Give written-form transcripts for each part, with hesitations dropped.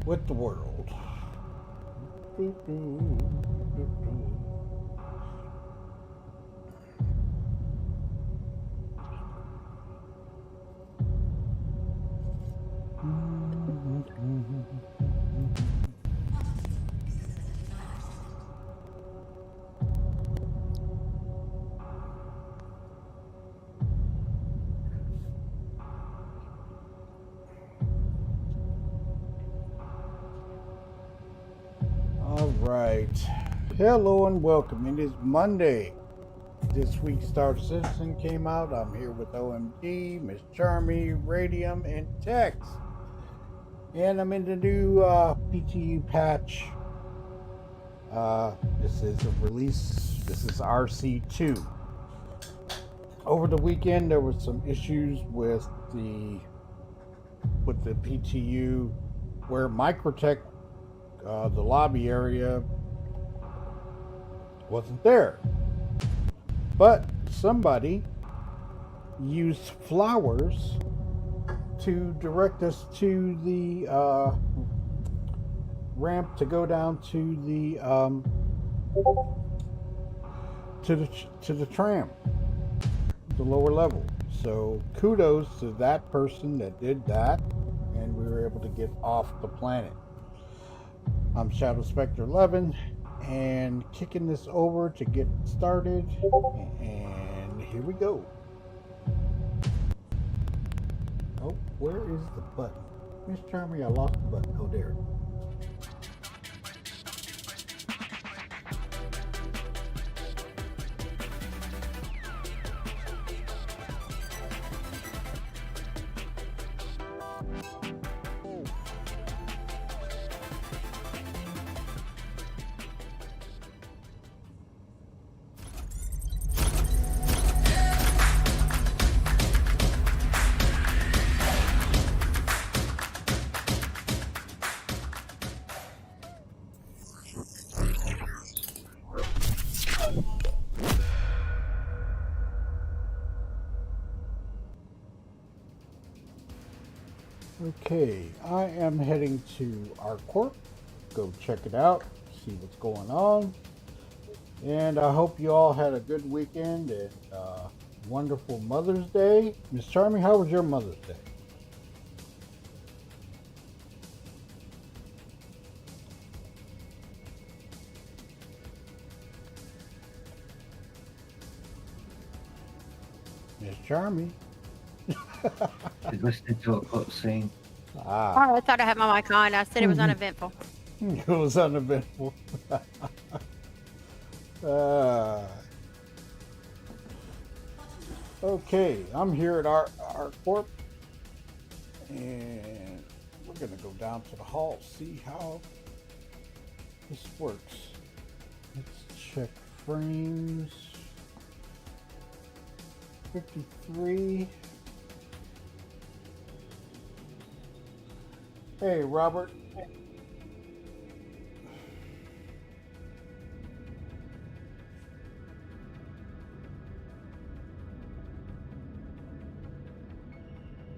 with the world. All right. Hello and welcome. It is Monday. This week's Star Citizen came out. I'm here with OMG, Miss Charmy, Radium, and Tex. And I'm in the new PTU patch. This is a release. This is RC2. Over the weekend, there was some issues with the PTU where Microtech, the lobby area, wasn't there. But somebody used flowers to direct us to the ramp to go down to the tram, the lower level. So kudos to that person that did that, and we were able to get off the planet. I'm Shadow Spectre 11 and kicking this over to get started, and here we go. Oh, where is the button? Miss Charmy, I lost the button. Oh, there. Okay, I am heading to our corp. Go check it out, see what's going on. And I hope you all had a good weekend and wonderful Mother's Day. Miss Charmy, how was your Mother's Day? Miss Charmy. She's listening to a cutscene. Ah. Oh, I thought I had my mic on. I said it was uneventful. It was uneventful. Okay, I'm here at our corp, and we're gonna go down to the hall, see how this works. Let's check frames. 53. Hey, Robert.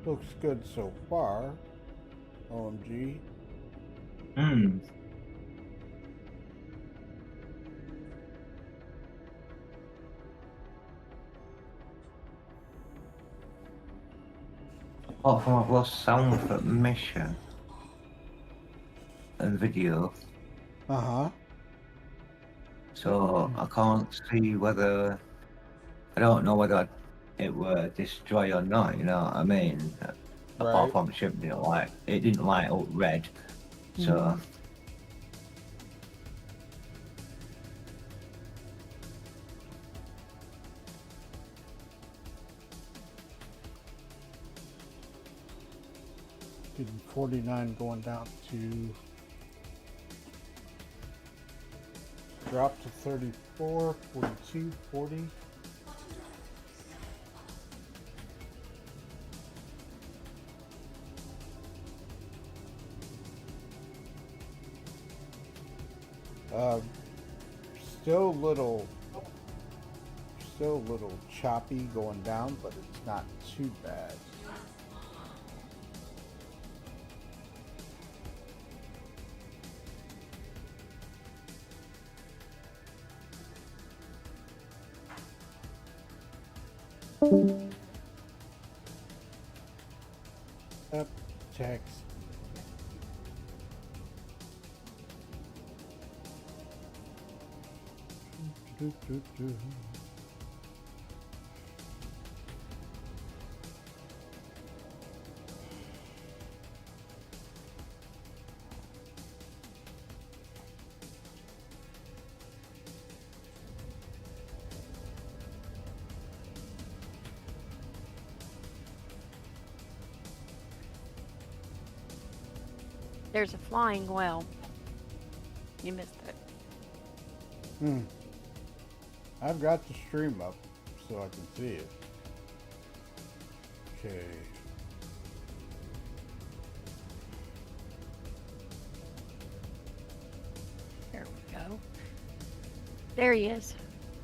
Looks good so far. OMG. Apart from I've lost sound for mission and video. So I can't see whether, I don't know whether it were destroy or not, you know what I mean? Right. Apart from it didn't light up red. So getting 49 going down to drop to 34, 42, 40. Still a little choppy going down, but it's not too bad. Up text. There's a flying well. You missed it. I've got the stream up so I can see it. Okay. There we go. There he is.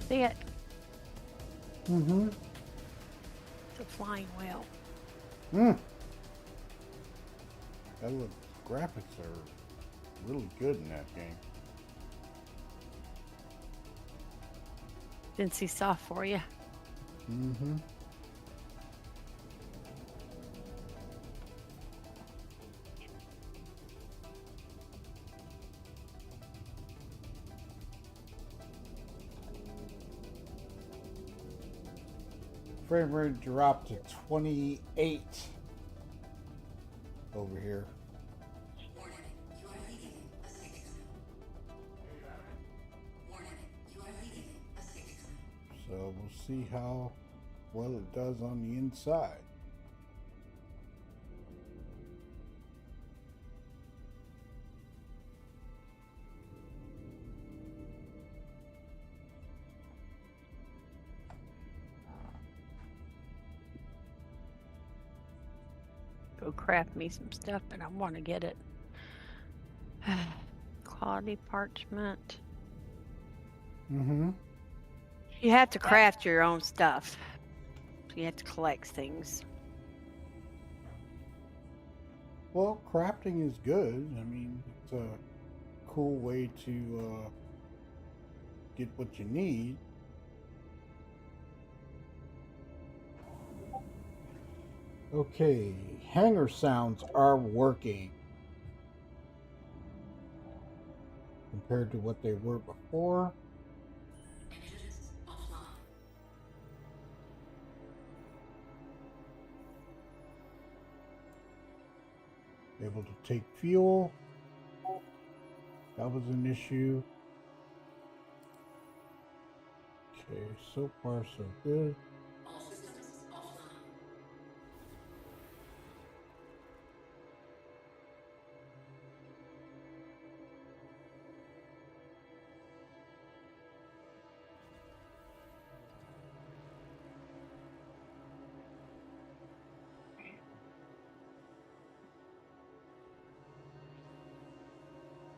See it? Mm-hmm. It's a flying whale. That looks, graphics are really good in that game. Didn't see soft for you. Mm-hmm. Frame rate dropped to 28 over here. So we'll see how well it does on the inside. Go craft me some stuff, but I want to get it. Quality parchment. Mm-hmm. You have to craft your own stuff. So you have to collect things. Well, crafting is good. I mean, it's a cool way to get what you need. Okay, hanger sounds are working compared to what they were before. Able to take fuel. That was an issue. Okay, so far so good.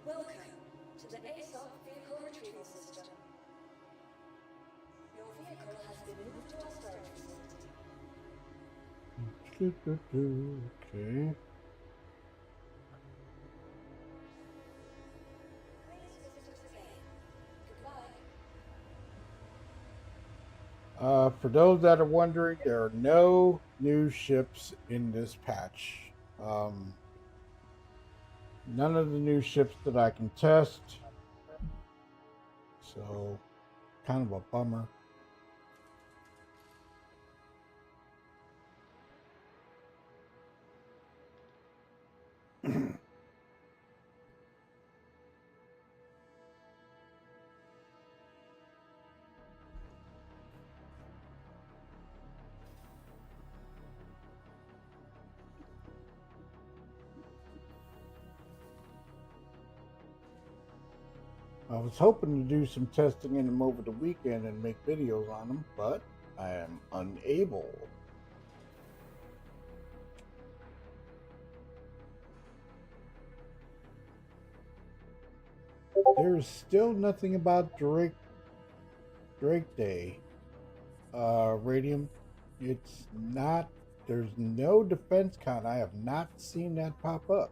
Welcome to the ASOC vehicle retrieval system. Your vehicle has been moved to our storage facility. Okay. Please visit us again. Goodbye. For those that are wondering, there are no new ships in this patch. None of the new ships that I can test. So, kind of a bummer. I was hoping to do some testing in them over the weekend and make videos on them, but I am unable. There's still nothing about Drake Day, Radium. It's not, there's no defense con. I have not seen that pop up.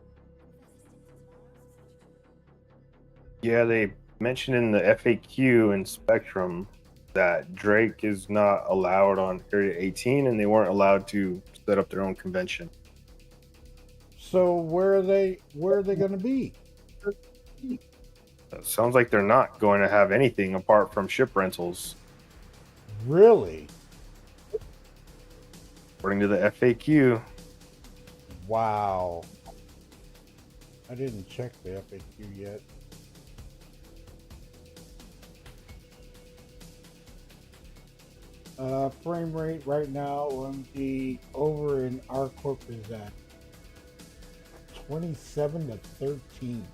Yeah, they mentioned in the FAQ in Spectrum that Drake is not allowed on Area 18, and they weren't allowed to set up their own convention. So where are they going to be? It sounds like they're not going to have anything apart from ship rentals, Really? according to the FAQ. Wow. I didn't check the FAQ yet. Frame rate right now on the over in our corp is at 27 to 13.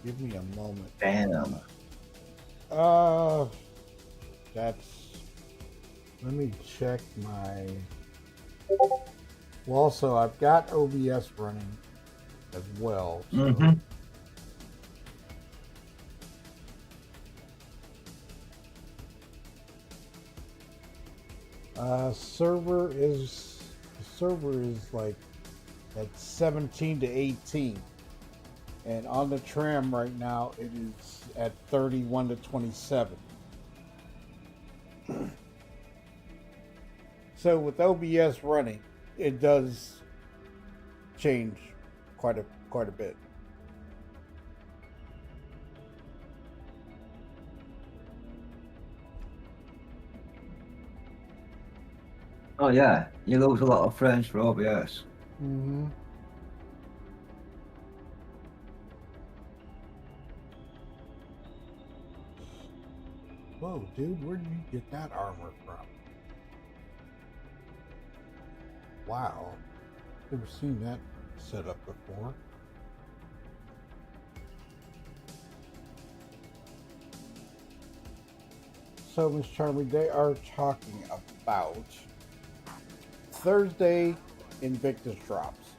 Give me a moment. Damn. That's. Let me check my. Well, also I've got OBS running as well. So. Mm-hmm. Server is like at 17 to 18, and on the tram right now it is at 31 to 27. So with OBS running, it does change quite a bit. Oh yeah, you lose a lot of frames for OBS. Mm-hmm. Whoa, dude, where did you get that armor from? Wow, never seen that set up before. So, Miss Charlie, they are talking about Thursday Invictus drops.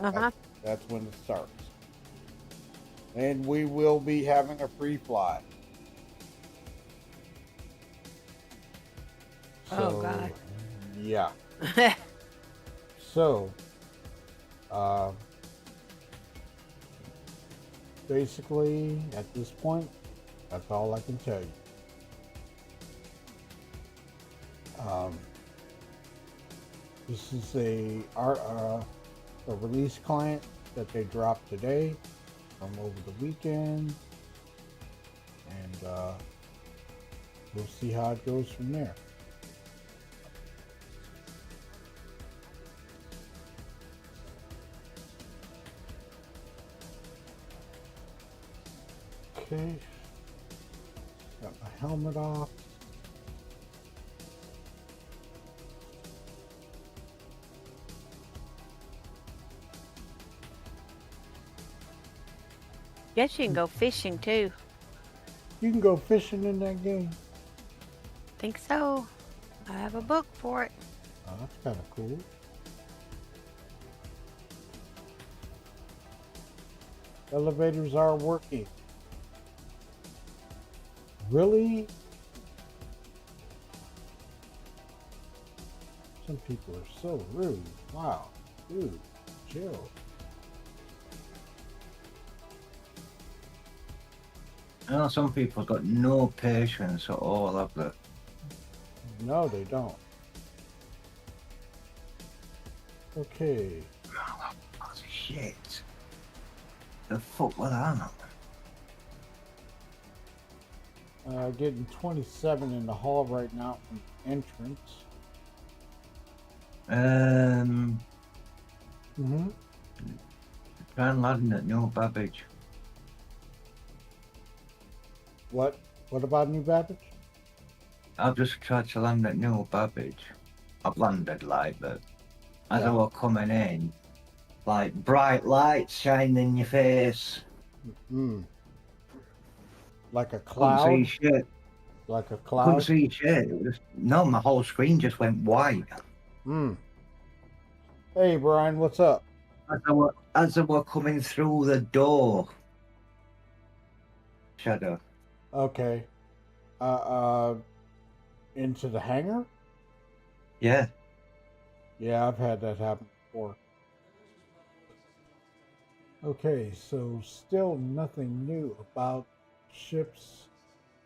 Uh-huh. That's when it starts. And we will be having a free fly. Oh, God. Yeah. So, basically, at this point, that's all I can tell you. This is a release client that they dropped today from over the weekend, and we'll see how it goes from there. Okay, got my helmet off. Guess you can go fishing too. You can go fishing in that game. Think so. I have a book for it. Oh, that's kind of cool. Elevators are working. Really? Some people are so rude. Wow. Dude, chill. I know some people got no patience at all, have they? No, they don't. Okay. Oh, shit. The fuck was that? Getting 27 in the hall right now from entrance. Mm-hmm. Try and land at New Babbage. What about New Babbage? I've just tried to land at New Babbage. I've landed like that. As I Yeah. was coming in, like bright lights shining in your face. Mm. Like a Couldn't cloud? see shit. Like a Couldn't cloud? see shit. It was, no, my whole screen just went white. Mm. Hey, Brian, what's up? As I were coming through the door. Shadow. Okay. Into the hangar? Yeah. Yeah, I've had that happen before. Okay, so still nothing new about ships.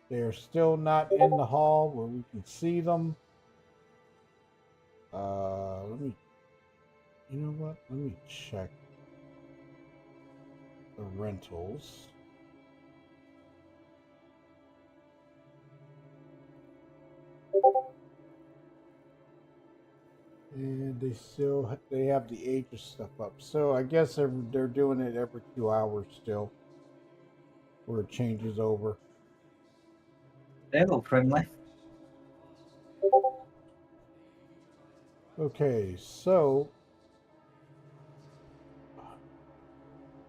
They're still not in the hall where we can see them. Let me, you know what? Let me check the rentals. And they have the ages stuff up. So I guess they're doing it every 2 hours still, where it changes over. They look friendly. Okay, so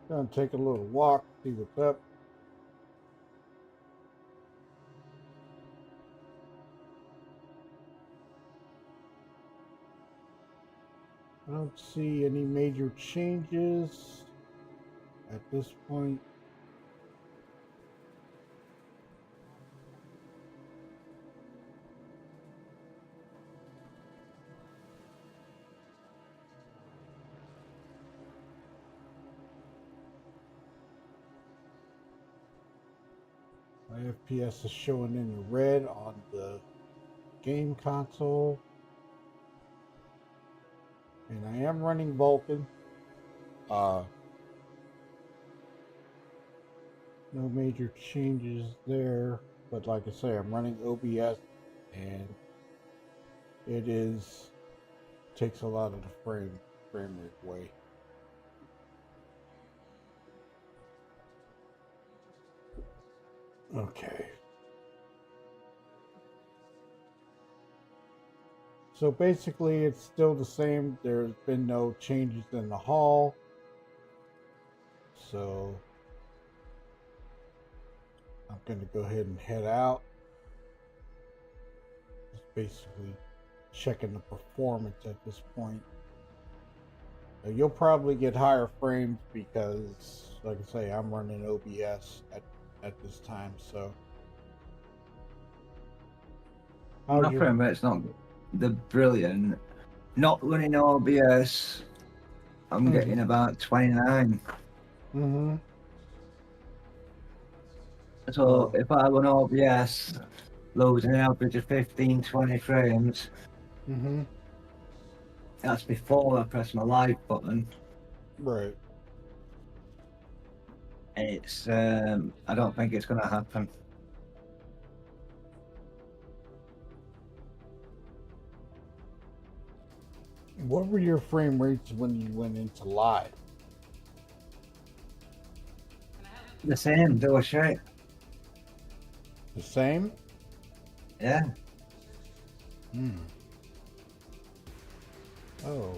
gonna take a little walk, see what's up. I don't see any major changes at this point. My FPS is showing in the red on the game console. And I am running Vulkan. No major changes there. But like I say, I'm running OBS and it takes a lot of the frame rate away. Okay. So basically it's still the same. There's been no changes in the hall. So I'm going to go ahead and head out. Just basically checking the performance at this point. Now, you'll probably get higher frames because, like I say, I'm running OBS at this time. So My frame rate's not the brilliant. Not running OBS. I'm getting about 29. Mm-hmm. So if I run OBS, losing an average of 15-20 frames, Mm-hmm. that's before I press my live button. Right. It's I don't think it's gonna happen. What were your frame rates when you went into live? The same, do a shit. The same? Yeah. Oh,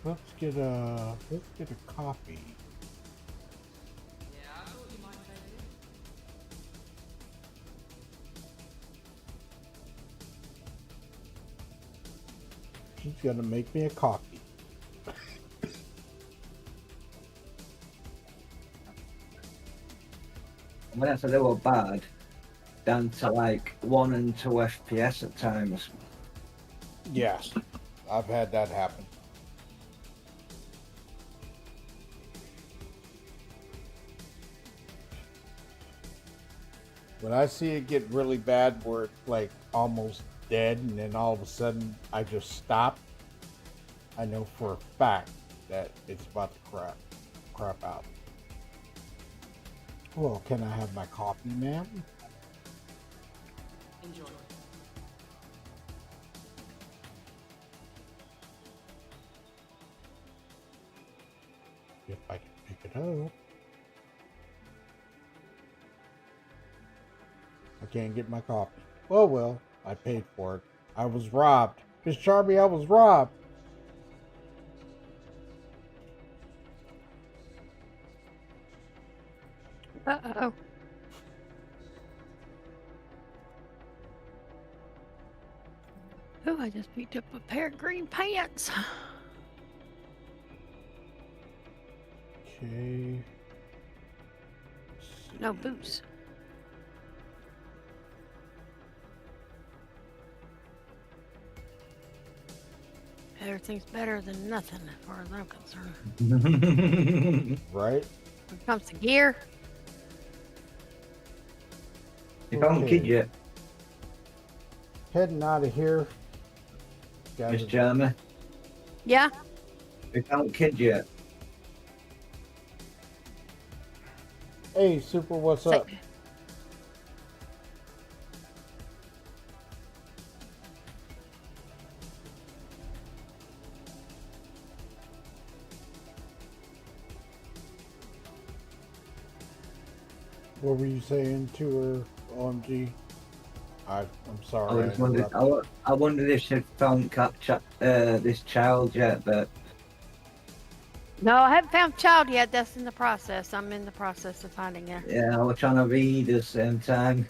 let's get a copy. She's gonna make me a coffee. When I said they were bad, down to like 1 and 2 FPS at times. Yes, I've had that happen. When I see it get really bad where it's like almost dead and then all of a sudden I just stop, I know for a fact that it's about to crap out. Well, can I have my coffee, ma'am? Enjoy. If I can pick it up. I can't get my coffee. Oh well, I paid for it. I was robbed. Miss Charmy, I was robbed. Uh-oh. Oh, I just picked up a pair of green pants. Okay. No boots. Everything's better than nothing as far as I'm concerned. Right? When it comes to gear, If I haven't kid Okay. yet, Heading out of here. Miss Jeremy. Yeah. If I haven't kid yet. Hey, Super, what's Say- up? What were you saying to her, OMG? I'm sorry. I wondered if she'd found this child yet, but No, I haven't found child yet. That's in the process. I'm in the process of finding her. yeah, I was trying to read at the same time.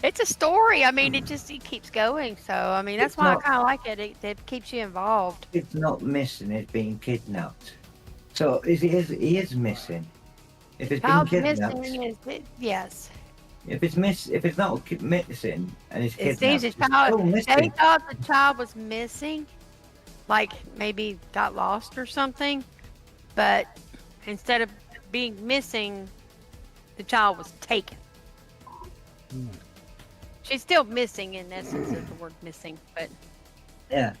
It's a story. I mean, it keeps going. So, I mean, that's It's why not- I kind of like it. It keeps you involved. It's not missing, it's being kidnapped. So he is missing. If it's been Child kidnapped, missing is yes. if it's not missing and it's It kidnapped, seems the it's child. still They missing. thought the child was missing, like maybe got lost or something. But instead of being missing, the child was taken. Hmm. She's still missing in essence of the word missing, but Yeah.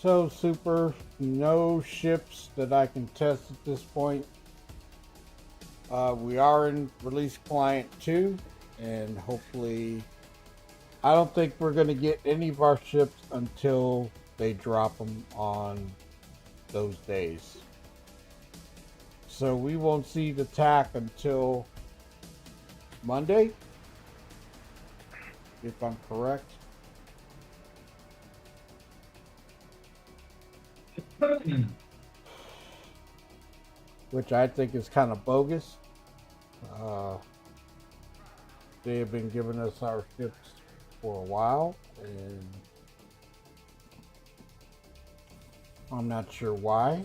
So, Super, no ships that I can test at this point. We are in release client 2, and hopefully, I don't think we're going to get any of our ships until they drop them on those days. So we won't see the TAC until Monday, if I'm correct. Which I think is kind of bogus. They have been giving us our ships for a while, and I'm not sure why.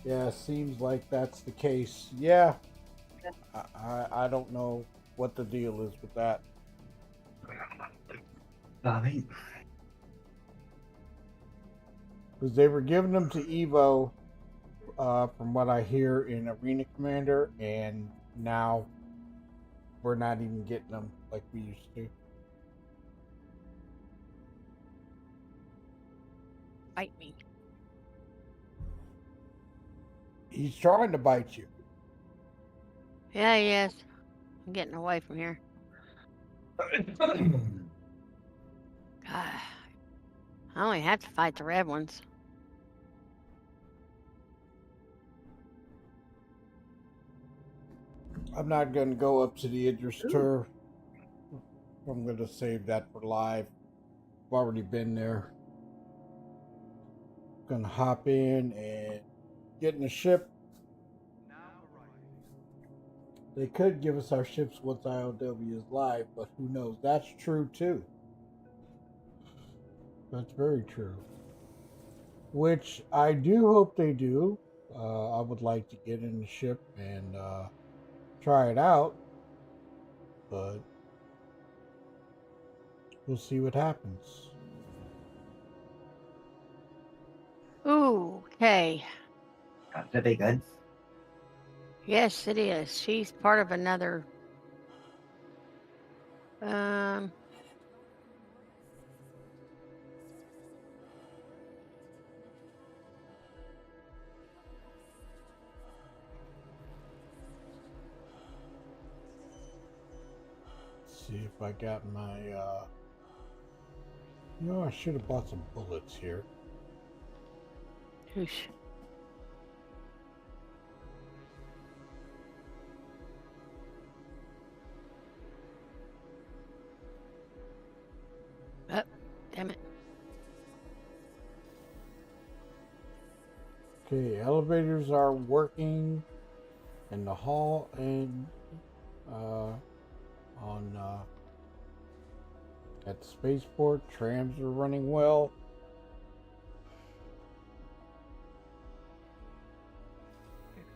Yeah, seems like that's the case. Yeah, I don't know what the deal is with that. Right. Because they were giving them to Evo, from what I hear in Arena Commander, and now we're not even getting them like we used to. bite me. He's trying to bite you. Yeah, he is. I'm getting away from here. God, I only have to fight the red ones. I'm not going to go up to the Idris tour. I'm going to save that for live. I've already been there. Going to hop in and get in the ship. They could give us our ships once IOW is live, but who knows? That's true too. That's very true. Which I do hope they do. I would like to get in the ship and try it out, but we'll see what happens. Ooh, okay. That's a big one. Yes, it is. She's part of another. See if I got my I should have bought some bullets here. Whoosh. Oh, damn it. Okay, elevators are working in the hall and at the spaceport. Trams are running well.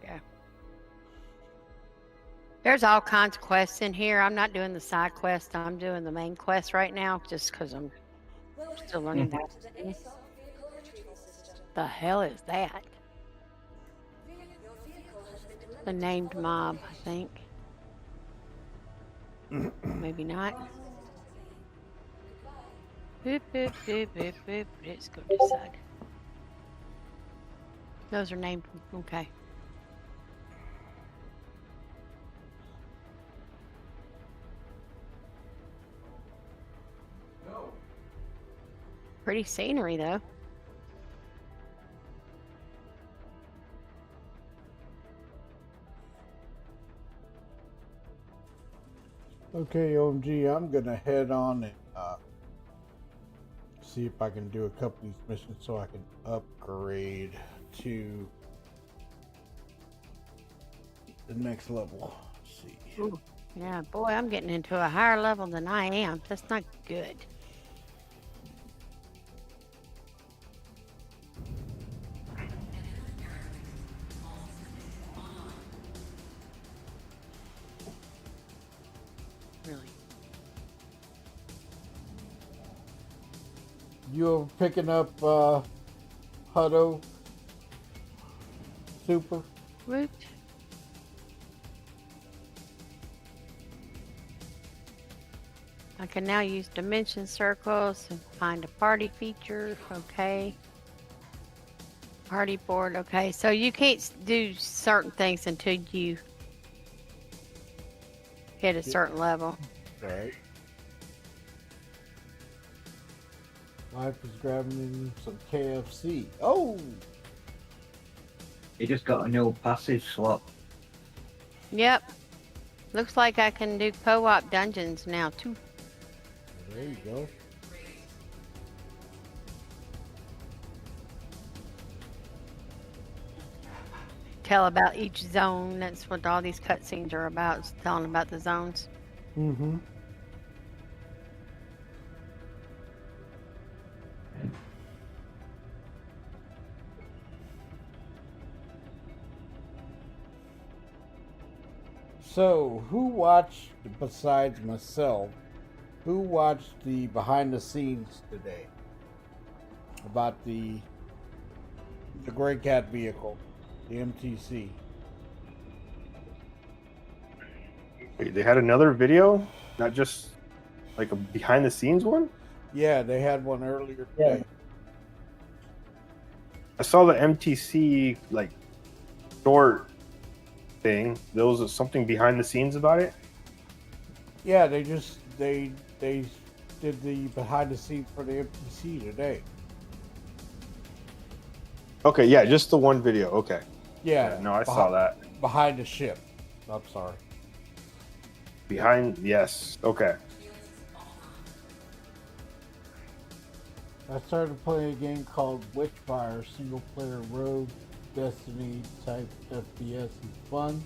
Yeah. There's all kinds of quests in here. I'm not doing the side quest. I'm doing the main quest right now just because I'm still learning that. To the ASOC vehicle retrieval system. The hell is that? Your The named mob, I think. Maybe not. Boop, boop, boop, boop, boop. Let's go this side. Those are named. Okay. Pretty scenery, though. Okay, OMG, I'm gonna head on and see if I can do a couple of these missions so I can upgrade to the next level. Let's see. Ooh. Yeah, boy, I'm getting into a higher level than I am. That's not good. Really? You picking up Hutto Super? Root. I can now use dimension circles and find a party feature. Okay. Party board. Okay. So you can't do certain things until you hit a certain level. Right. Life is grabbing in some KFC. Oh! You just got a new passage slot. Yep. Looks like I can do co-op dungeons now too. There you go. Tell about each zone. That's what all these cutscenes are about. It's telling about the zones. Mm-hmm. So, who watched, besides myself, who watched the behind the scenes today about the Grey Cat vehicle, the MTC? Wait, they had another video, not just like a behind the scenes one. Yeah, they had one earlier today. I saw the MTC like short thing. There was something behind the scenes about it. Yeah, they did the behind the scenes for the MTC today. Okay, yeah, just the one video. Okay. Yeah, No, I saw that. Behind the ship. I'm sorry. Behind, yes. Okay. I started playing a game called Witchfire, single player rogue Destiny type FPS is fun.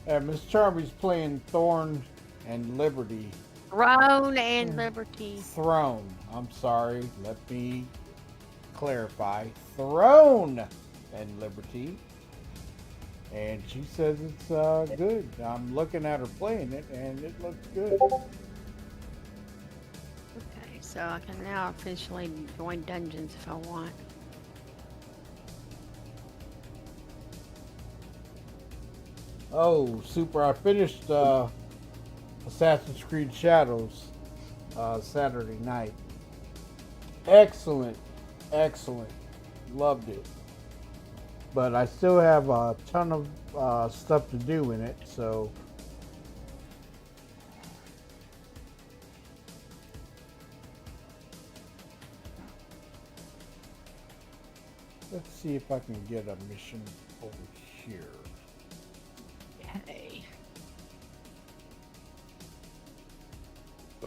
And Miss Charmy's playing Thorn and Liberty. Throne and Liberty. Throne. I'm sorry. Let me clarify. Throne and Liberty. And she says it's good. I'm looking at her playing it, and it looks good. Okay, so I can now officially join dungeons if I want. Oh, super. I finished Assassin's Creed Shadows Saturday night. Excellent. Excellent. Loved it. But I still have a ton of stuff to do in it, so... Let's see if I can get a mission over here. Okay.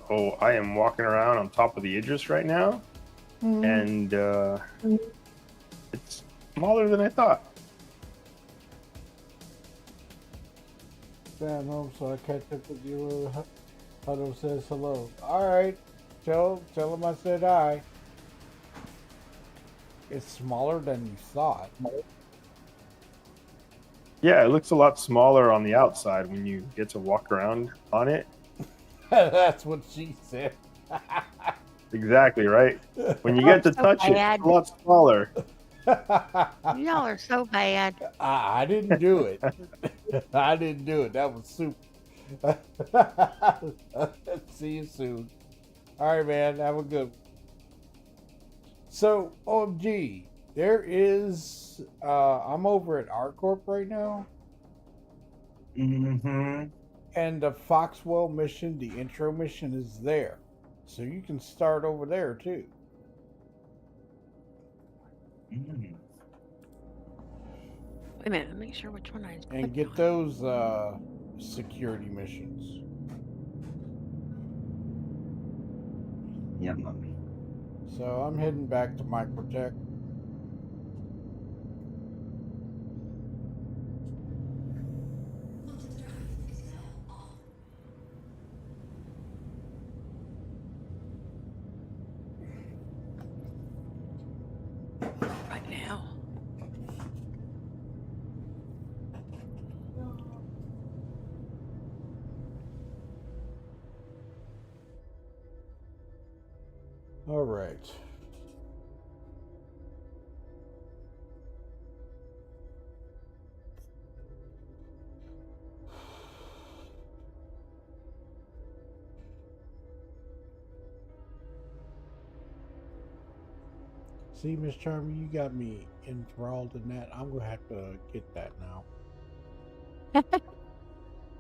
So I am walking around on top of the Idris right now, and it's smaller than I thought. Sam home, so I catch up with you. Hutto says hello. All right, tell him I said hi. It's smaller than you thought. Yeah, it looks a lot smaller on the outside when you get to walk around on it. That's what she said. Exactly, right? When you get to touch it, it's a lot smaller. Y'all are so bad. I didn't do it. I didn't do it. That was super. See you soon. All right, man. Have a good one. So, OMG, there is. I'm over at R-Corp right now. Mm-hmm. And the Foxwell mission, the intro mission, is there. So you can start over there too. Mm. Wait a minute, make sure which one I And get those security missions. Yeah, man. So I'm heading back to Microtech. right now. All right. See, Miss Charmy, you got me enthralled in that. I'm gonna have to get that now.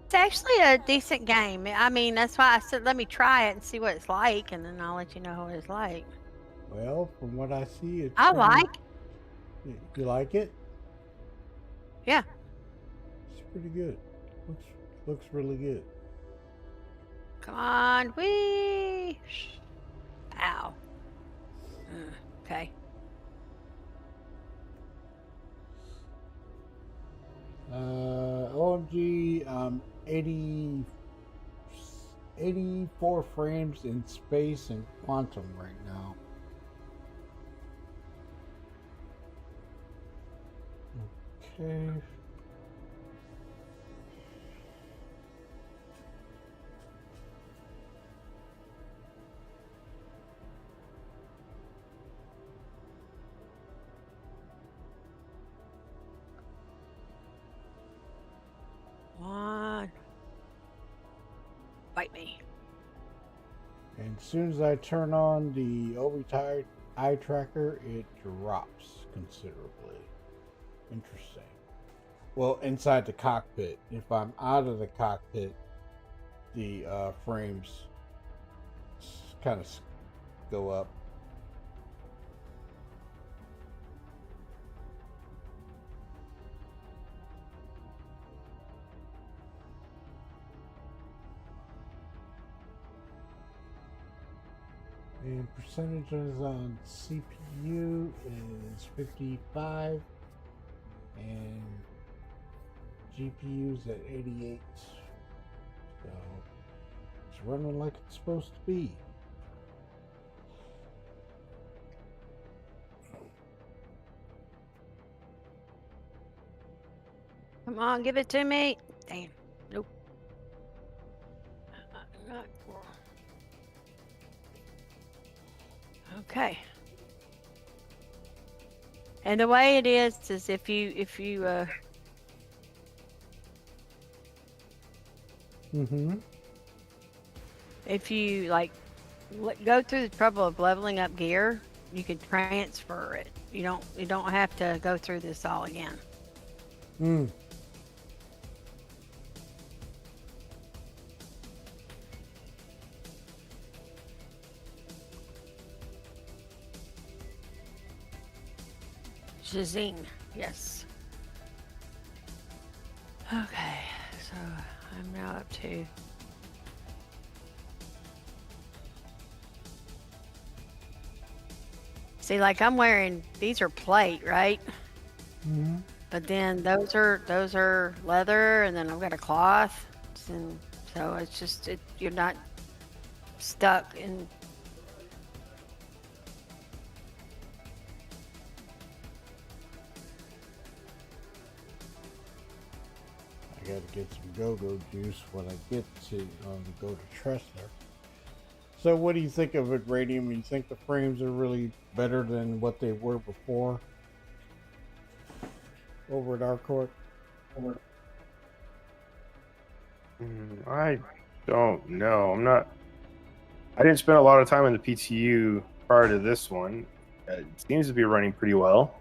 It's actually a decent game. I mean, that's why I said let me try it and see what it's like, and then I'll let you know what it's like. Well, from what I see, it's I pretty- like. You like it? Yeah. It's pretty good. Looks really good. Come on, wee. Ow. Okay. OMG, 84 frames in space and quantum right now. Okay. One. Bite me. And as soon as I turn on the OBI eye tracker, it drops considerably. Interesting. Well, inside the cockpit. If I'm out of the cockpit, the frames kind of go up. And percentages on CPU is 55 and GPU's at 88. So it's running like it's supposed to be. Come on, give it to me. Damn. Nope. Not for. Okay. And the way it is if you if you like go through the trouble of leveling up gear, you can transfer it. You don't have to go through this all again. Zing, yes. Okay, so I'm now up to see, like I'm wearing these are plate, right? But then those are leather, and then I've got a cloth, and so it's just you're not stuck in. I gotta get some go-go juice when I get to go to Tressler. So what do you think of it, Radium? You think the frames are really better than what they were before? over at our court? I don't know. I didn't spend a lot of time in the PTU prior to this one. It seems to be running pretty well.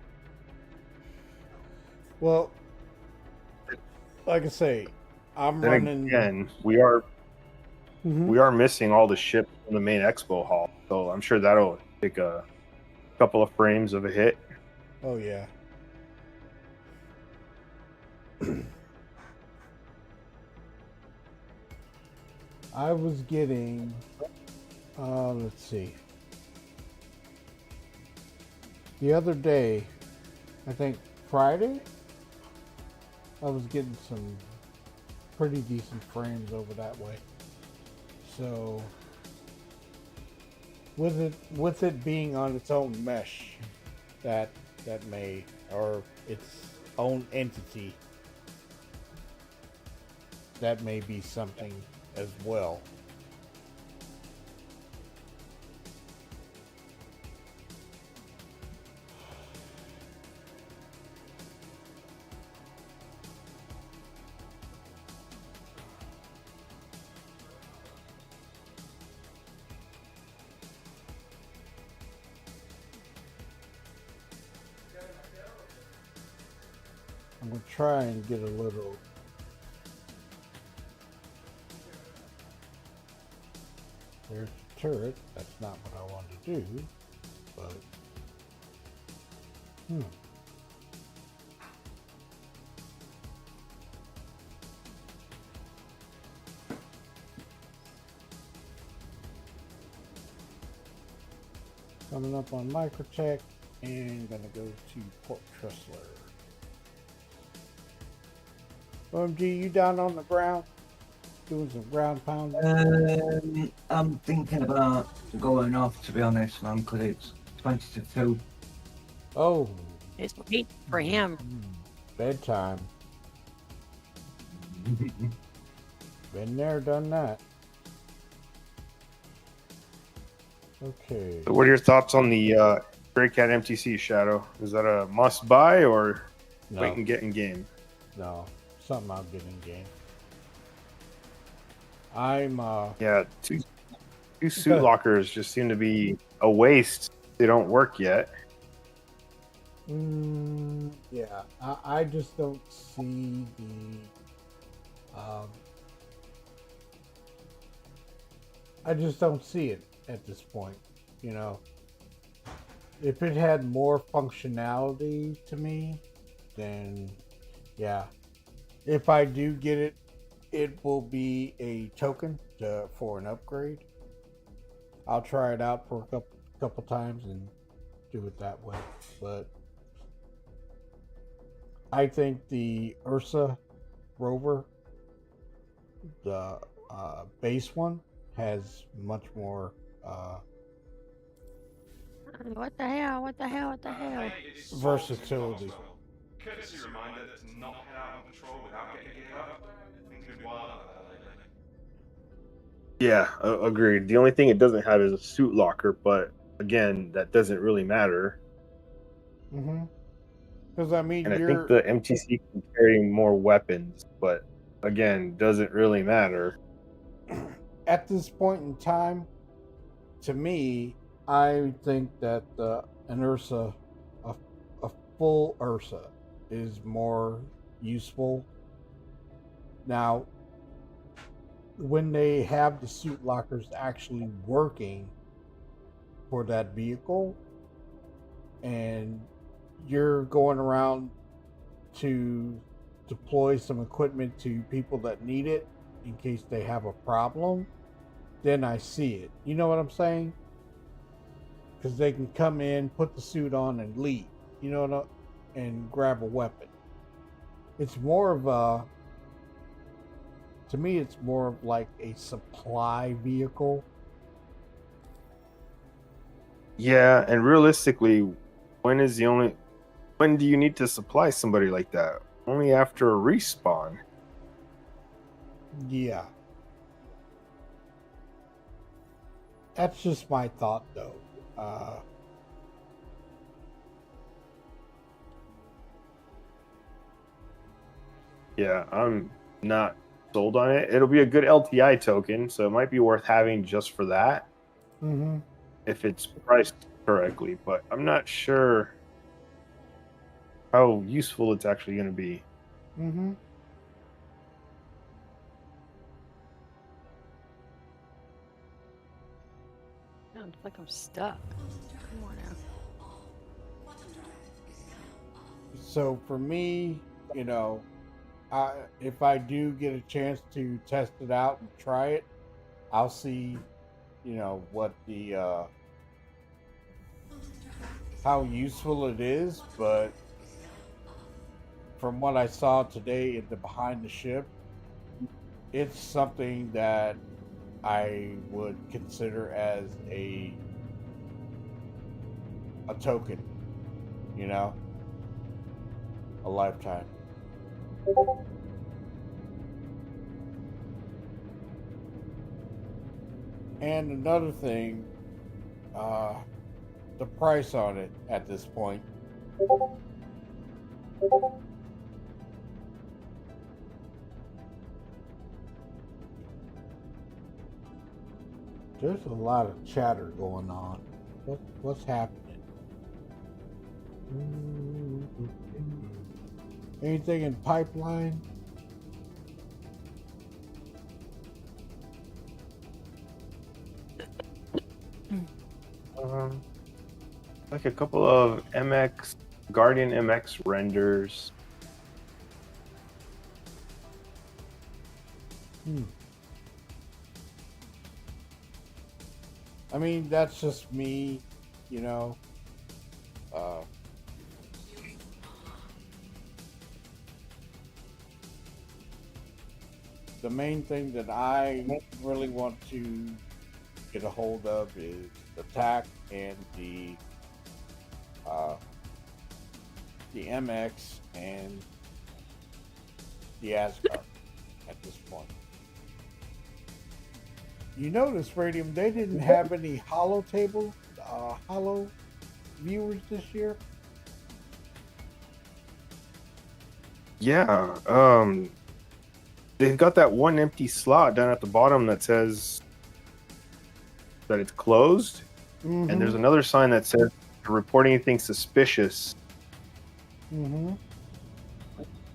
Well, like I say, I'm Then running. again, we are missing all the ship from the main expo hall, so I'm sure that'll take a couple of frames of a hit. Oh yeah. I was getting, let's see. The other day, I think Friday, I was getting some pretty decent frames over that way. So with it being on its own mesh, that may, or its own entity, that may be something as well. I'm going to try and get a little there's the turret. That's not what I want to do, but coming up on Microtech and gonna go to Port Tressler. OMG, you down on the ground doing some ground pounding? I'm thinking about going off, to be honest, man, because it's 20 to 2. Oh, It's late for him. bedtime. Been there, done that. Okay. So what are your thoughts on the Grey Cat MTC, Shadow? Is that a must buy or wait and get in game? No, something I'll get in game. I'm Yeah, two suit lockers just seem to be a waste. They don't work yet. yeah, I just don't see the I just don't see it at this point. You know, if it had more functionality to me, then yeah. If I do get it, it will be a token for an upgrade. I'll try it out for a couple times and do it that way. But I think the Ursa rover, the base one, has much more What the hell? What the hell? What the hell? versatility. Courtesy reminder that's not head out on patrol without getting geared up. Things have been wild out there lately. Yeah, agreed. The only thing it doesn't have is a suit locker, but again, that doesn't really matter. Because I mean, And I think the MTC can carry more weapons, but again, doesn't really matter. at this point in time, to me, I think that an Ursa, a full Ursa, is more useful. Now, when they have the suit lockers actually working for that vehicle, and you're going around to deploy some equipment to people that need it in case they have a problem, then I see it. You know what I'm saying? Because they can come in, put the suit on, and leave. You know, and grab a weapon. It's more of a, to me, it's more of like a supply vehicle. Yeah, and realistically, when do you need to supply somebody like that? Only after a respawn. Yeah. That's just my thought, though. Yeah, I'm not sold on it. It'll be a good LTI token, so it might be worth having just for that Mm-hmm. if it's priced correctly. But I'm not sure how useful it's actually going to be. Mm-hmm. No, it's like I'm stuck. Come on now. So for me, you know, if I do get a chance to test it out and try it, I'll see, you know, what the how useful it is. But from what I saw today in the behind the ship, it's something that I would consider as a token, you know, a lifetime. And another thing, the price on it at this point. There's a lot of chatter going on. What's happening? Anything in pipeline? Like a couple of MX Guardian MX renders. I mean, that's just me, you know. The main thing that I really want to get a hold of is the TAC and the MX and the Asgard at this point. You notice, Radium, they didn't have any hollow viewers this year. Yeah, they've got that one empty slot down at the bottom that says that it's closed, and there's another sign that says to report anything suspicious.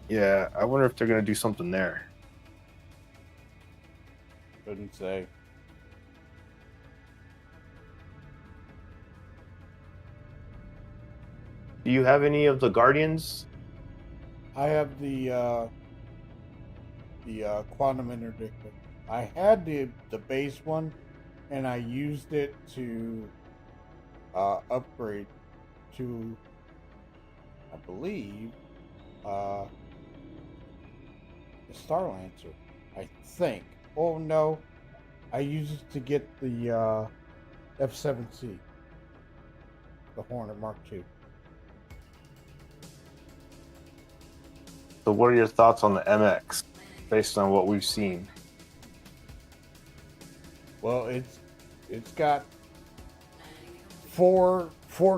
Yeah, I wonder if they're gonna do something there. Couldn't say. Do you have any of the Guardians? I have the quantum interdictor. I had the base one, and I used it to upgrade to, I believe, the Starlancer. I think. Oh no, I used it to get the F7C, the Hornet Mark II. So what are your thoughts on the MX based on what we've seen? Well, it's got four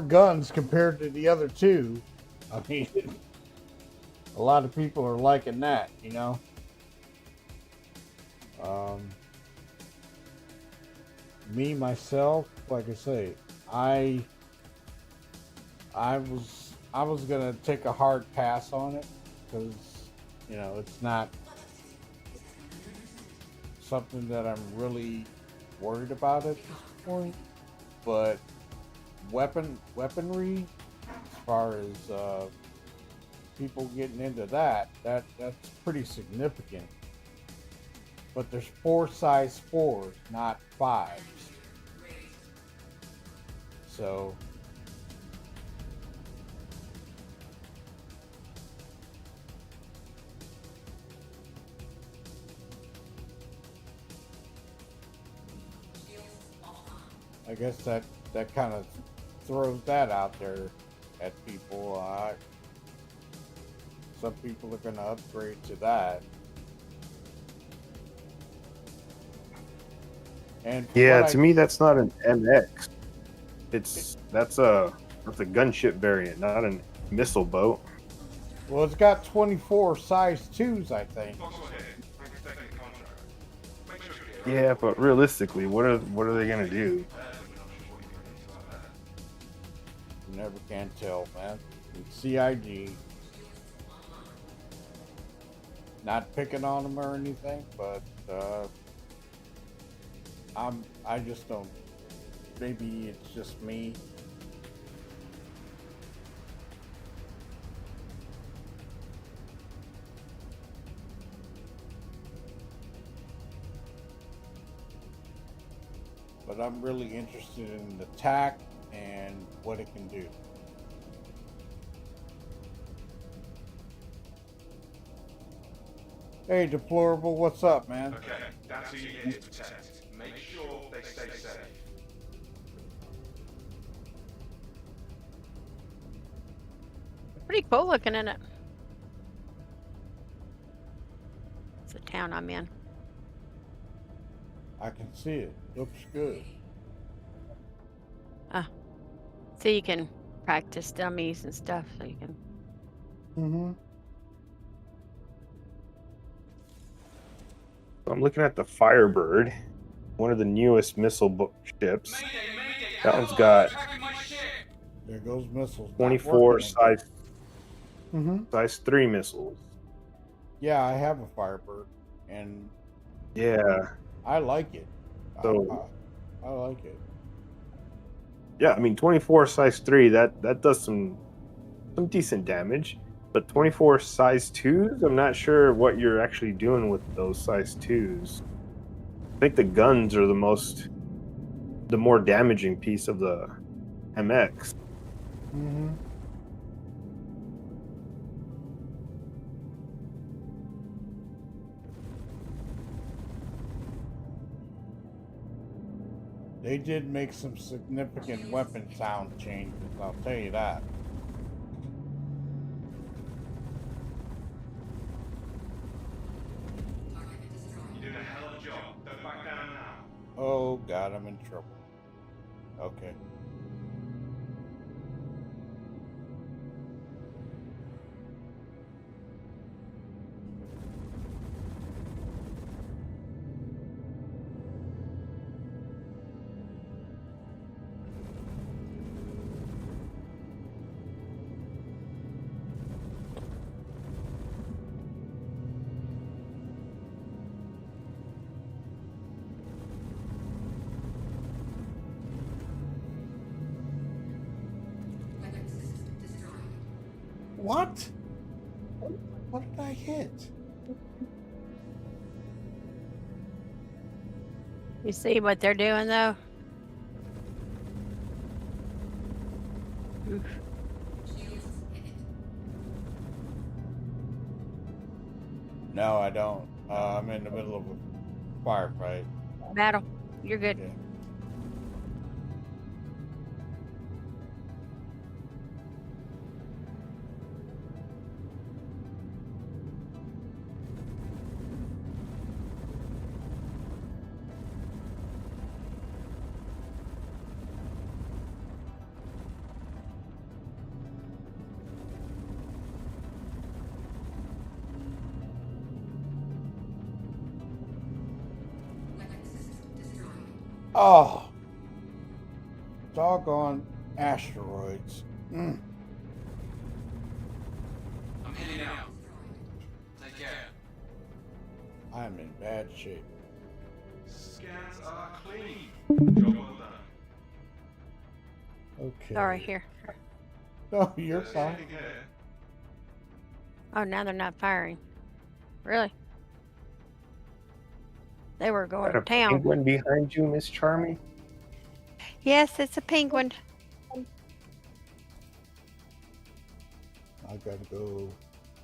guns compared to the other two. I mean, a lot of people are liking that, you know. Me myself, like I say, I was gonna take a hard pass on it because, you know, it's not something that I'm really worried about at this point. But weaponry, as far as people getting into that's pretty significant. But there's 4 size 4s, not 5s. So I guess that kind of throws that out there at people. Some people are going to upgrade to that. And yeah, to me that's not an MX. That's a gunship variant, not a missile boat. Well, it's got 24 size 2s, I think. Foxwell here. Thank you for taking the contract. Make sure you get Yeah, but realistically, what are they gonna do? You never can tell, man. It's CIG. Not picking on them or anything, but I just don't. Maybe it's just me. But I'm really interested in the TAC and what it can do. Hey, Deplorable, what's up, man? Okay, that's who you're here to protect. Make sure they stay safe. Pretty cool looking in it. It's the town I'm in. I can see it. Looks good. So you can practice dummies and stuff. So you can. Mm-hmm. I'm looking at the Firebird, one of the newest missile ships. That one's got There goes missiles. 24 size Mm-hmm. size 3 missiles. Yeah, I have a Firebird, and Yeah. I like it. So- I like it. Yeah, I mean 24 size 3, that does some decent damage. But 24 size 2s, I'm not sure what you're actually doing with those size 2s. I think the guns are the more damaging piece of the MX. Mm-hmm. They did make some significant weapon sound changes, I'll tell you that. You're doing a hell of a job. Don't back down now. Oh God, I'm in trouble. Okay. What? What did I hit? You see what they're doing though? Oof. No, I don't. I'm in the middle of a firefight. Battle. You're good. Yeah. Oh, doggone asteroids. Mm. I'm heading out. Take care. I'm in bad shape. Scans are clean. Job well done. Okay. Sorry, here. No, you're There's fine. anything here. Oh, now they're not firing. Really? They were going to Got a town. penguin behind you, Miss Charmy? Yes, it's a penguin. I gotta go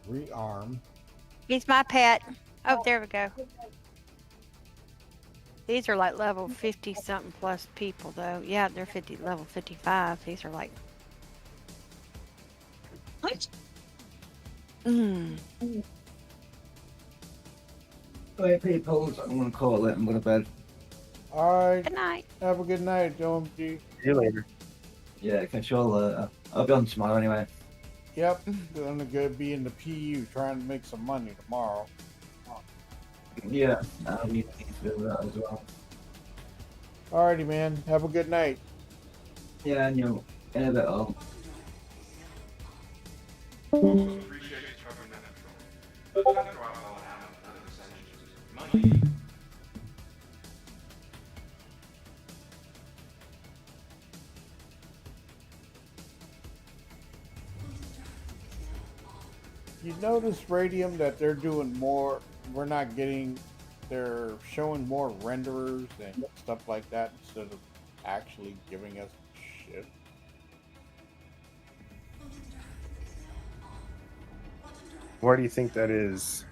rearm. He's my pet. Oh, there we go. These are like level 50 something plus people though. Yeah, they're level 55. These are like. What? Right, people, I'm going to call it and go to bed. Alright, Good night. have a good night, OMG. See you later. Yeah, catch you all later. I'll be on tomorrow anyway. Yep, gonna go be in the PU trying to make some money tomorrow. Yeah, I'll be doing that as well. Alrighty, man. Have a good night. Yeah, and you'll in a bit. Oh, Also appreciate you covering that control. Don't go out all out of the sessions. Money. You notice, Radium, that they're doing more. We're not getting. They're showing more renderers and stuff like that instead of actually giving us shit. Why do you think that is?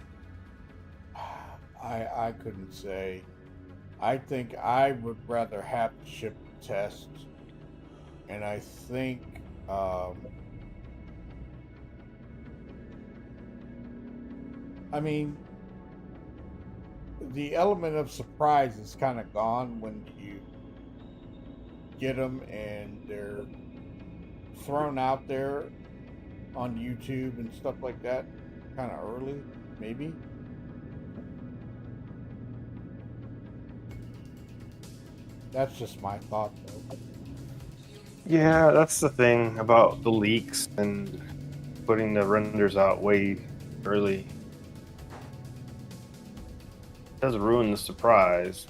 I couldn't say. I think I would rather have the ship test, and I think I mean, the element of surprise is kind of gone when you get them and they're thrown out there on YouTube and stuff like that kind of early, maybe. That's just my thought, though. Yeah, that's the thing about the leaks and putting the renders out way early. It does ruin the surprise.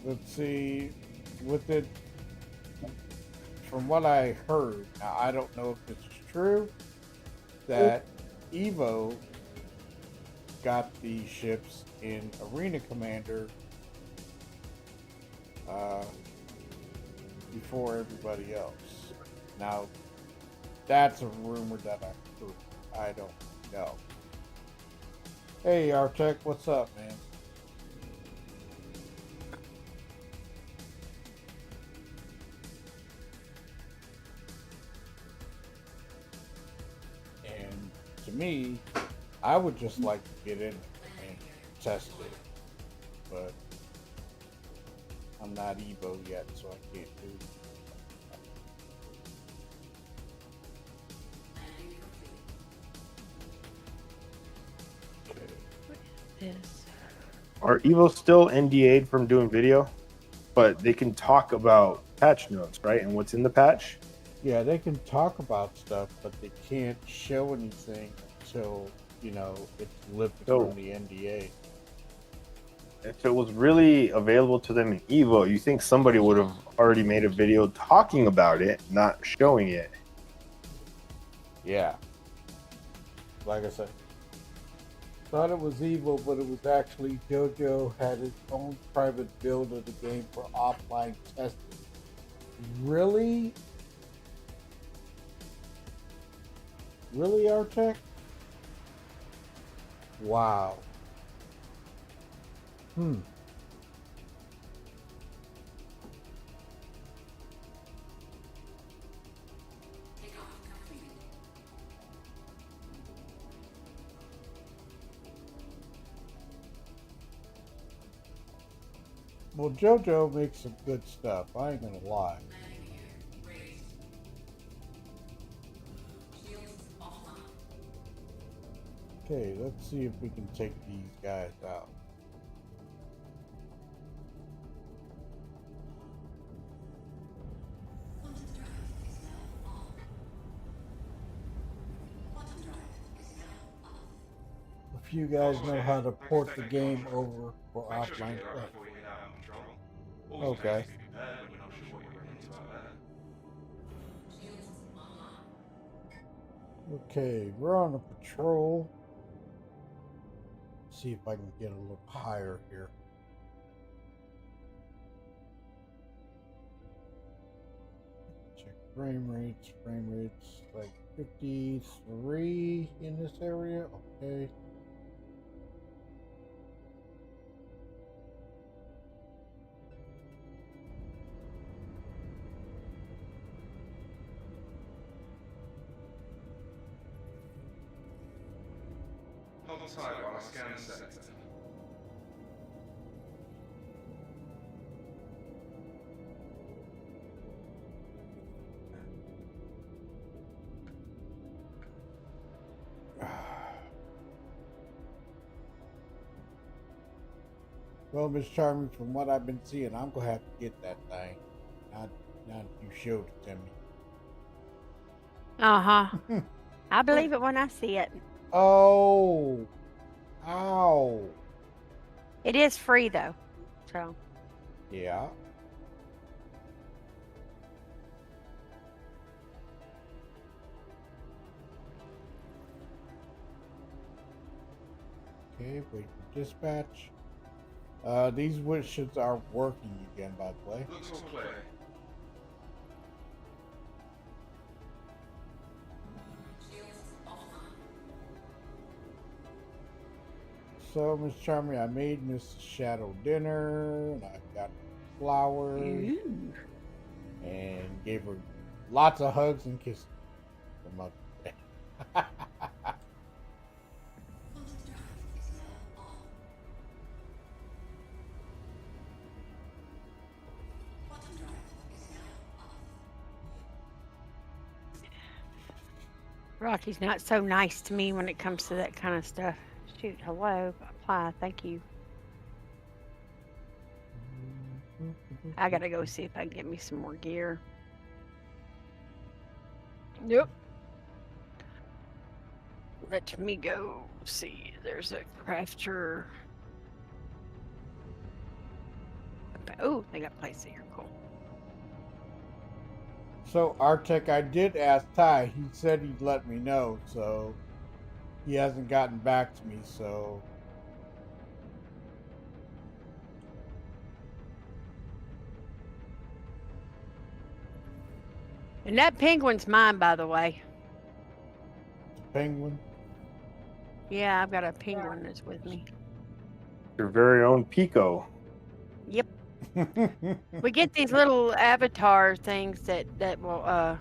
Let's see, with it, from what I heard, now I don't know if it's true, that Evo got the ships in Arena Commander before everybody else. Now, that's a rumor that I heard. I don't know. Hey, Artec, what's up, man? And to me, I would just like to get in and test it, but I'm not Evo yet, so I can't do it. This. Are Evo still NDA'd from doing video? But they can talk about patch notes, right? And what's in the patch? Yeah, they can talk about stuff, but they can't show anything until, you know, it's lifted So- from the NDA. If it was really available to them in Evo, you think somebody would have already made a video talking about it, not showing it. Yeah. Like I said, thought it was evil, but it was actually JoJo had his own private build of the game for offline testing. Really? Really, Artec? Wow. Well, JoJo makes some good stuff. I ain't gonna lie. Okay, let's see if we can take these guys out. If you guys know how to port the game over for Make sure to offline get play. out before you head out on patrol. Also, Okay. be prepared when we're not sure what you're into out there. Okay, we're on a patrol. See if I can get a little higher here. Check frame rates. Frame rates like 53 in this area. Okay. Hold tight while I scan the sector. Well, Miss Charming, from what I've been seeing, I'm gonna have to get that thing. Now that you showed it to me. Uh-huh. I believe it when I see it. Oh, ow. It is free though. So Yeah. Okay, wait for dispatch. These wishes are working again, by the way. Looks all clear. So, Miss Charming, I made Miss Shadow dinner, and I got flowers, and gave her lots of hugs and kisses for Mother's Day. Rocky's not so nice to me when it comes to that kind of stuff. Shoot, hello, apply, thank you. I gotta go see if I can get me some more gear. Yep. Let me go see. There's a crafter. Oh, they got plates here. Cool. So, Artec, I did ask Ty. He said he'd let me know, so he hasn't gotten back to me, so. And that penguin's mine, by the way. Penguin? Yeah, I've got a penguin that's with me. Your very own Pico. Yep. We get these little avatar things that will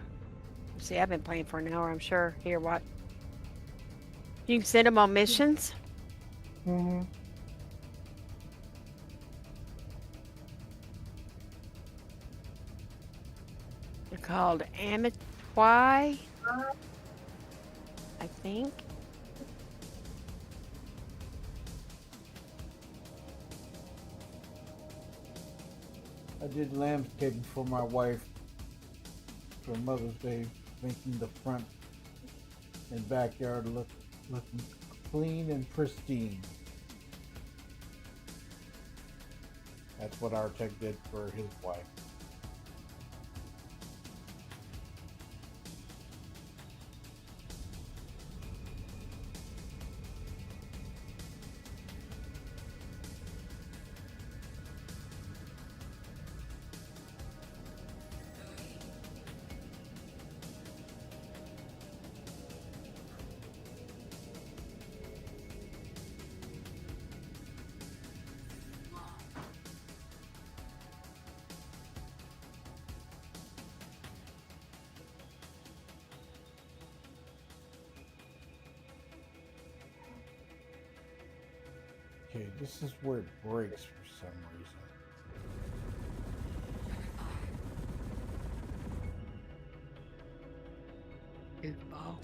see. I've been playing for an hour, I'm sure. Here, what? You can send them on missions. Mm-hmm. They're called Amitwai, I think. I did landscaping for my wife for Mother's Day, making the front and backyard looking clean and pristine. That's what Artec did for his wife. Okay, this is where it breaks for some reason. Goofball.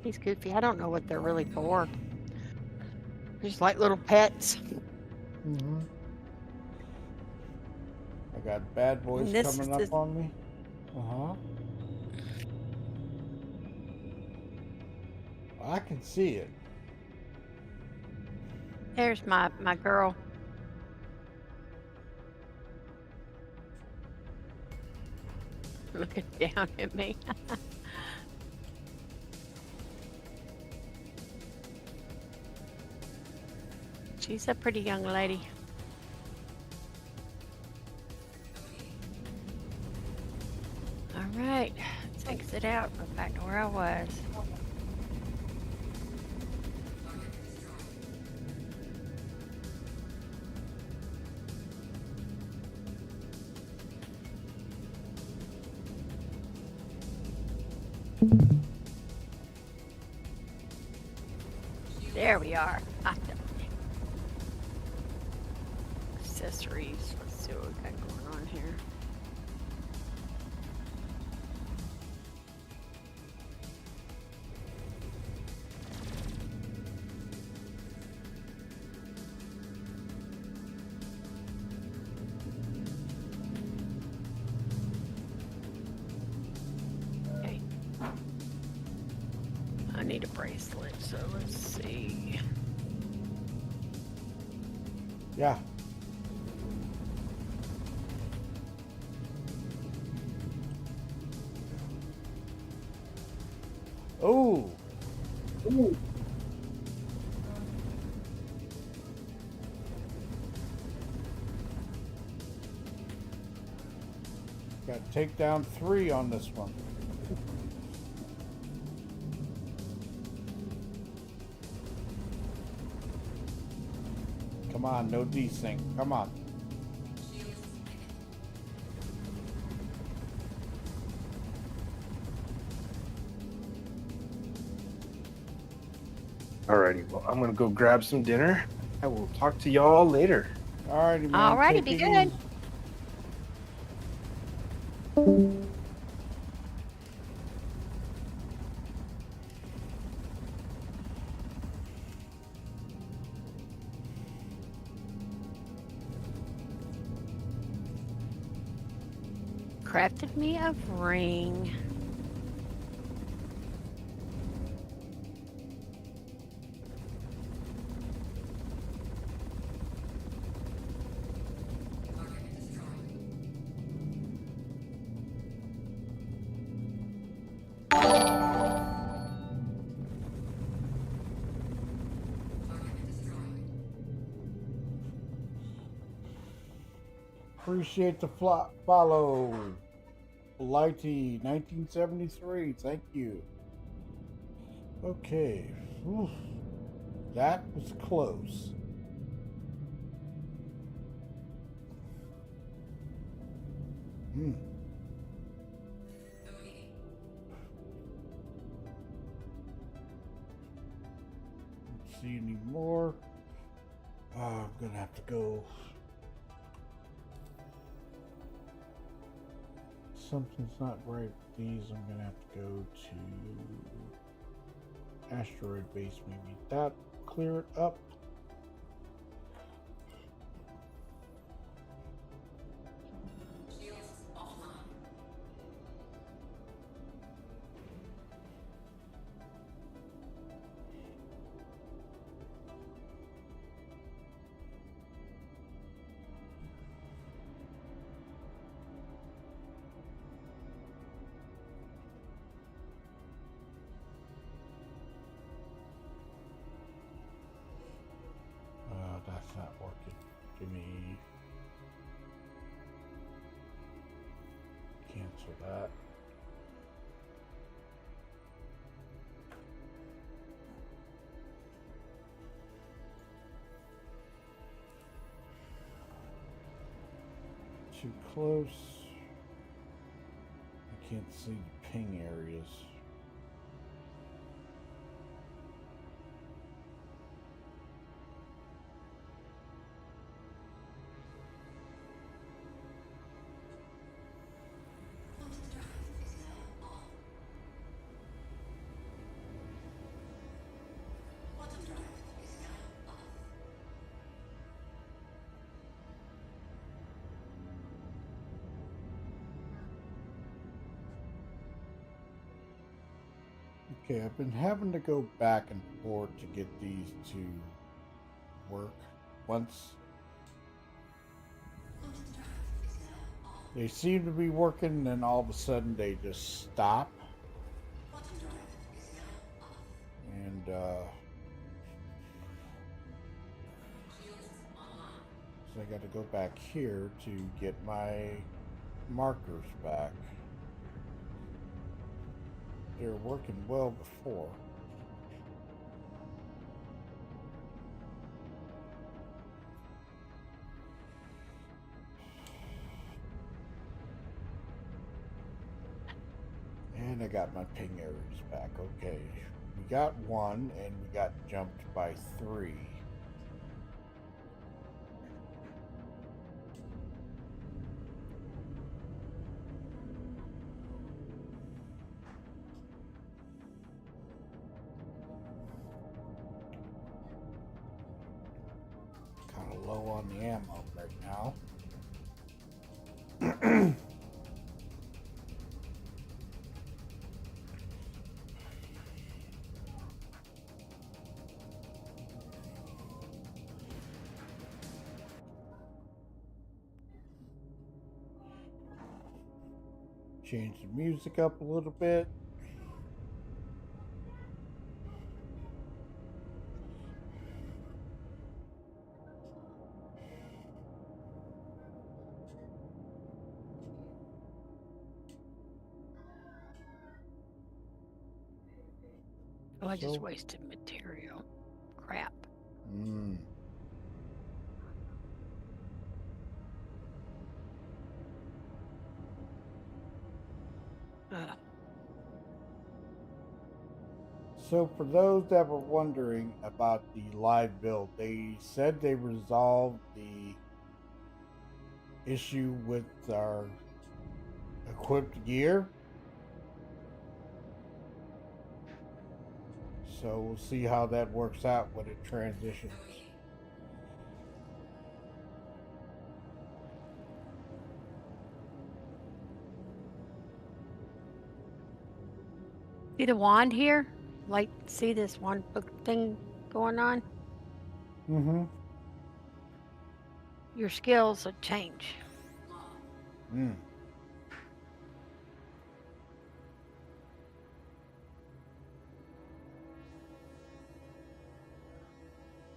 He's goofy. I don't know what they're really for. They're just like little pets. Mm-hmm. I got bad boys coming up on me. Uh-huh. I can see it. There's my girl. Looking down at me. She's a pretty young lady. All right, let's exit out. Go back to where I was. There we are. Accessories. Let's see what we got going on here. need a bracelet, so let's see. Yeah. Oh. Ooh. Got to take down 3 on this one. Come on, no desync. Come on. Alrighty, well, I'm gonna go grab some dinner. I will talk to y'all later. Alrighty, man. Alrighty, take be it good. easy. Crafted me a ring. Appreciate the follow. Lighty 1973. Thank you. Okay. Whew. That was close. Don't see any more. I'm gonna have to go. Something's not right with these. I'm gonna have to go to asteroid base. Maybe that clear it up. That's not working. Give me. Cancel that. Too close. I can't see the ping areas. Okay, I've been having to go back and forth to get these to work. Once they seem to be working, then all of a sudden they just stop. And so I got to go back here to get my markers back. They were working well before. And I got my ping areas back. Okay. We got 1 and we got jumped by 3. Low on the ammo right now. Change the music up a little bit. Oh, I just So- wasted material. Crap. Ugh. So for those that were wondering about the live build, they said they resolved the issue with our equipped gear. So we'll see how that works out when it transitions. See the wand here? Like, see this one thing going on? Mm-hmm. Your skills will change. Mm.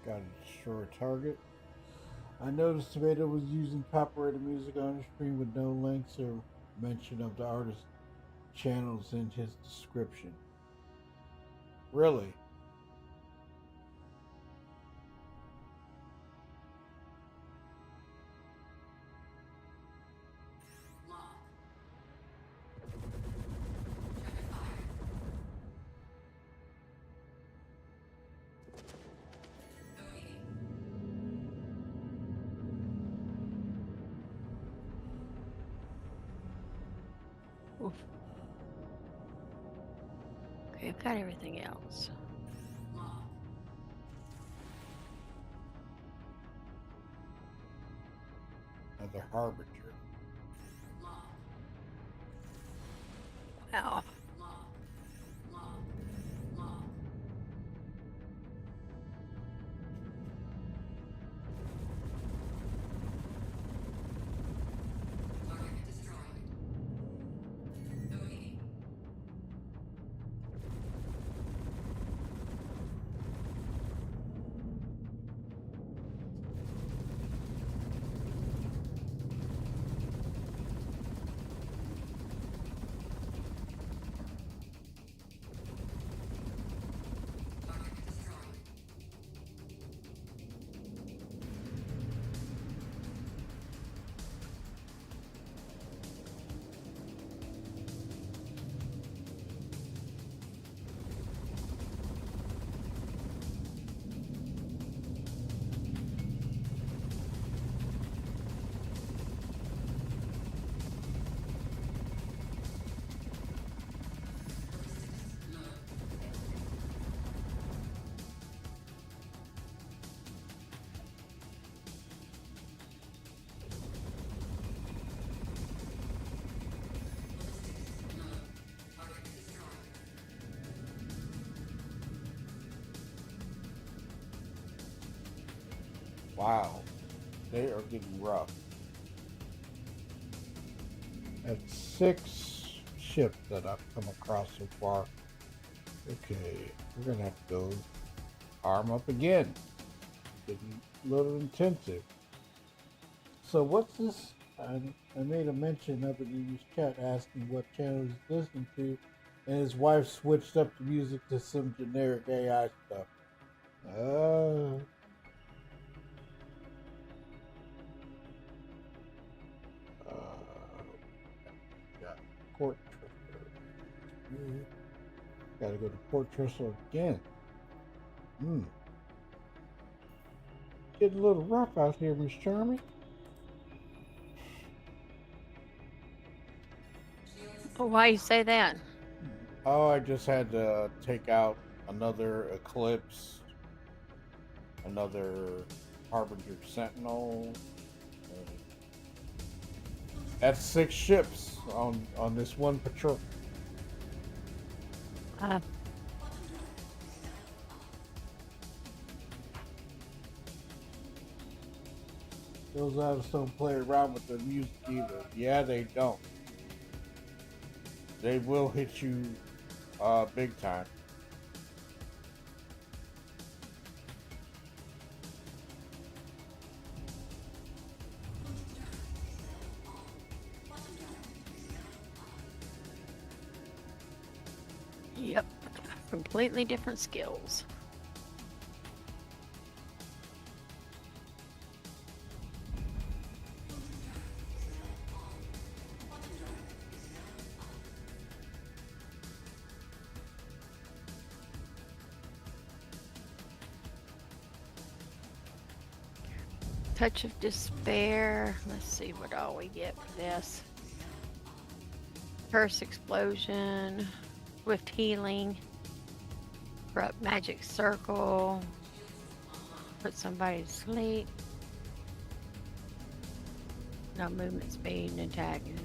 Gotta destroy a target. I noticed Tomato was using copyrighted music on the stream with no links or mention of the artist's channels in his description. Really? Oof. Okay, I've got everything else. Another harbinger. Wow. Wow. They are getting rough. That's 6 ships that I've come across so far. Okay, we're gonna have to go arm up again. Getting a little intensive. So what's this? I made a mention of it in his chat asking what channel he's listening to, and his wife switched up the music to some generic AI stuff. Got Port Tressel. Gotta go to Port Tressel again. Getting a little rough out here, Miss Charmy. Oh, why you say that? Oh, I just had to take out another Eclipse, another Harbinger Sentinel. That's 6 ships on this one patrol. Those others don't play around with the music either. Yeah, they don't. They will hit you big time. Yep. Completely different skills. Touch of Despair. Let's see what all we get for this. Curse Explosion. Swift Healing. Corrupt Magic Circle. Put somebody to sleep. No movement speed and attacking.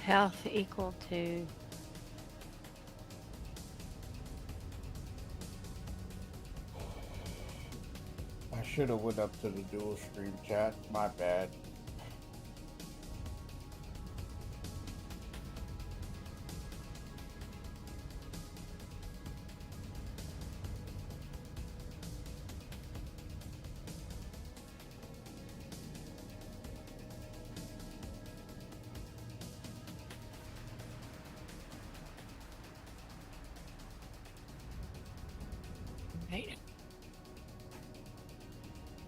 Health equal to I should have went up to the dual stream chat. My bad.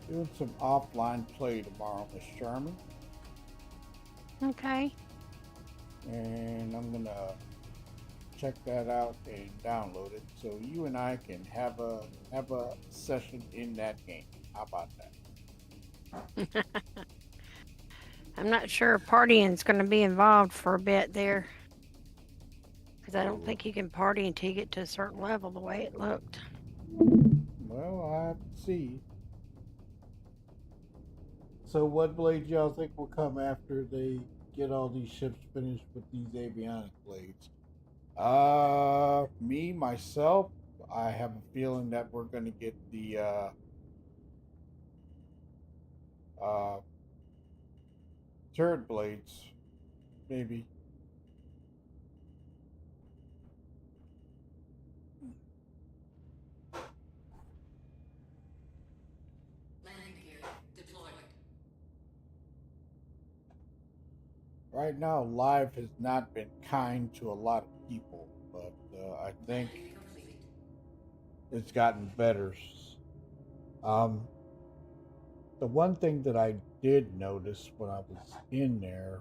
Doing some offline play tomorrow, Miss Sherman. okay. And I'm gonna check that out and download it so you and I can have a session in that game. How about that? I'm not sure partying's going to be involved for a bit there. Because I don't think you can party until you get to a certain level the way it looked. Well, I have to see. So what blades y'all think will come after they get all these ships finished with these avionic blades? Me, myself, I have a feeling that we're going to get the turret blades, maybe. Landing gear deployed. Right now, live has not been kind to a lot of people, but I think it's gotten better. The one thing that I did notice when I was in there,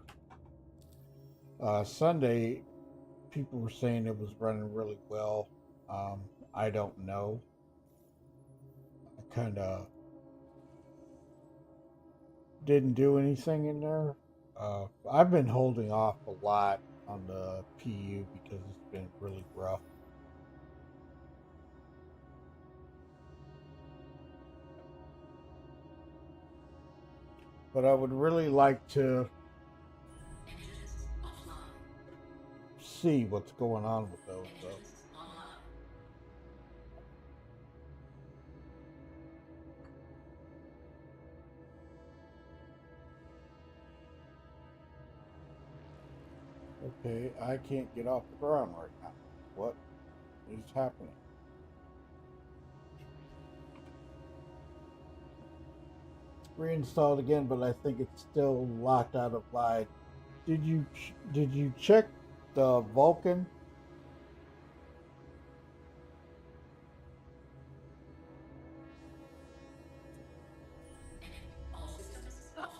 Sunday, people were saying it was running really well. I don't know. I kind of didn't do anything in there. I've been holding off a lot on the PU because it's been really rough. But I would really like to see what's going on with those, though. Okay, I can't get off the ground right now. What is happening? Reinstalled again, but I think it's still locked out of live. Did you check the Vulkan?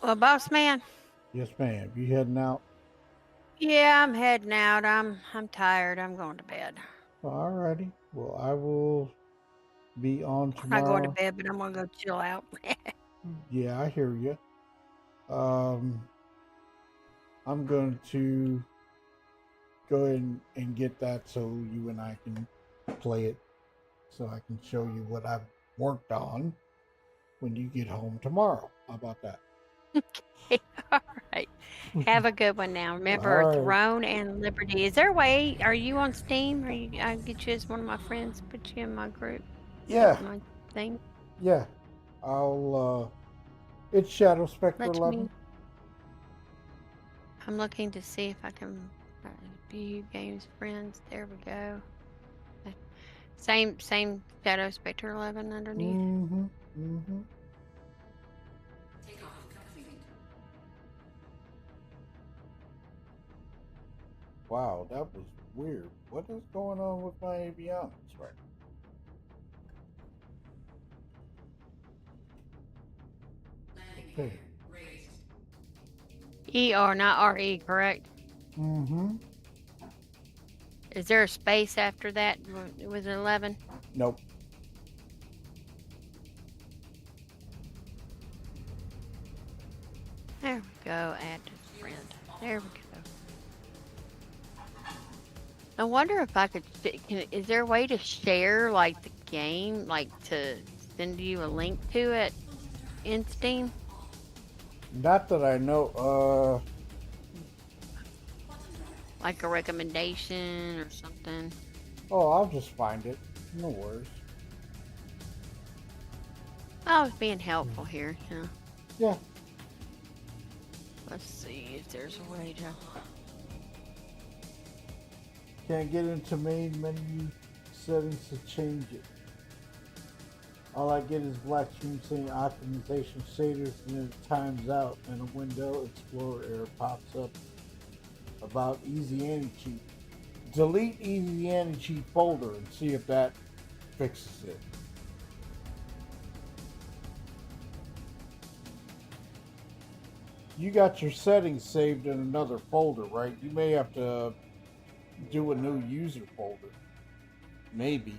Well, boss man. Yes, ma'am. You heading out? Yeah, I'm heading out. I'm tired. I'm going to bed. Alrighty. Well, I will be on I'm tomorrow. not going to bed, but I'm going to go chill out. Yeah, I hear you. I'm going to go ahead and get that so you and I can play it, so I can show you what I've worked on when you get home tomorrow. How about that? Okay, all right. Have a good one now. Remember, All right. Throne and Liberty. Is there a way? Are you on Steam? I get you as one of my friends, put you in my group. Yeah, My thing. yeah. I'll It's Shadow Spectre Let 11. me. I'm looking to see if I can view games friends. There we go. Same Shadow Spectre 11 underneath. Mm-hmm. Mm-hmm. Takeoff complete. Wow, that was weird. What is going on with my avionics right Landing Okay. gear raised. ER, not RE, correct? Mm-hmm. Is there a space after that? Was it 11? Nope. There we go. Add to friend. There we go. I wonder if I could. Is there a way to share like the game, like to send you a link to it in Steam? Not that I know. Like a recommendation or something? Oh, I'll just find it. No worries. I was being helpful here. Yeah. Yeah. Let's see if there's a way to. Can't get into main menu settings to change it. All I get is black screen saying optimization shaders, and then it times out, and a window explorer error pops up about Easy Anti-Cheat. Delete Easy Anti-Cheat folder and see if that fixes it. You got your settings saved in another folder, right? You may have to do a new user folder. Maybe.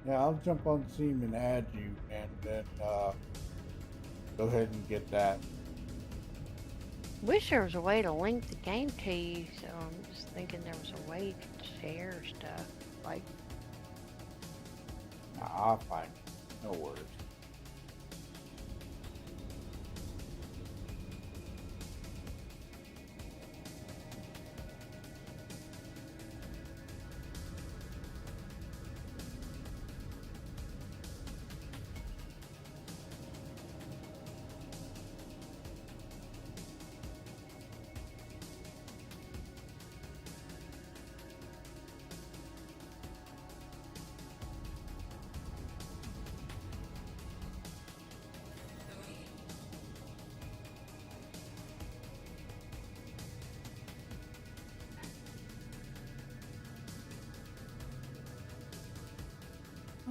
Yeah, I'll jump on Steam and add you, and then go ahead and get that. Wish there was a way to link the game to you, so I'm just thinking there was a way to share stuff. Like, Nah, I'll find it. No worries.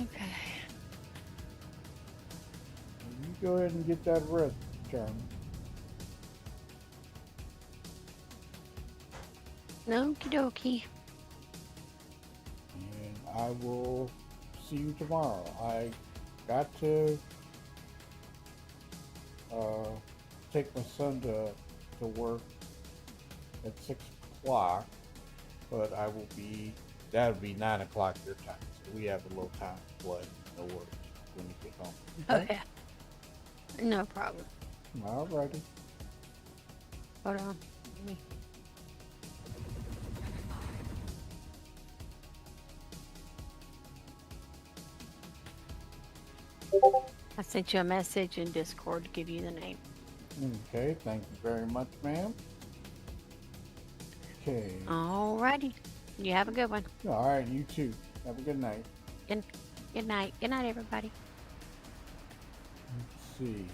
okay. You go ahead and get that rest, Jeremy. Okie dokie. And I will see you tomorrow. I got to take my son to work at 6 o'clock, but I will be, that'll be 9 o'clock your time. So we have a little time to play. No worries when you get home. Okay. No problem. Alrighty. Hold on. Let me. I sent you a message in Discord to give you the name. Okay, thank you very much, ma'am. Okay. Alrighty. You have a good one. Alright, you too. Have a good night. Good night. Good night, everybody. Let's see.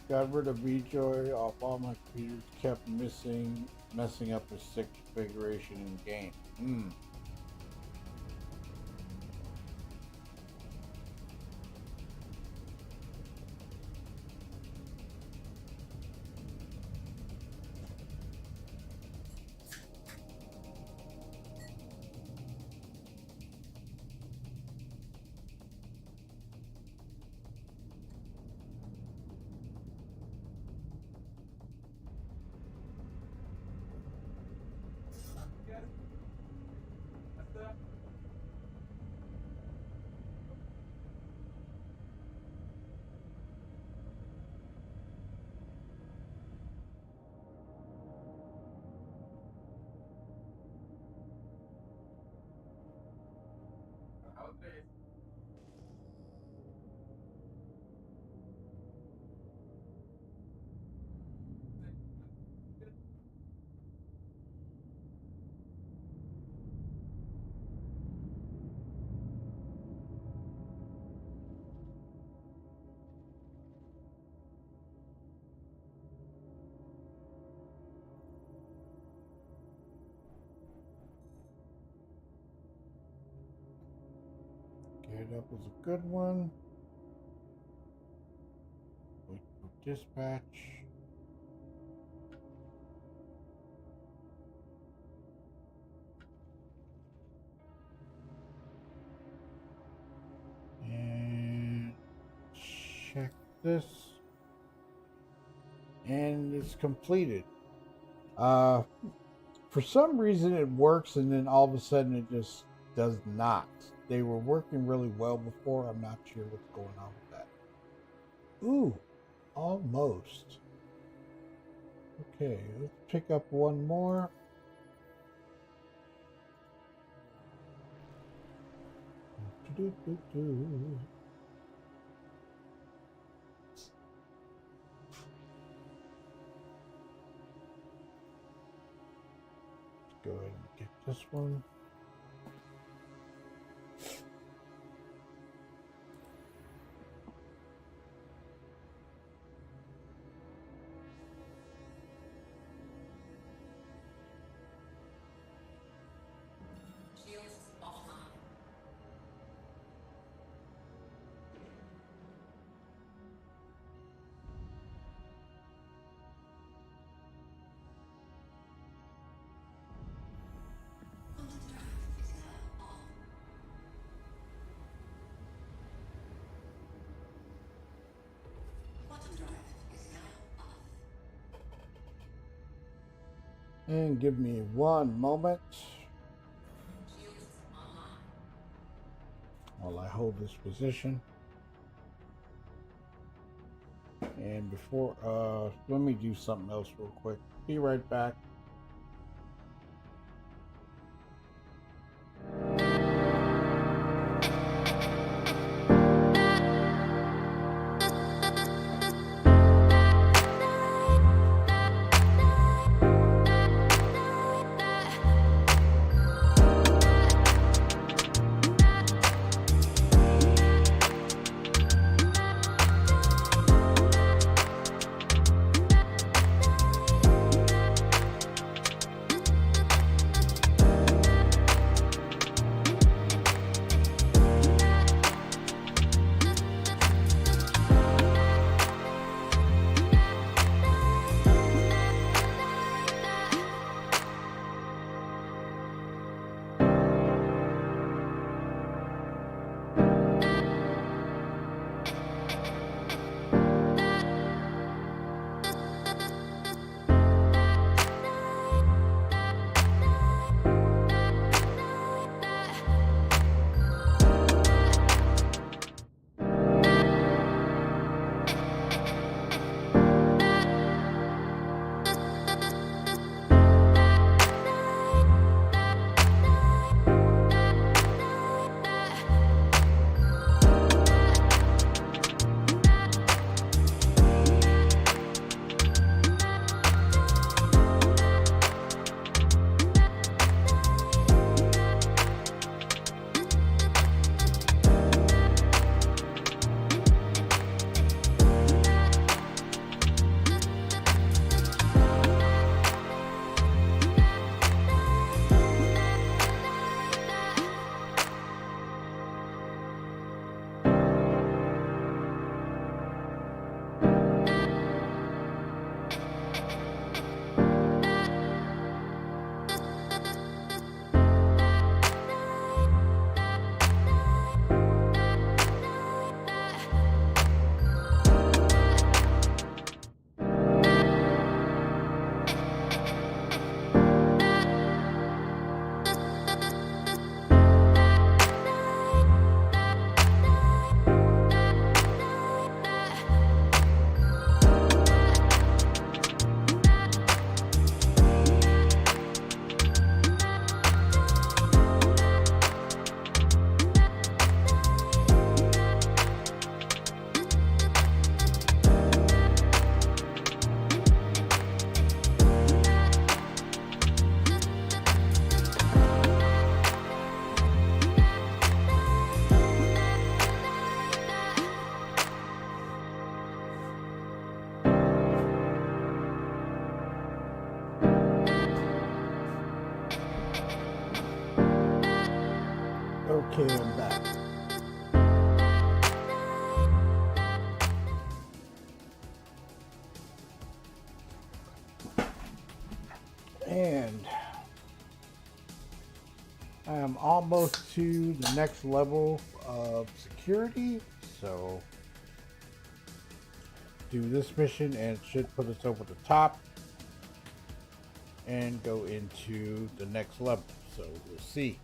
Got rid of VJoy off all my computers. Kept messing up the stick configuration in game. Okay, that was a good one. Wait for dispatch. And check this. And it's completed. For some reason it works and then all of a sudden it just does not. They were working really well before. I'm not sure what's going on with that. Ooh, almost. Okay, let's pick up one more. Go ahead and get this one. Shields offline. Quantum drive is now on. Quantum drive is now off. And give me one moment Shields online. while I hold this position. And before, let me do something else real quick. Be right back. Okay, I'm back. And I am almost to the next level of security, so do this mission and it should put us over the top and go into the next level. So we'll see.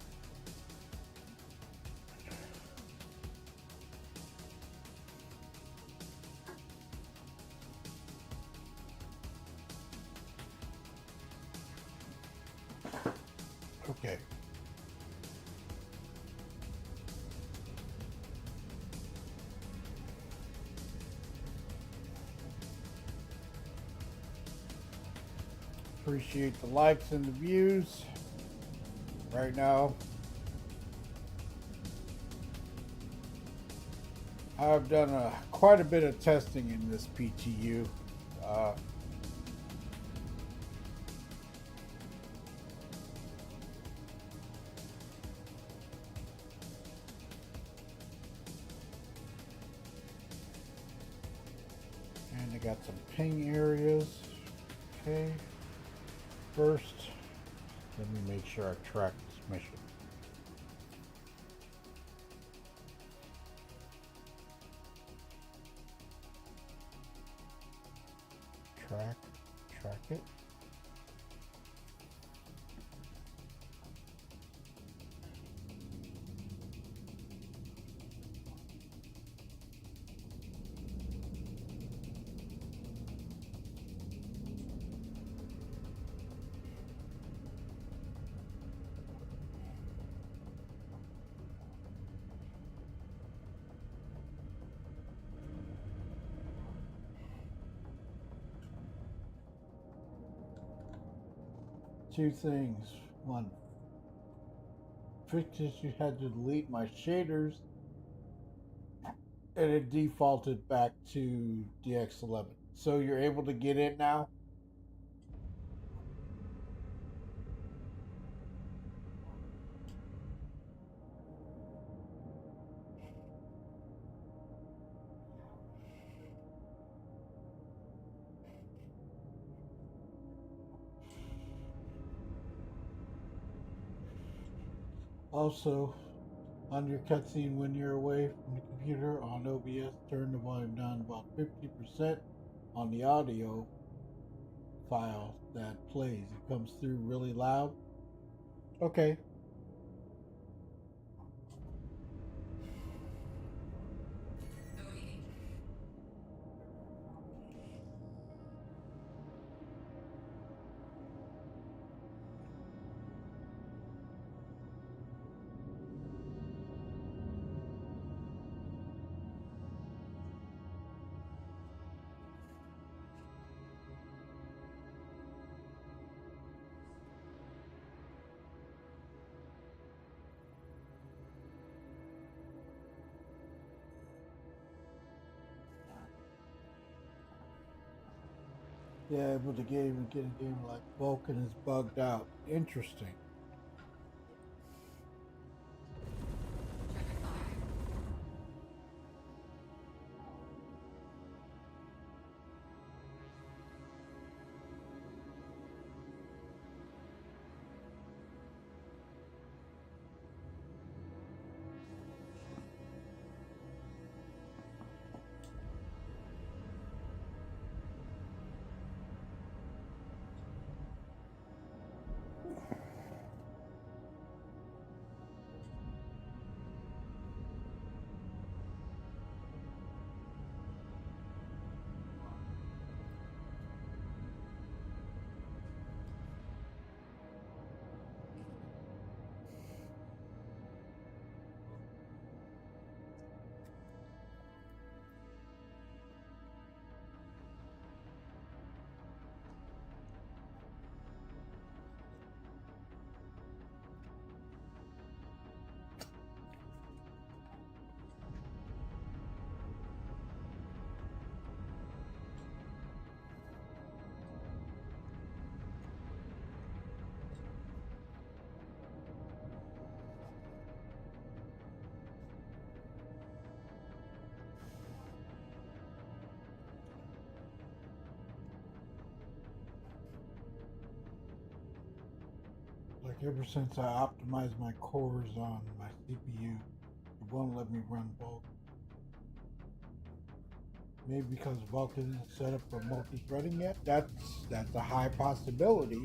Okay. Appreciate the likes and the views. Right now, I've done quite a bit of testing in this PTU. And I got some ping areas. Okay. First, let me make sure I track this mission. Track it. Two things. One, fixes you had to delete my shaders and it defaulted back to DX11. So you're able to get in now. Also, on your cutscene when you're away from the computer on OBS, turn the volume down about 50% on the audio file that plays. It comes through really loud. Okay. Yeah, but the game, get a game like Vulcan is bugged out. Interesting. Ever since I optimized my cores on my CPU, it won't let me run Vulkan. Maybe because Vulkan isn't set up for multi-threading yet. That's a high possibility.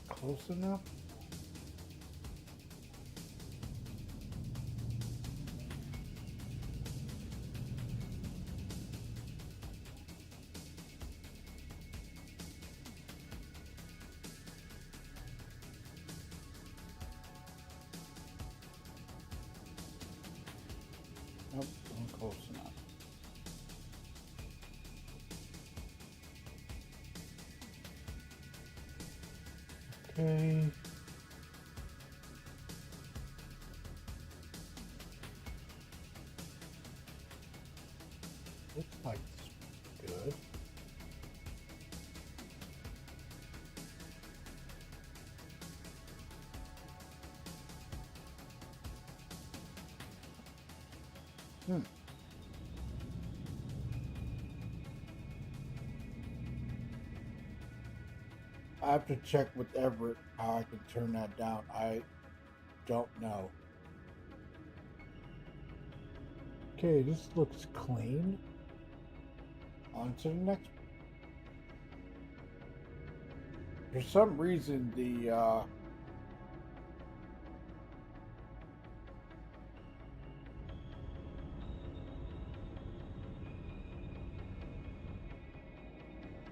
Close enough? Nope, I'm close enough. Okay. Looks like it's good. I have to check with Everett how I can turn that down. I don't know. Okay, this looks clean. On to the next. For some reason, the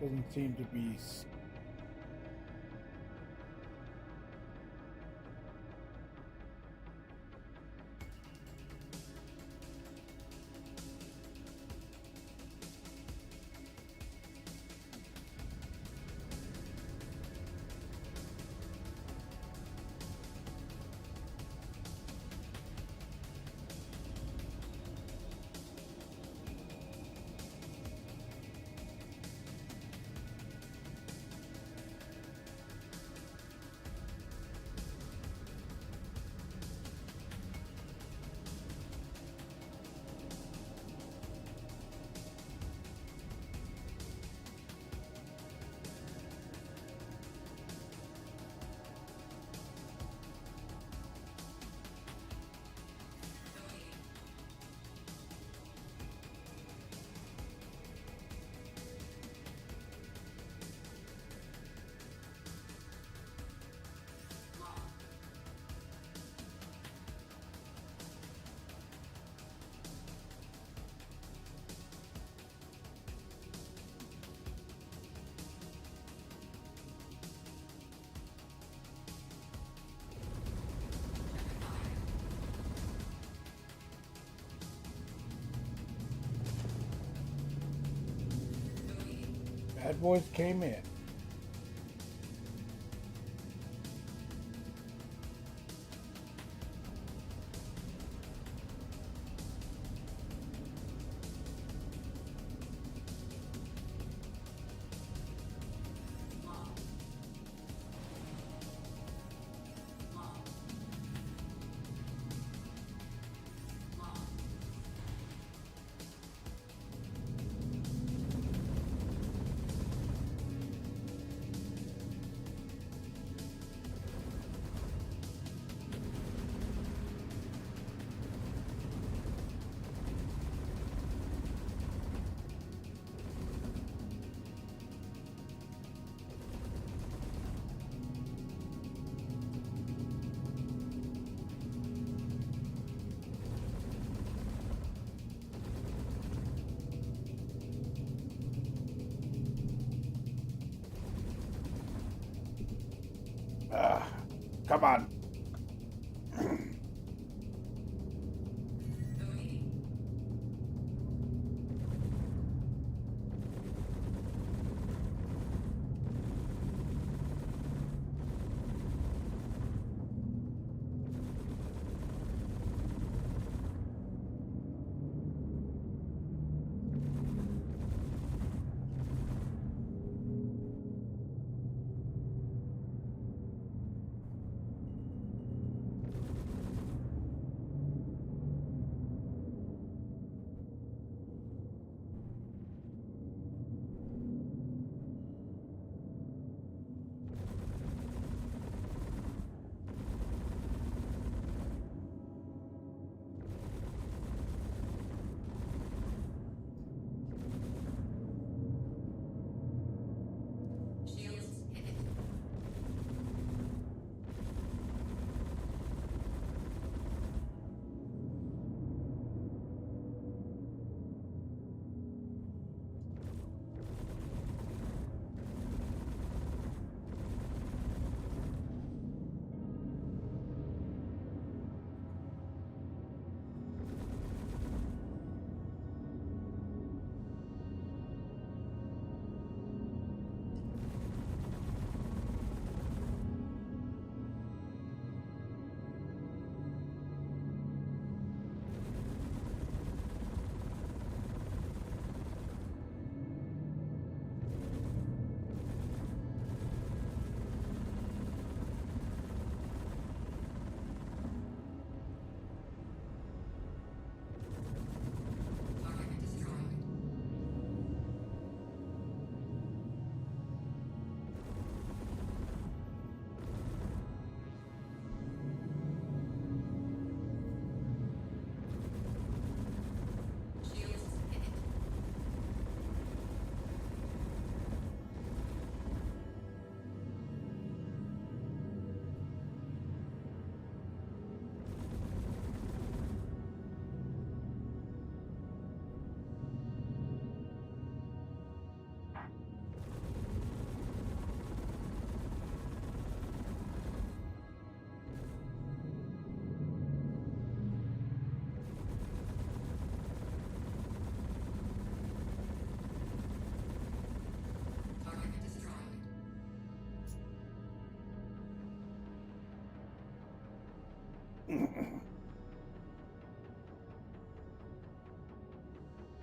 doesn't seem to be. Bad boys came in. Come on.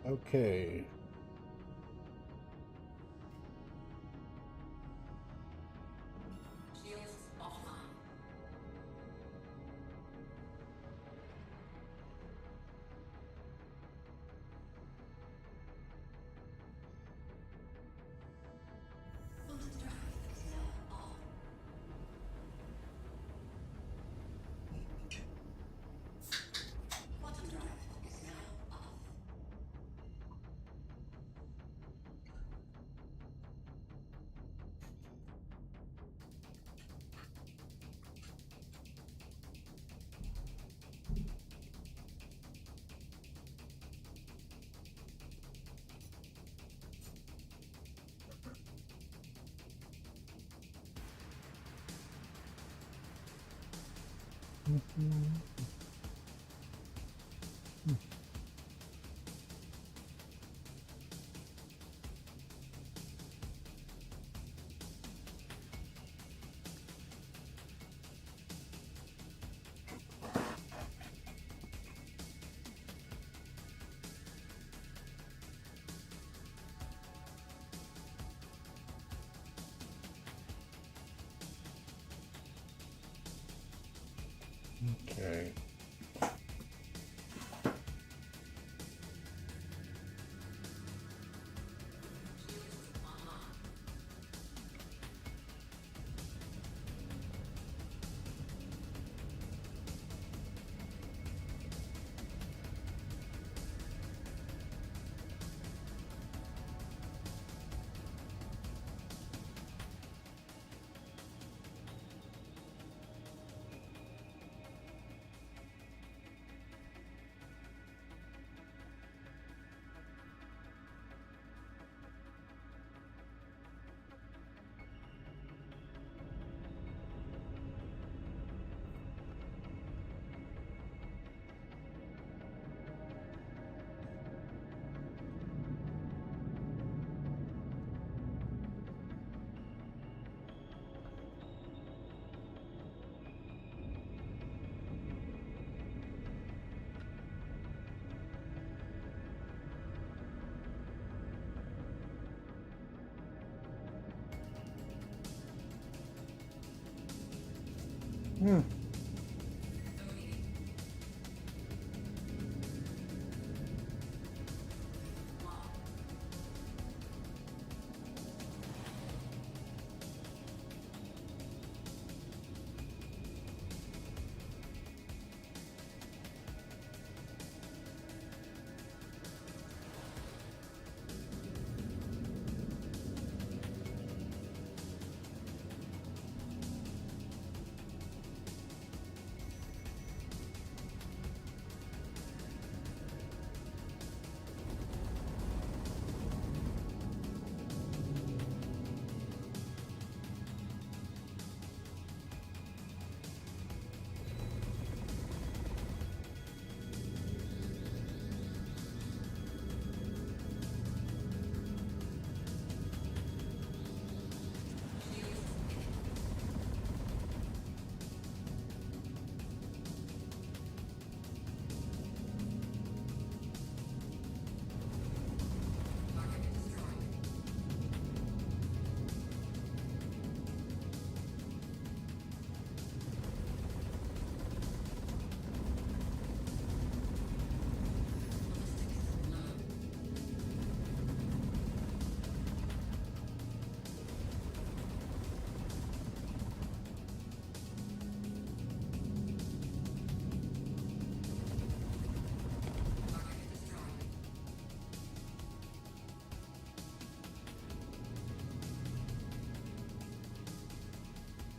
Okay. Shields offline. Quantum drive is now off. Quantum drive is now off. Okay. Hmm.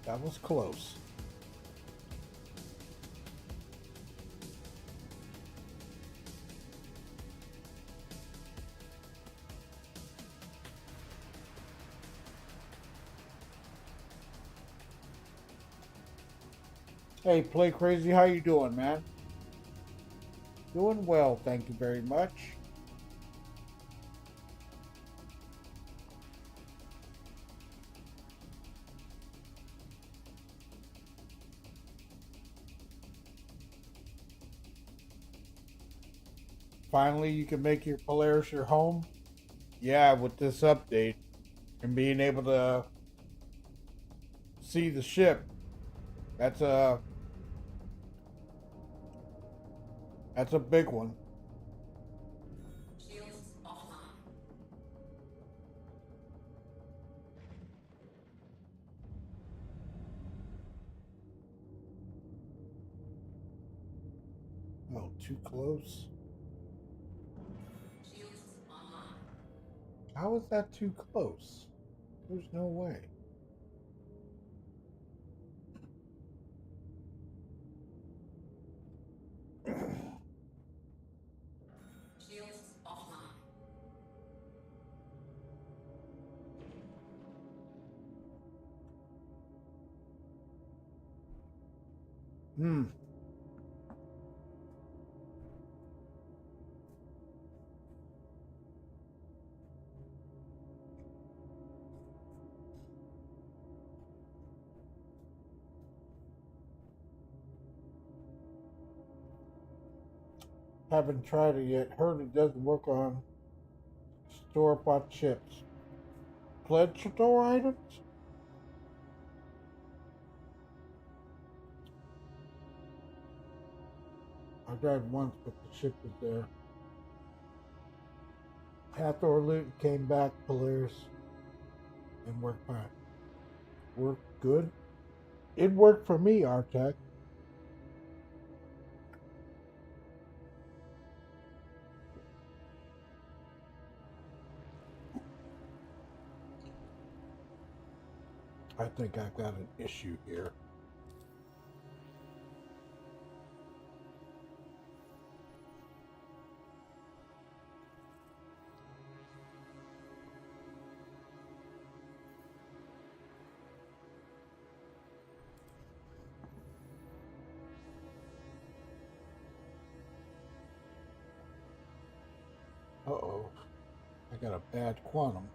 That was close. Hey, Play Crazy, how you doing, man? Doing well, thank you very much. finally you can make your Polaris your home. Yeah, with this update and being able to see the ship, that's a big one. Shields offline. Oh, too close. Shields online. How is that too close? There's no way. Shields offline. Hmm. Haven't tried it yet. Heard it doesn't work on store-bought chips. Pledge store items? I tried once, but the chip was there. Hathor loot came back, Polaris, and worked fine. Worked good? It worked for me, Artec. I think I've got an issue here. Uh-oh. I got a bad quantum.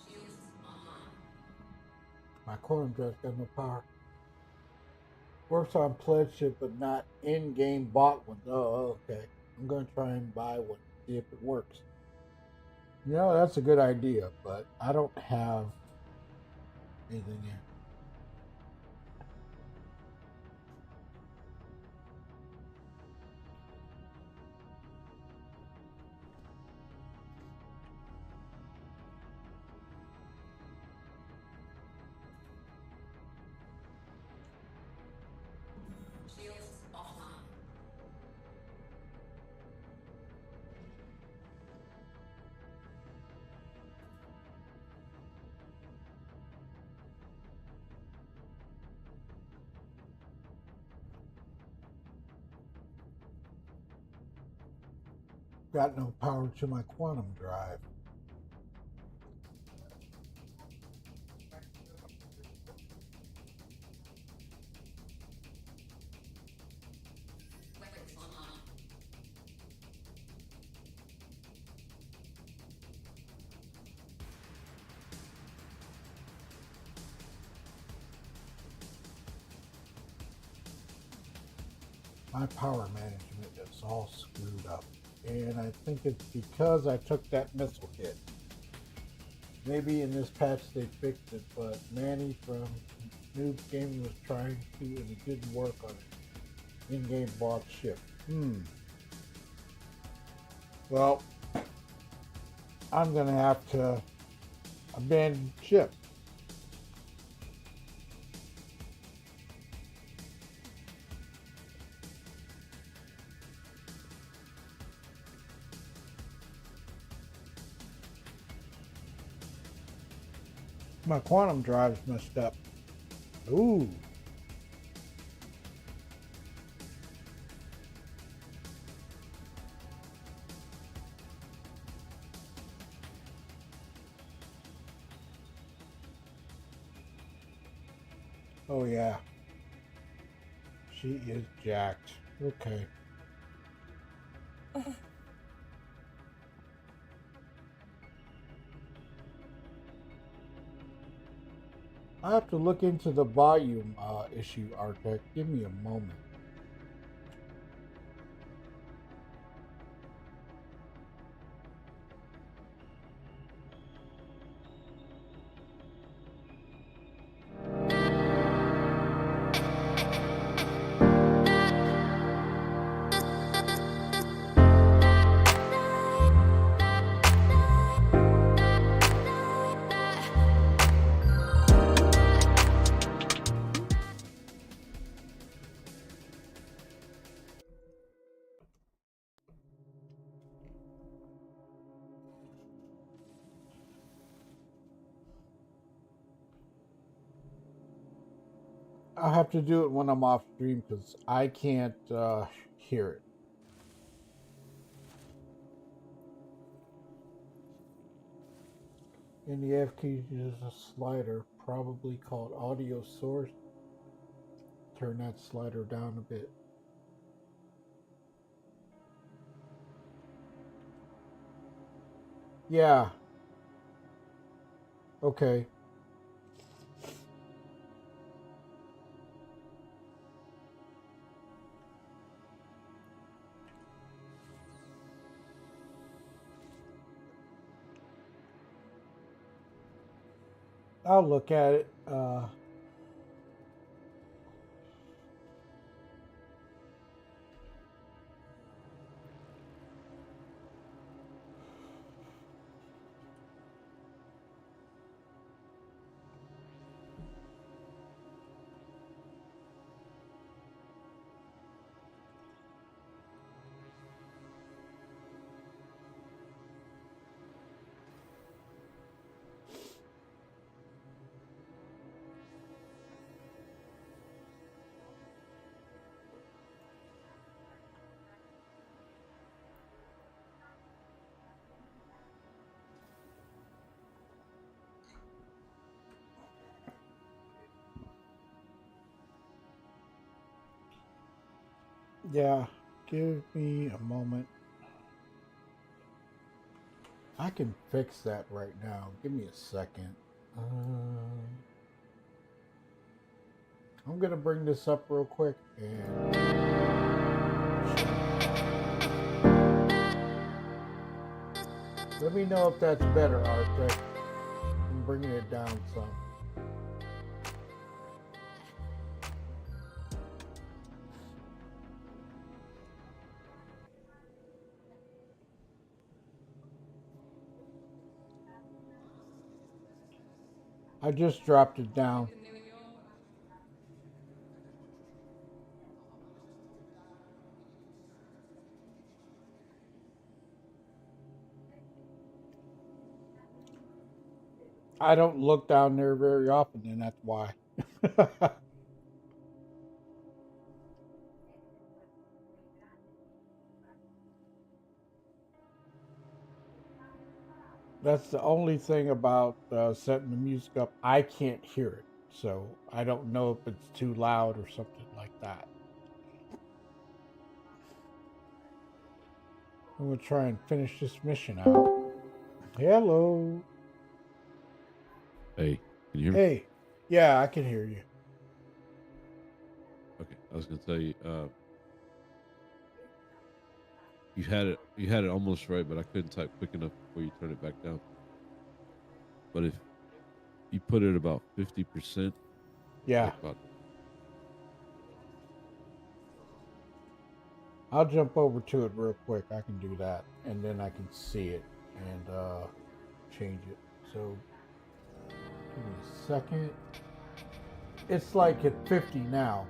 Shields online. My quantum drive's got no power. Works on pledge chip, but not in-game bought ones. Oh, okay. I'm going to try and buy one, see if it works. You know, that's a good idea, but I don't have anything yet. Shields offline. Got no power to my quantum drive. Weapons online. My power management is all screwed up. And I think it's because I took that missile hit. Maybe in this patch they fixed it, but Manny from Noob Gaming was trying to, and it didn't work on an in-game bought ship. Well, I'm gonna have to abandon ship. My quantum drive's messed up. Ooh. Oh yeah. She is jacked. Okay. I have to look into the volume issue, Artec. Give me a moment. I'll have to do it when I'm off stream because I can't hear it. In the F key uses a slider, probably called audio source. Turn that slider down a bit. Yeah. Okay. I'll look at it. Yeah, give me a moment. I can fix that right now. Give me a second. I'm gonna bring this up real quick and let me know if that's better, Arthur. I'm bringing it down some. I just dropped it down. I don't look down there very often, and that's why. That's the only thing about setting the music up. I can't hear it, so I don't know if it's too loud or something like that. I'm going to try and finish this mission out. Hello. Hey, can you hear me? Hey. Yeah, I can hear you. Okay, I was gonna tell you, you had it almost right, but I couldn't type quick enough before you turn it back down. But if you put it about 50%, yeah. I'll jump over to it real quick. I can do that, and then I can see it and change it. So give me a second. It's like at 50 now.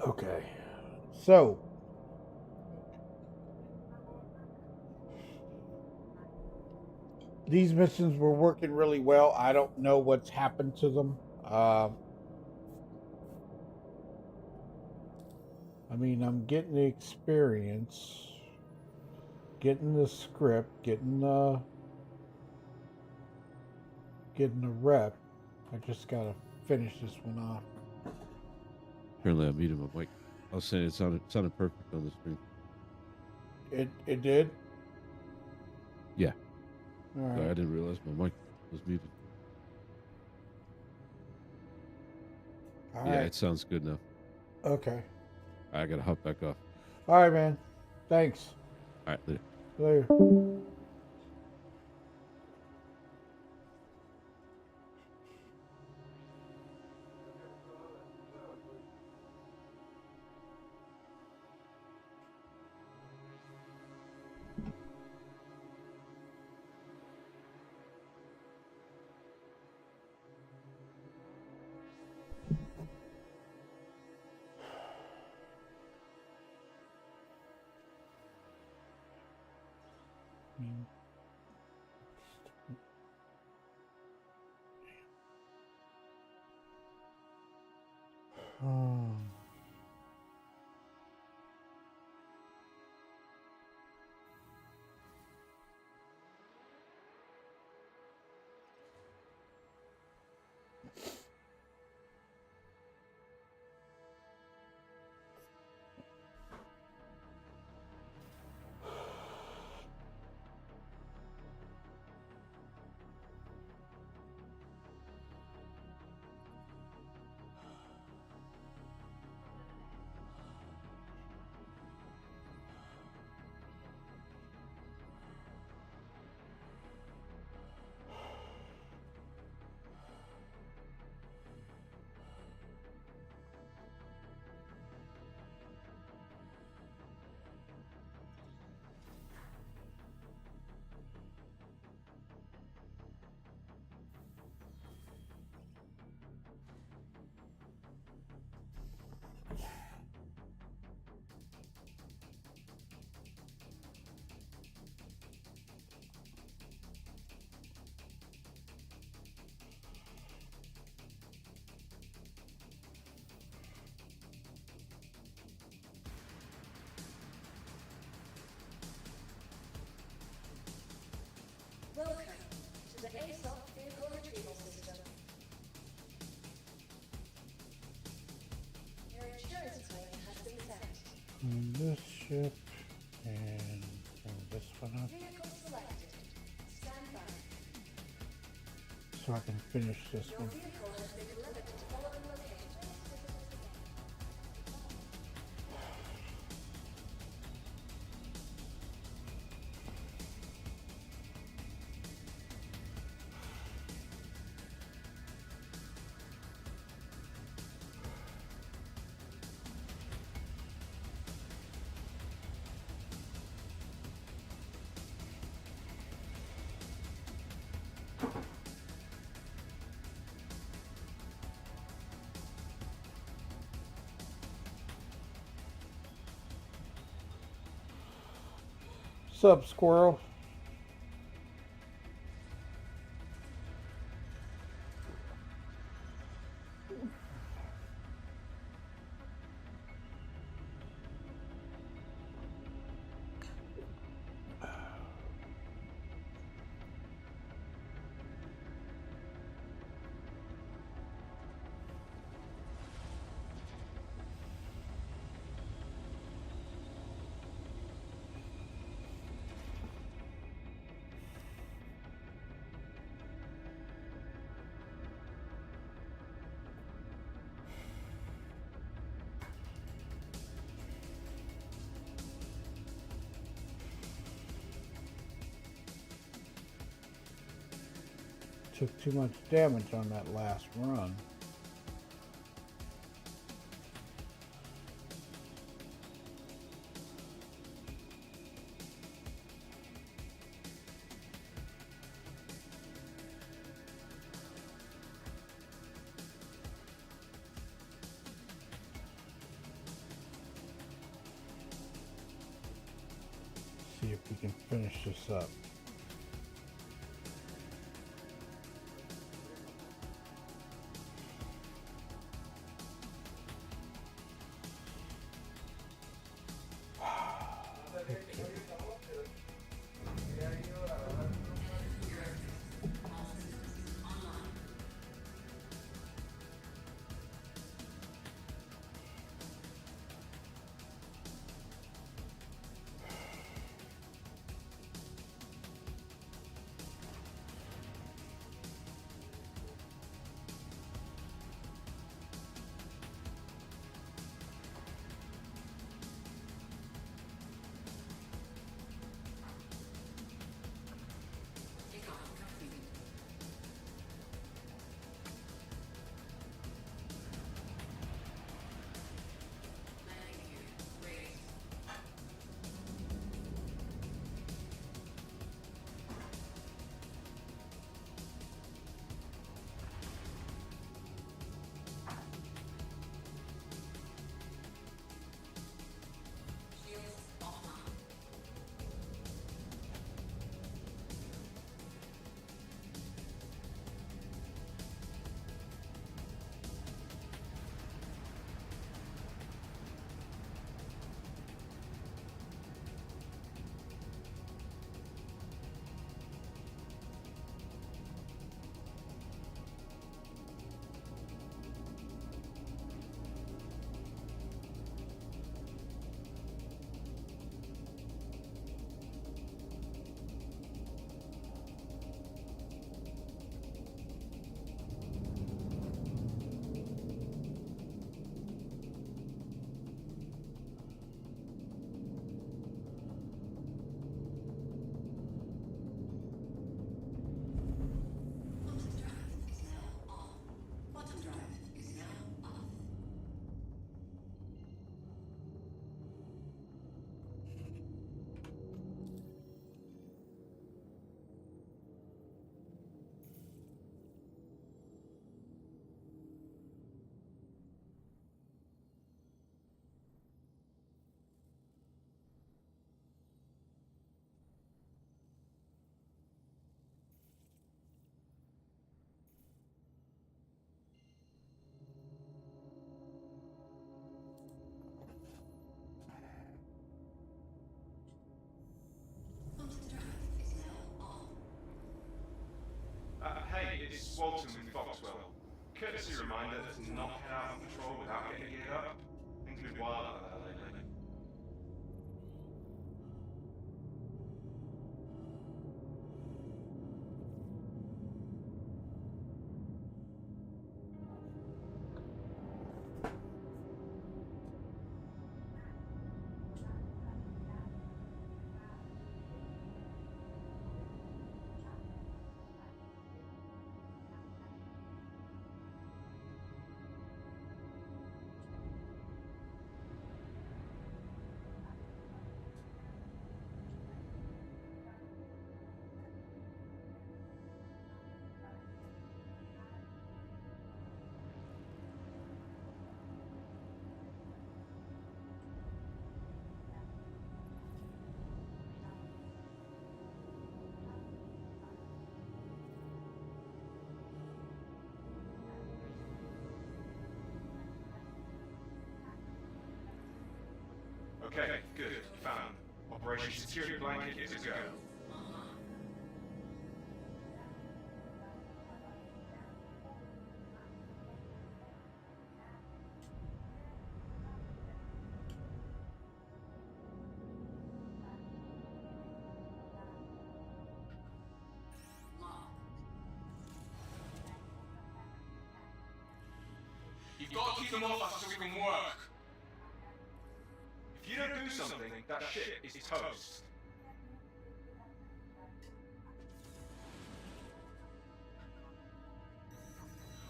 Okay, so these missions were working really well. I don't know what's happened to them. I mean, I'm getting the experience. getting the script, getting the rep. I just gotta finish this one off. Apparently, I muted my mic. I was saying it sounded perfect on the screen. It did? Yeah. All right. Sorry, I didn't realize my mic was muted. All yeah, right. it sounds good now. Okay. I gotta hop back off. All right, man. Thanks. All right, later. Later. Welcome to the ASOC Vehicle Retrieval System. Your insurance claim has been sent. This ship and bring this one up Vehicle selected. Stand by. so I can finish this Your one. vehicle has been delivered to the following location. Sup, squirrel? Took too much damage on that last run. See if we can finish this up. it's Walton in Foxwell. Courtesy reminder to not head out on patrol without getting geared up. Things have been wild out there lately. Okay, good. Found. Operation Security Blanket is a go. You've got to keep them off us so we can work. If you don't do something, that shit is toast.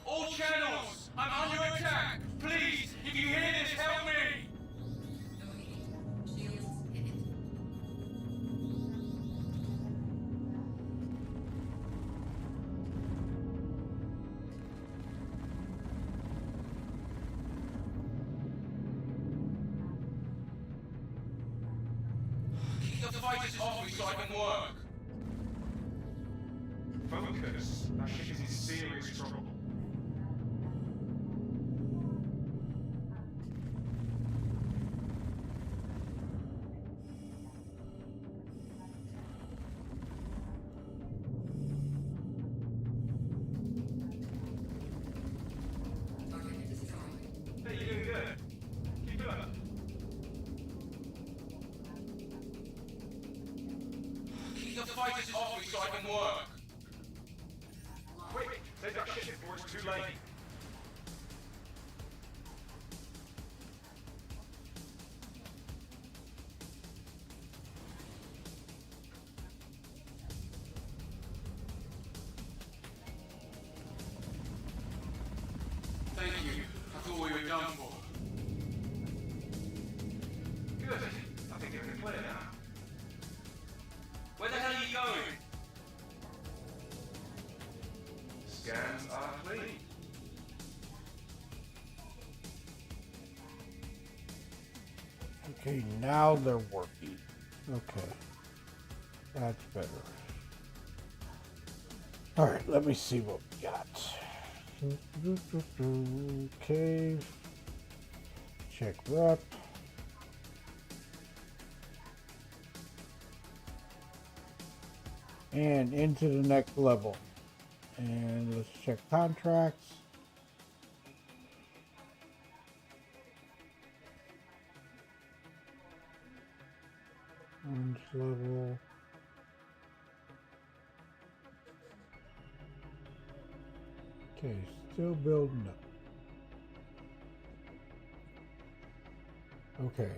All channels! I'm under attack! Please, if you hear this, help me! Keep the fighters off me so I can work. Focus. That shit is in serious trouble. Hey, you're doing good. Keep it up. Keep the fighters off me so I can work. Quick, take that shit before it's too late. Thank you. I thought we were done for. Good. I think you're in clear now. Where the hell are you going? Scans are clean. Okay, now they're working. Okay. That's better. Alright, let me see what we got. Okay. Check rep. And into the next level. And let's check contracts. Orange level. Okay, still building up. Okay.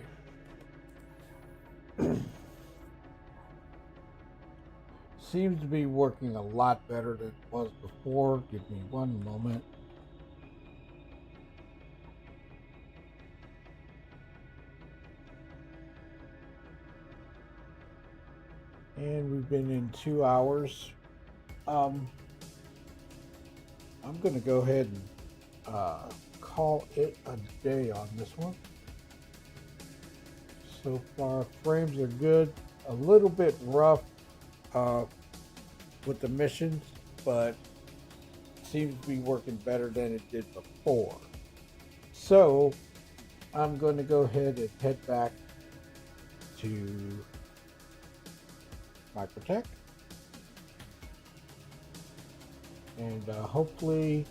Seems to be working a lot better than it was before. Give me one moment. And we've been in 2 hours. I'm going to go ahead and call it a day on this one. So far, frames are good. A little bit rough with the missions, but seems to be working better than it did before. So I'm going to go ahead and head back to Microtech And hopefully,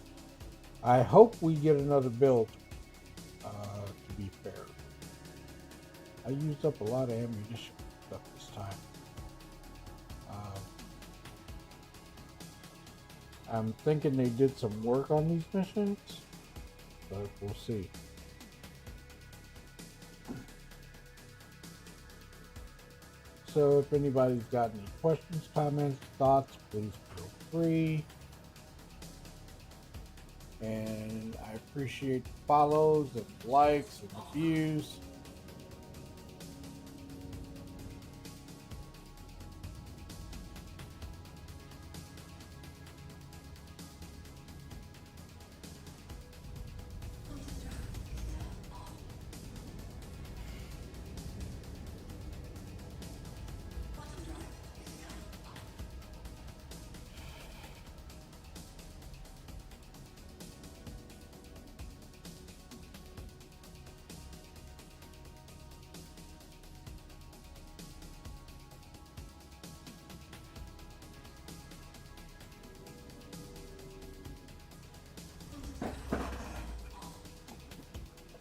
I hope we get another build. To be fair, I used up a lot of ammunition stuff this time. I'm thinking they did some work on these missions, but we'll see. So if anybody's got any questions, comments, thoughts, please feel free. And I appreciate the follows and likes and the views.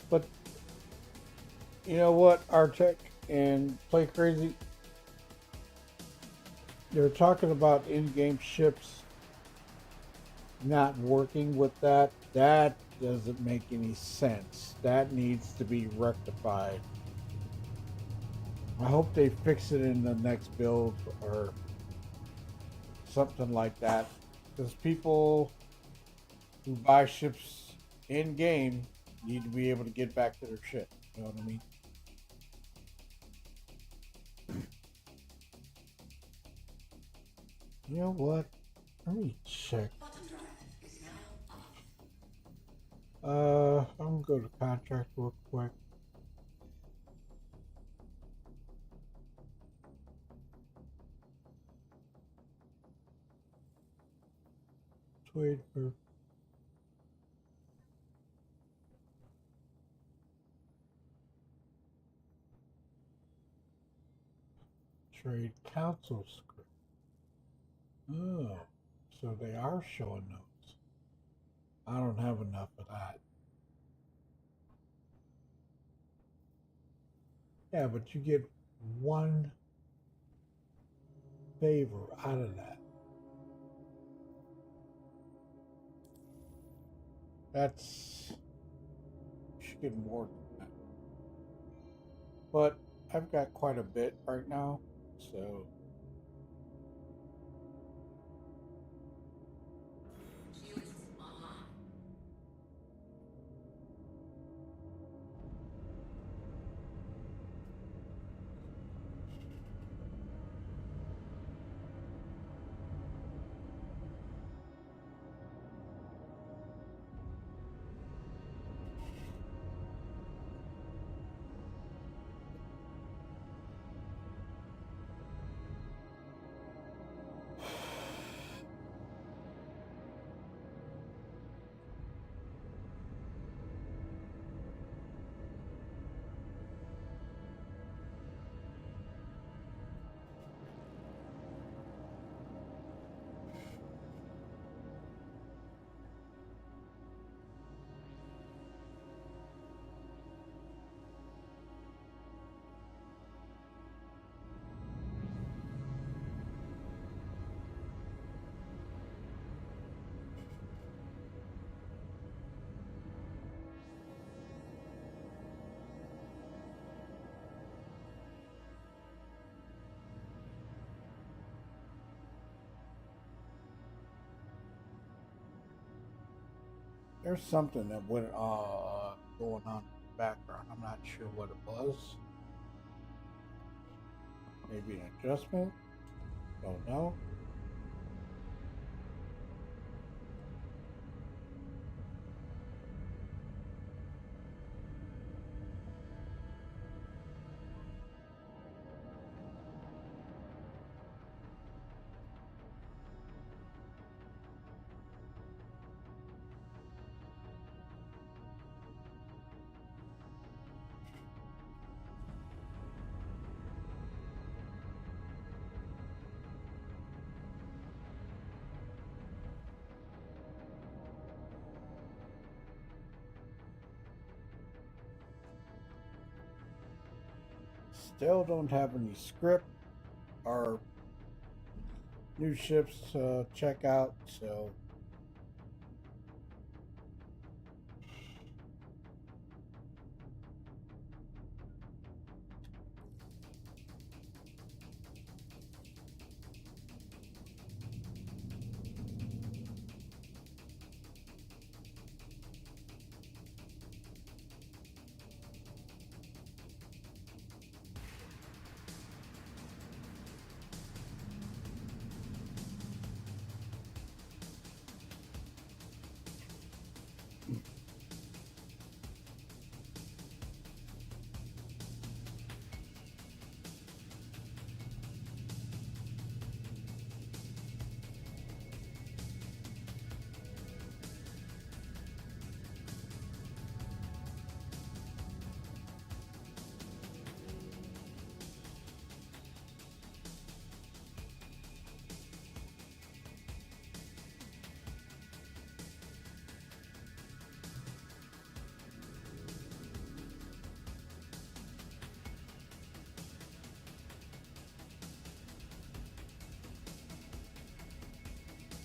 But you know what, Artec and Play Crazy, they're talking about in-game ships not working with that. That doesn't make any sense. That needs to be rectified. I hope they fix it in the next build or something like that. Because people who buy ships in-game need to be able to get back to their ship. You know what I mean? You know what? Let me check. I'm gonna go to contract real quick. Wait for trade council script. Oh, so they are showing those. I don't have enough of that. Yeah, but you get one favor out of that. That's, you should get more than that. But I've got quite a bit right now, so. There's something that went going on in the background. I'm not sure what it was. Maybe an adjustment. Don't know. still don't have any script or new ships to check out, so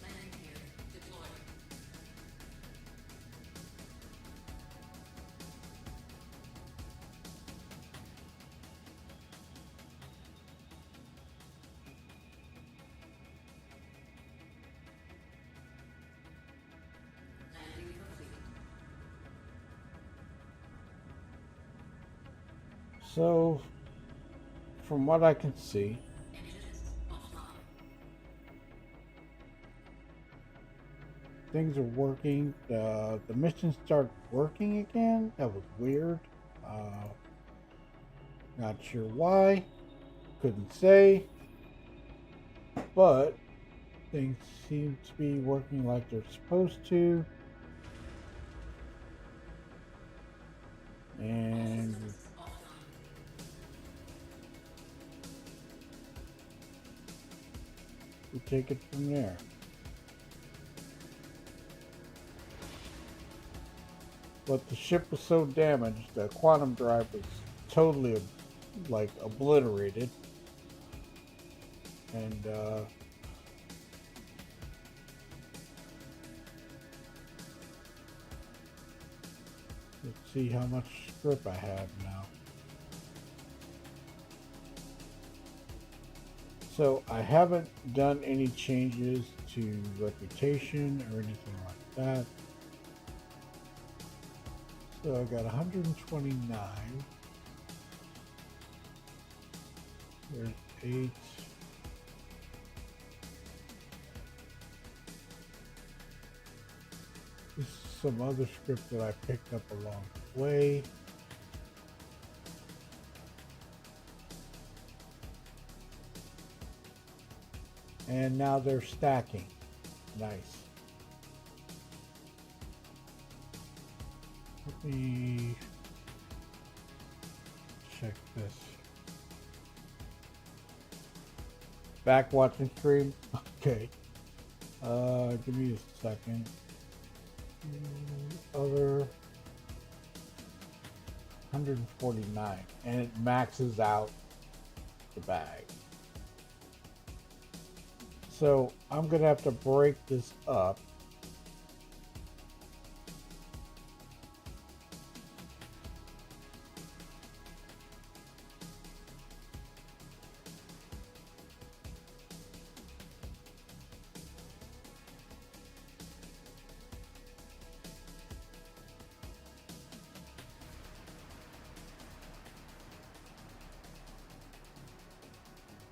Landing gear deployed. Landing complete. so from what I can see, Engines offline. things are working. The mission started working again. That was weird. Not sure why. Couldn't say. But things seem to be working like they're supposed to. And we take it from there. But the ship was so damaged, the quantum drive was totally like obliterated. And let's see how much script I have now. So I haven't done any changes to reputation or anything like that. So I got 129. There's 8. This is some other script that I picked up along the way. And now they're stacking. Nice. Let me check this. Back watching stream? Okay. Give me a second. Other 149, and it maxes out the bag. So I'm gonna have to break this up.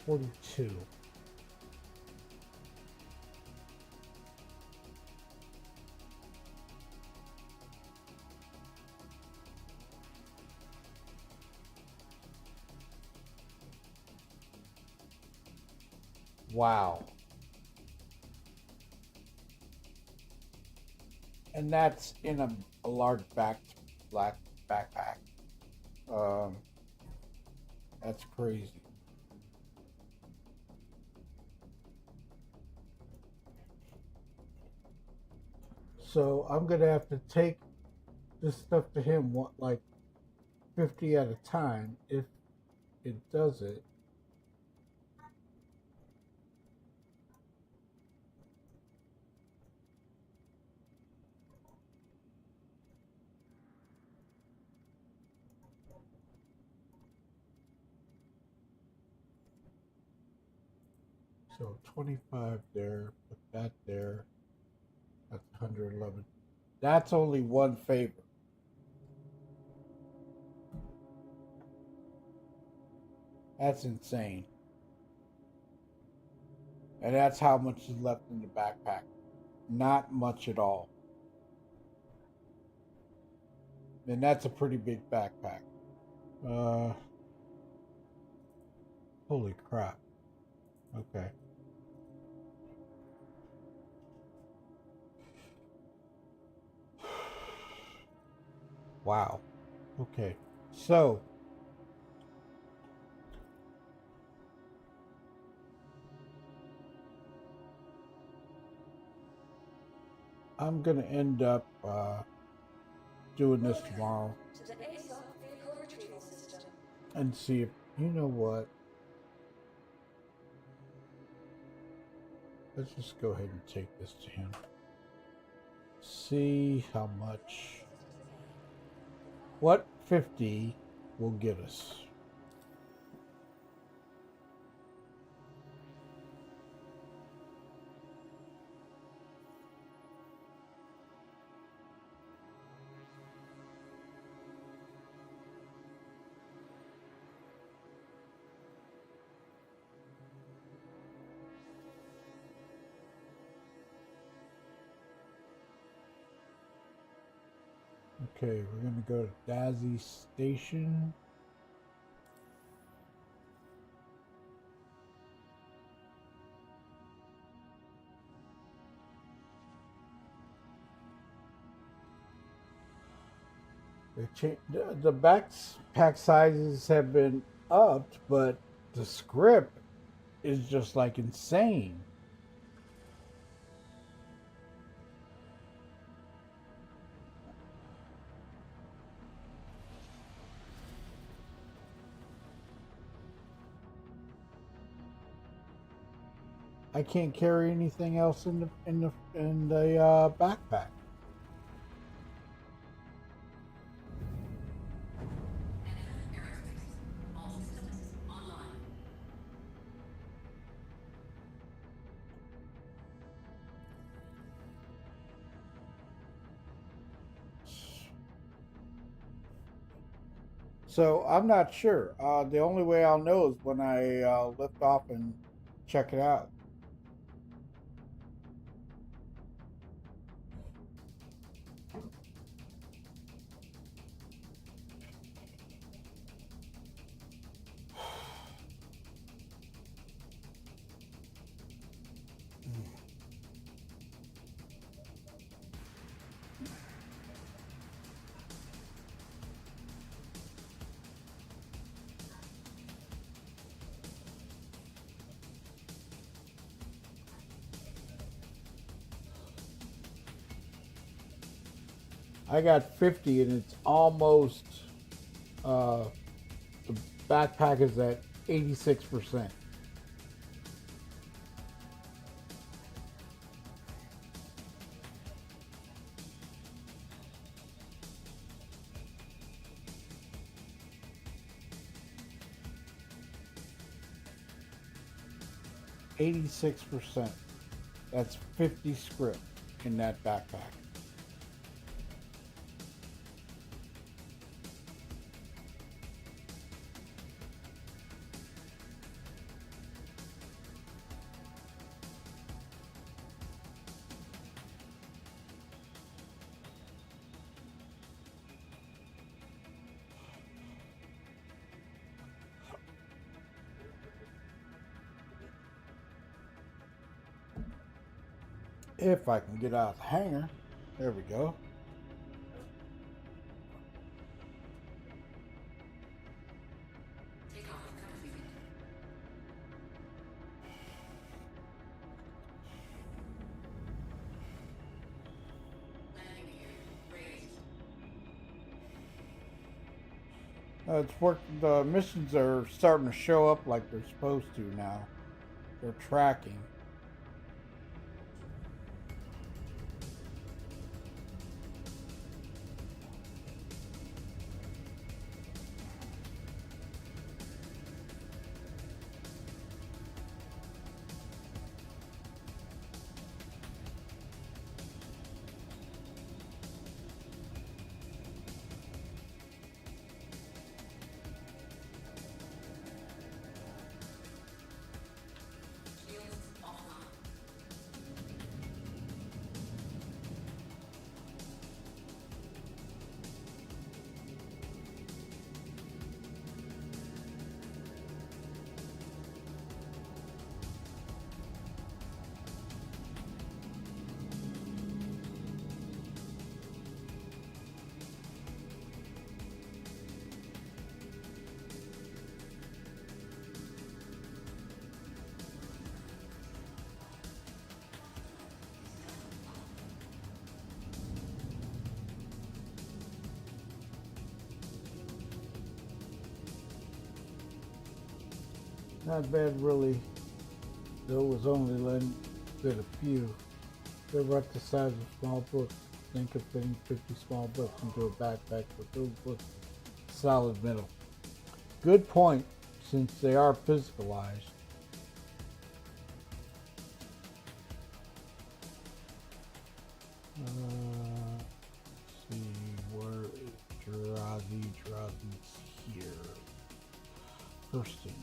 $42. Wow. And that's in a large black backpack. That's crazy. So I'm gonna have to take this stuff to him like 50 at a time if it does it. So 25 there, put that there. That's 111. That's only one favor. That's insane. And that's how much is left in the backpack. Not much at all. And that's a pretty big backpack. Holy crap. Okay. Wow. Okay. So I'm gonna end up doing this tomorrow To the ASOC vehicle retrieval system. and see if, you know what, let's just go ahead and take this to him. See how much, what 50 will get us. Okay, we're gonna go to Dazzy Station. The backpack sizes have been upped, but the script is just like insane. I can't carry anything else in the backpack. So I'm not sure. The only way I'll know is when I lift off and check it out. I got 50 and it's almost, the backpack is at 86%. %. That's 50 script in that backpack. If I can get out of the hangar. There we go. It's work. The missions are starting to show up like they're supposed to now. They're tracking. Not bad, really. Though it was only letting fit a few. They're about the size of small books. Think of fitting 50 small books into a backpack with those books solid middle. Good point, since they are physicalized. Let's see, where is Drazi? Drazi's here. First thing.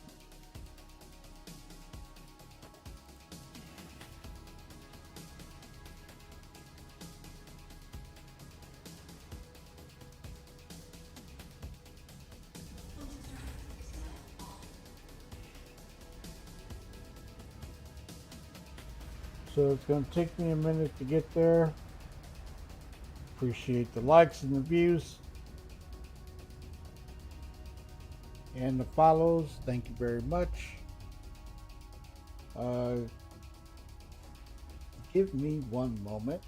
So it's going to take me a minute to get there. Appreciate the likes and the views. And the follows. Thank you very much. Give me one moment.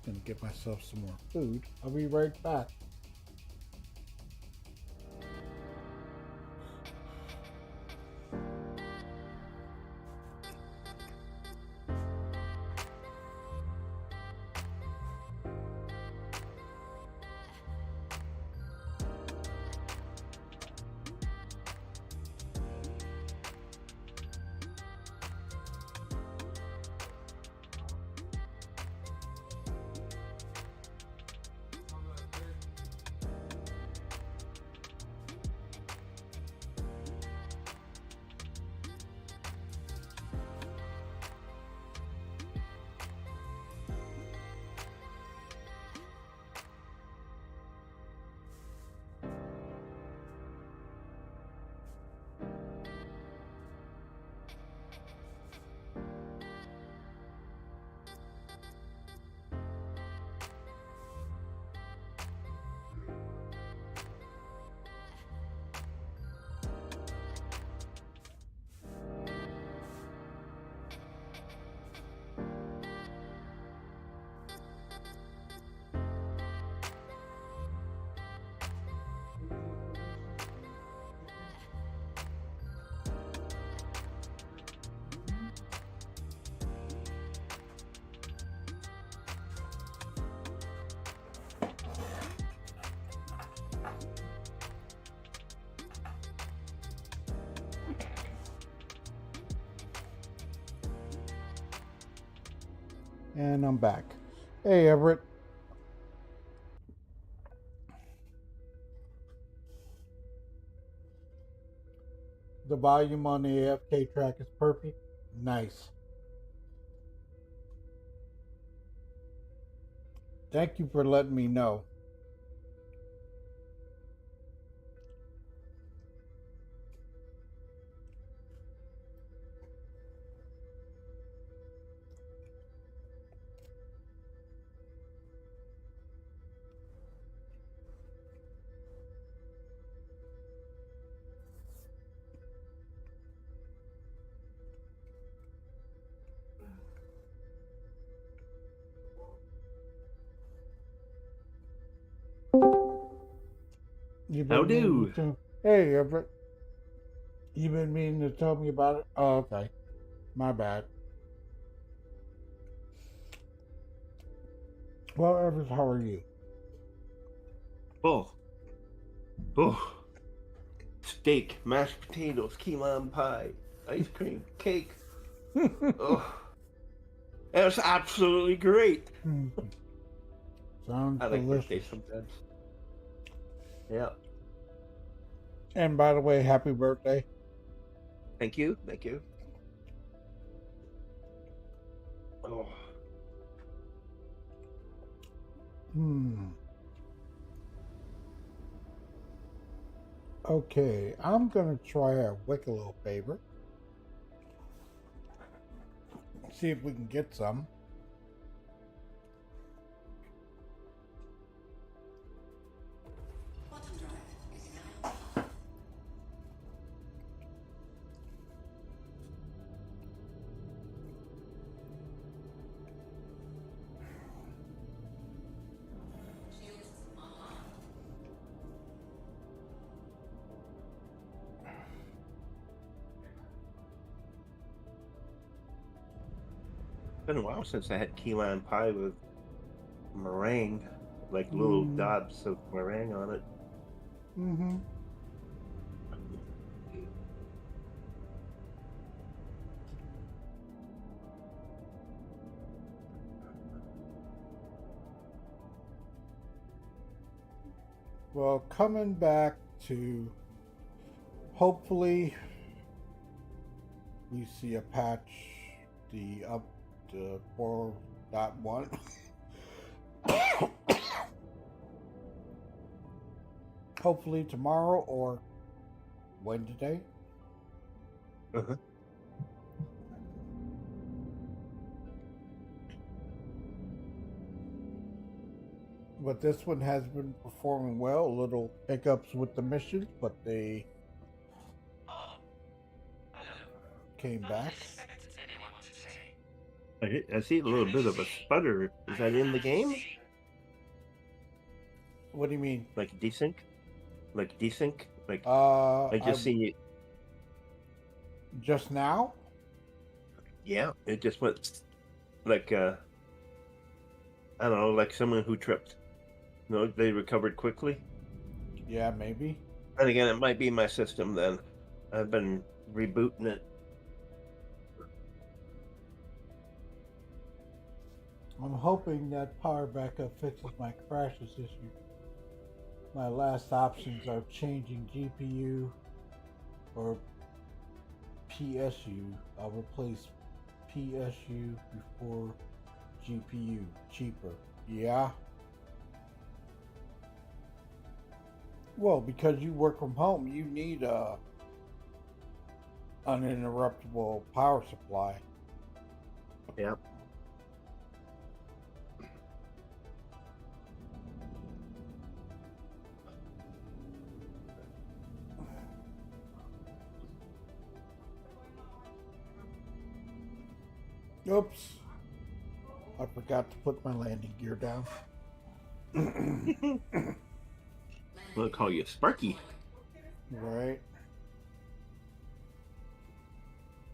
I'm going to get myself some more food. I'll be right back. And I'm back. Hey, Everett. The volume on the AFK track is perfect. Nice. Thank you for letting me know. You've How been meaning do? to. Hey, Everett. You've been meaning to tell me about it? Oh, okay. My bad. Well, Everett, how are you? Oh. Oh. Steak, mashed potatoes, key lime pie, ice cream, cake. Oh. It was absolutely great. Sounds I like delicious. birthdays sometimes. Yeah. And by the way, happy birthday. Thank you. Thank you. Oh. Okay, I'm gonna try a Wicklow favor. See if we can get some. Bottom drive is now. Shields online. It's been a while since I had key lime pie with meringue, like little dots of meringue on it. Mm-hmm. Well, coming back to hopefully we see a patch the up to 4.1. Hopefully tomorrow or Wednesday. Uh-huh. But this one has been performing well. Little hiccups with the missions, but they came back. I see a little bit of a sputter. Is that in the game? What do you mean? Like desync? Like desync? Like I just seen you. just now. Yeah, it just went like I don't know, like someone who tripped. No, they recovered quickly. Yeah, maybe. And again, it might be my system then. I've been rebooting it. I'm hoping that power backup fixes my crashes issue. My last options are changing GPU or PSU. I'll replace PSU before GPU. Cheaper. Yeah. Well, because you work from home, you need a uninterruptible power supply. Yep. Oops. I forgot to put my landing gear down. We'll call you Sparky. Right.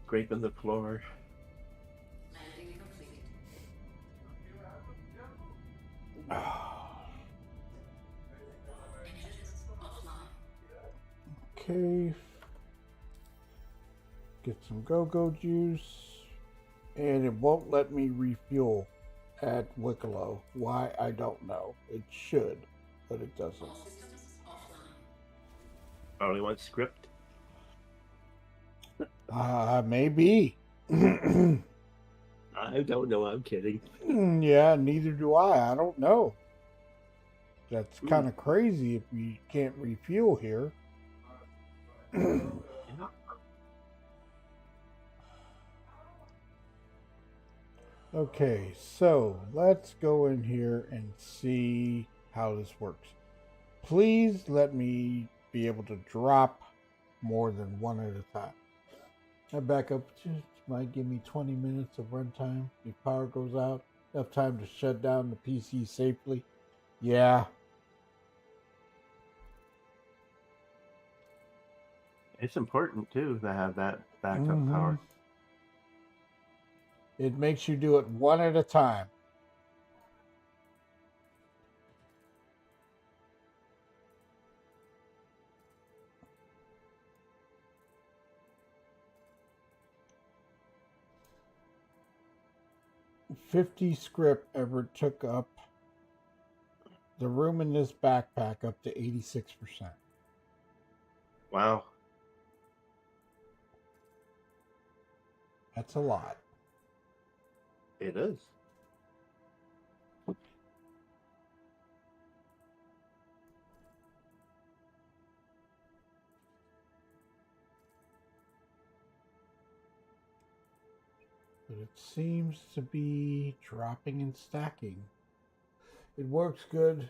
Scraping the floor. Landing complete. Engines offline. Okay. Get some go-go juice. And it won't let me refuel at Wicklow. Why, I don't know. It should, but it doesn't. All systems offline. Probably wants script. Maybe. I don't know, I'm kidding. Yeah, neither do I. I don't know. That's kind of crazy if you can't refuel here. Okay, so let's go in here and see how this works. Please let me be able to drop more than one at a time. That backup just might give me 20 minutes of runtime if power goes out. Enough time to shut down the PC safely. Yeah. It's important too to have that backup power. It makes you do it one at a time. $50 script ever took up the room in this backpack up to 86%. Wow. That's a lot. It is. But it seems to be dropping and stacking. It works good.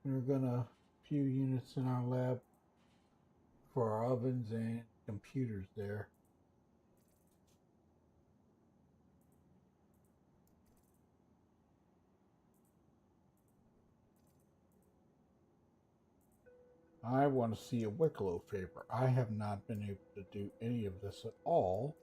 We're gonna few units in our lab for our ovens and computers there. I want to see a Wicklow favor. I have not been able to do any of this at all.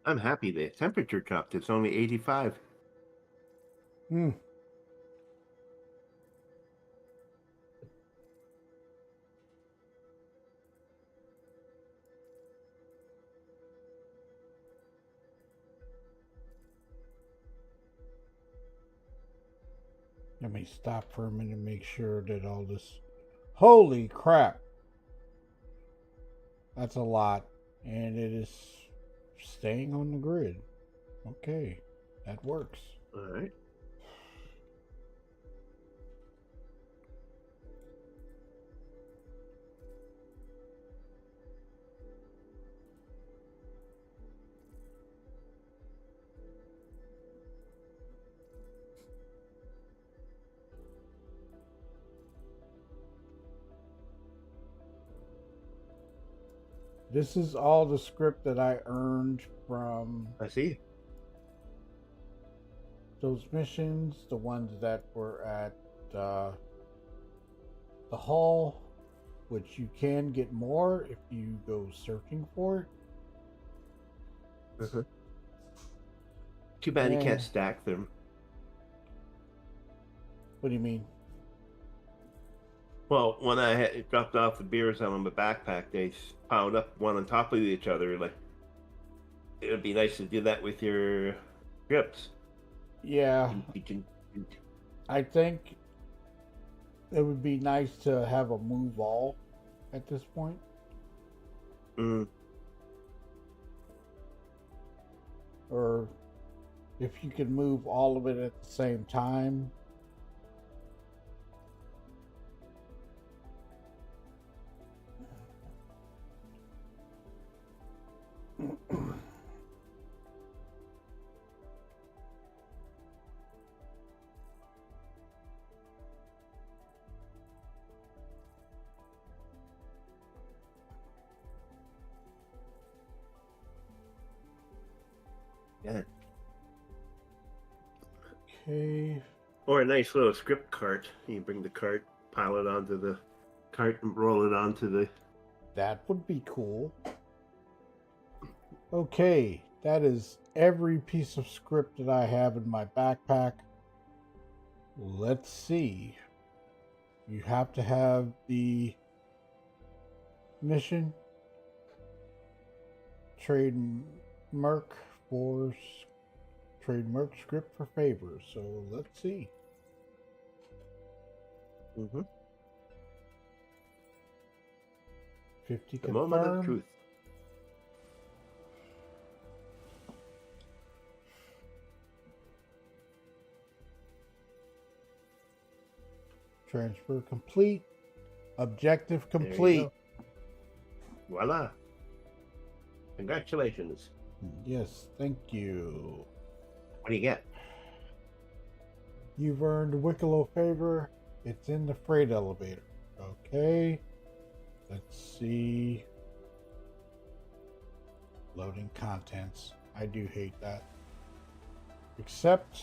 I'm happy the temperature dropped. It's only 85. Let me stop for a minute and make sure that all this... Holy crap! That's a lot. And it is staying on the grid. Okay, that works. All right. This is all the script that I earned from... I see. Those missions, the ones that were at the hall, which you can get more if you go searching for it. Too bad you can't stack them. What do you mean? Well, when I had dropped off the beers out of my backpack, they piled up one on top of each other. Like, it would be nice to do that with your scripts. Yeah. I think it would be nice to have a move all at this point. Or if you can move all of it at the same time. Yeah. Okay. Or a nice little script cart. You bring the cart, pile it onto the cart, and roll it onto the... That would be cool. Okay, that is every piece of script that I have in my backpack. Let's see. You have to have the mission, trademark script for favors. So let's see. 50 The moment of confirm. truth. Transfer complete. Objective complete. Voila. Congratulations. Yes, thank you. What do you get? You've earned a Wicklow favor. It's in the freight elevator. Okay. Let's see. Loading contents. I do hate that. Except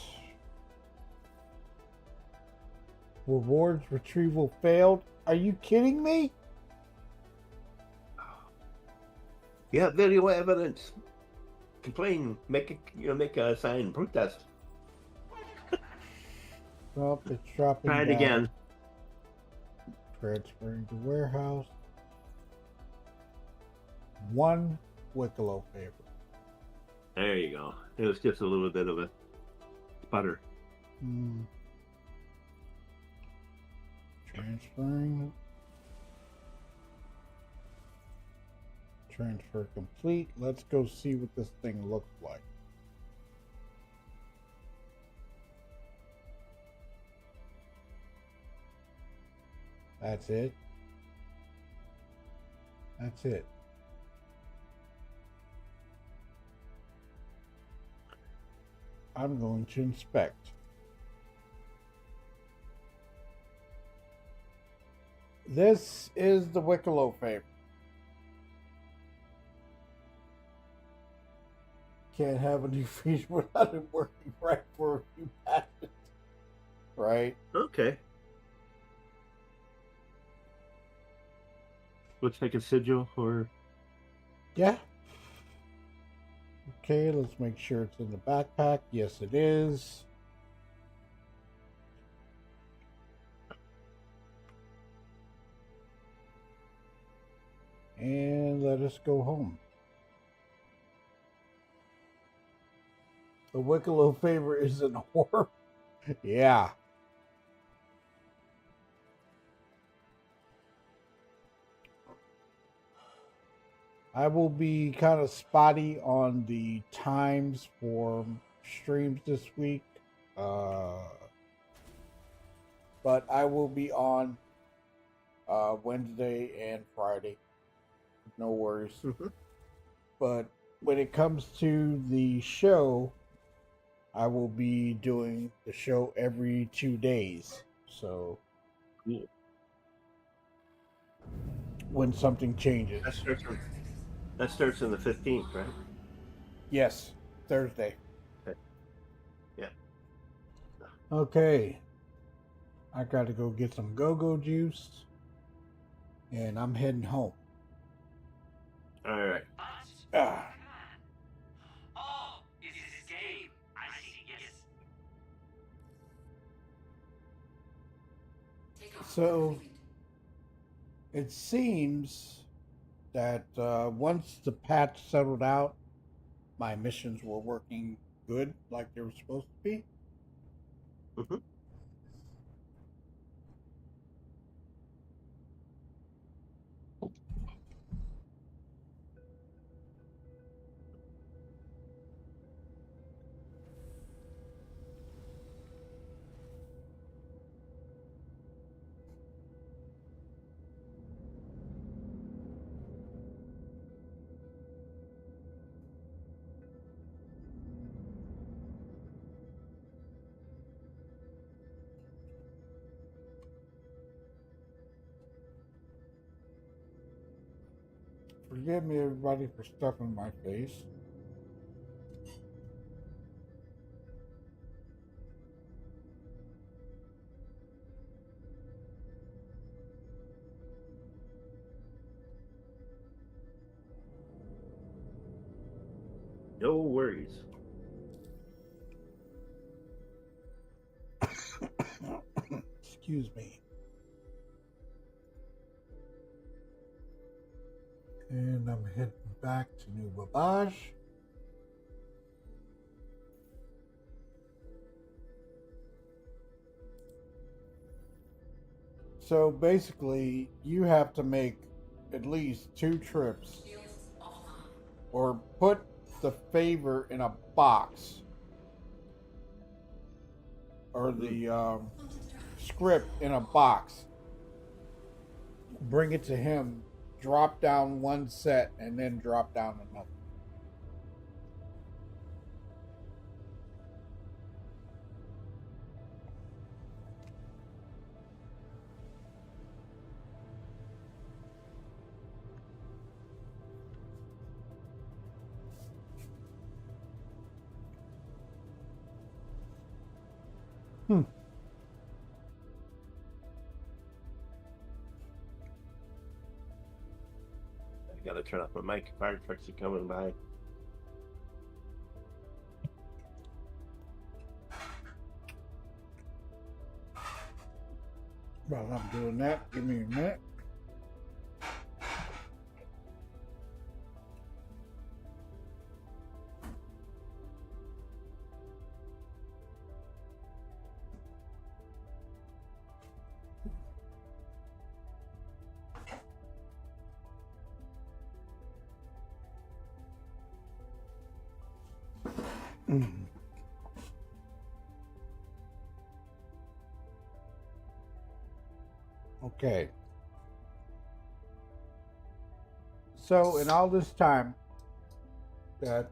rewards retrieval failed. Are you kidding me? Yeah, video evidence. Complain. Make a sign. Protest. Oh, it's dropping Try it down. again. Transferring to warehouse. One Wicklow favor. There you go. It was just a little bit of a sputter. Transferring. Transfer complete. Let's go see what this thing looks like. That's it. That's it. I'm going to inspect. This is the Wicklow favor. Can't have a new feature without it working right for a few patches. Right? Okay. Looks like a sigil or... Yeah. Okay, let's make sure it's in the backpack. Yes, it is. And let us go home. The Wicklow favor is an orb. Yeah. I will be kind of spotty on the times for streams this week. But I will be on Wednesday and Friday. No worries. But when it comes to the show, I will be doing the show every 2 days. So when something changes. That starts on the 15th, right? Yes, Thursday. Okay. Yeah. Okay. I got to go get some go-go juice. And I'm heading home. All right. Ah. Oh, is this game? I see, yes. So it seems that once the patch settled out, my missions were working good like they were supposed to be. Forgive me, everybody, for stuffing my face. No worries. Excuse me. And I'm heading back to New Babbage. So basically, you have to make at least 2 trips or put the favor in a box or the script in a box. Bring it to him, drop down one set, and then drop down another. Gotta turn off my mic. Fire trucks are coming by. While I'm doing that, give me a minute. Okay. So in all this time that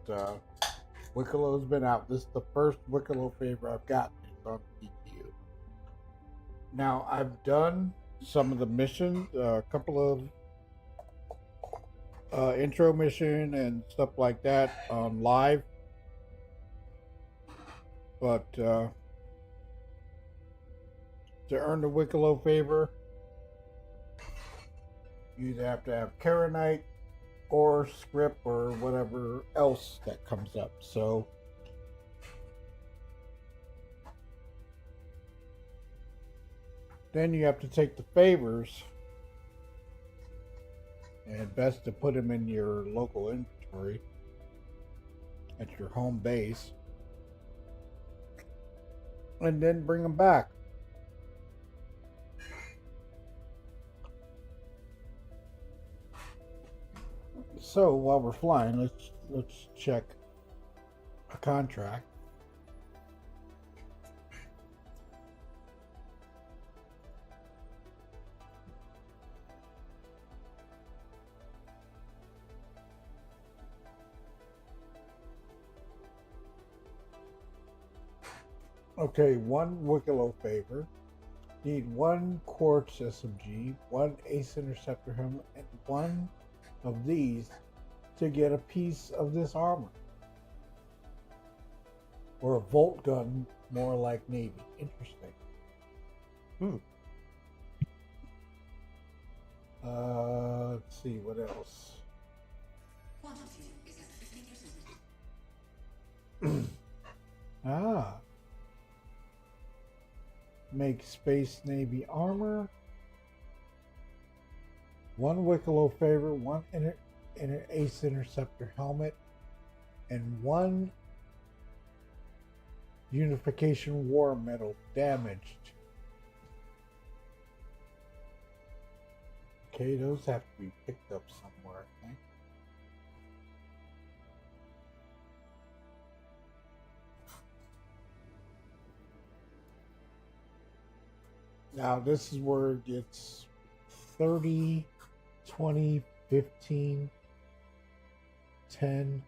Wickelow's been out, this is the first Wicklow favor I've gotten on PTU. Now I've done some of the missions, a couple of intro mission and stuff like that on live, but to earn the Wicklow favor, you either have to have Karenite or script or whatever else that comes up. So then you have to take the favors, and best to put them in your local inventory at your home base, and then bring them back. So while we're flying, let's check a contract. Okay, one Wicklow favor. Need one quartz SMG, one ace interceptor helmet, and one of these to get a piece of this armor. Or a Volt gun, more like Navy. Interesting. Let's see, what else? Quantity is at 50%. Make Space Navy armor. One Wicklow favor, one ace interceptor helmet, and one unification war medal damaged. Okay, those have to be picked up somewhere, I think. Now this is where it gets 30, 20, 15, 10,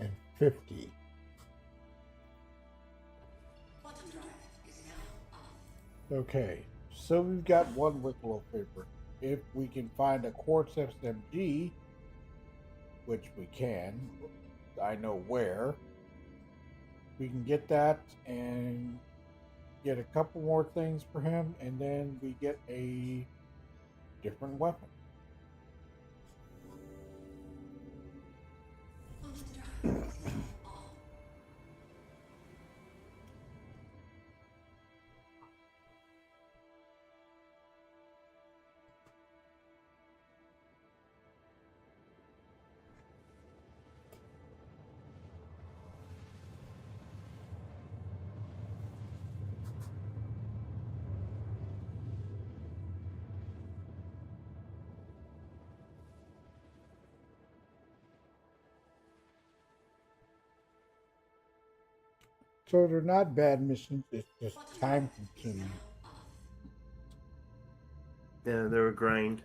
and 50. Quantum drive is now off. Okay, so we've got one Wicklow favor. If we can find a quartz SMG, which we can, I know where, we can get that and get a couple more things for him, and then we get a different weapon. Quantum drive is now off. So they're not bad missions, it's just time consuming. Yeah, they're a grind.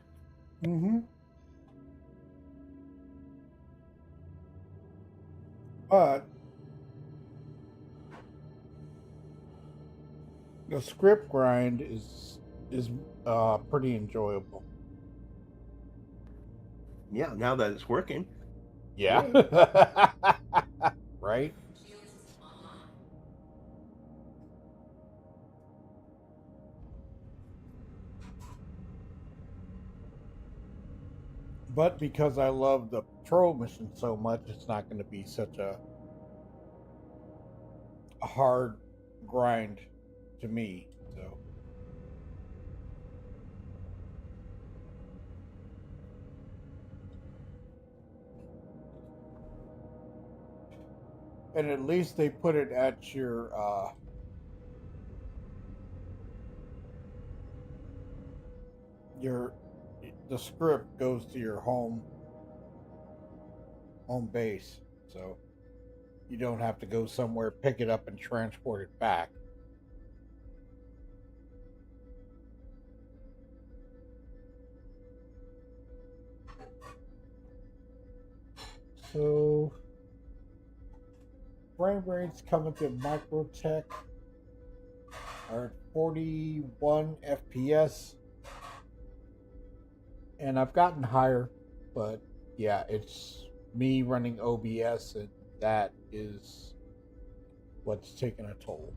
But the script grind is pretty enjoyable. Yeah, now that it's working. Yeah. Right? But because I love the patrol mission so much, it's not going to be such a hard grind to me. So and at least they put it at your the script goes to your home base, so you don't have to go somewhere, pick it up, and transport it back. So frame rates coming to Microtech are at 41 FPS. And I've gotten higher, but yeah, it's me running OBS, and that is what's taking a toll.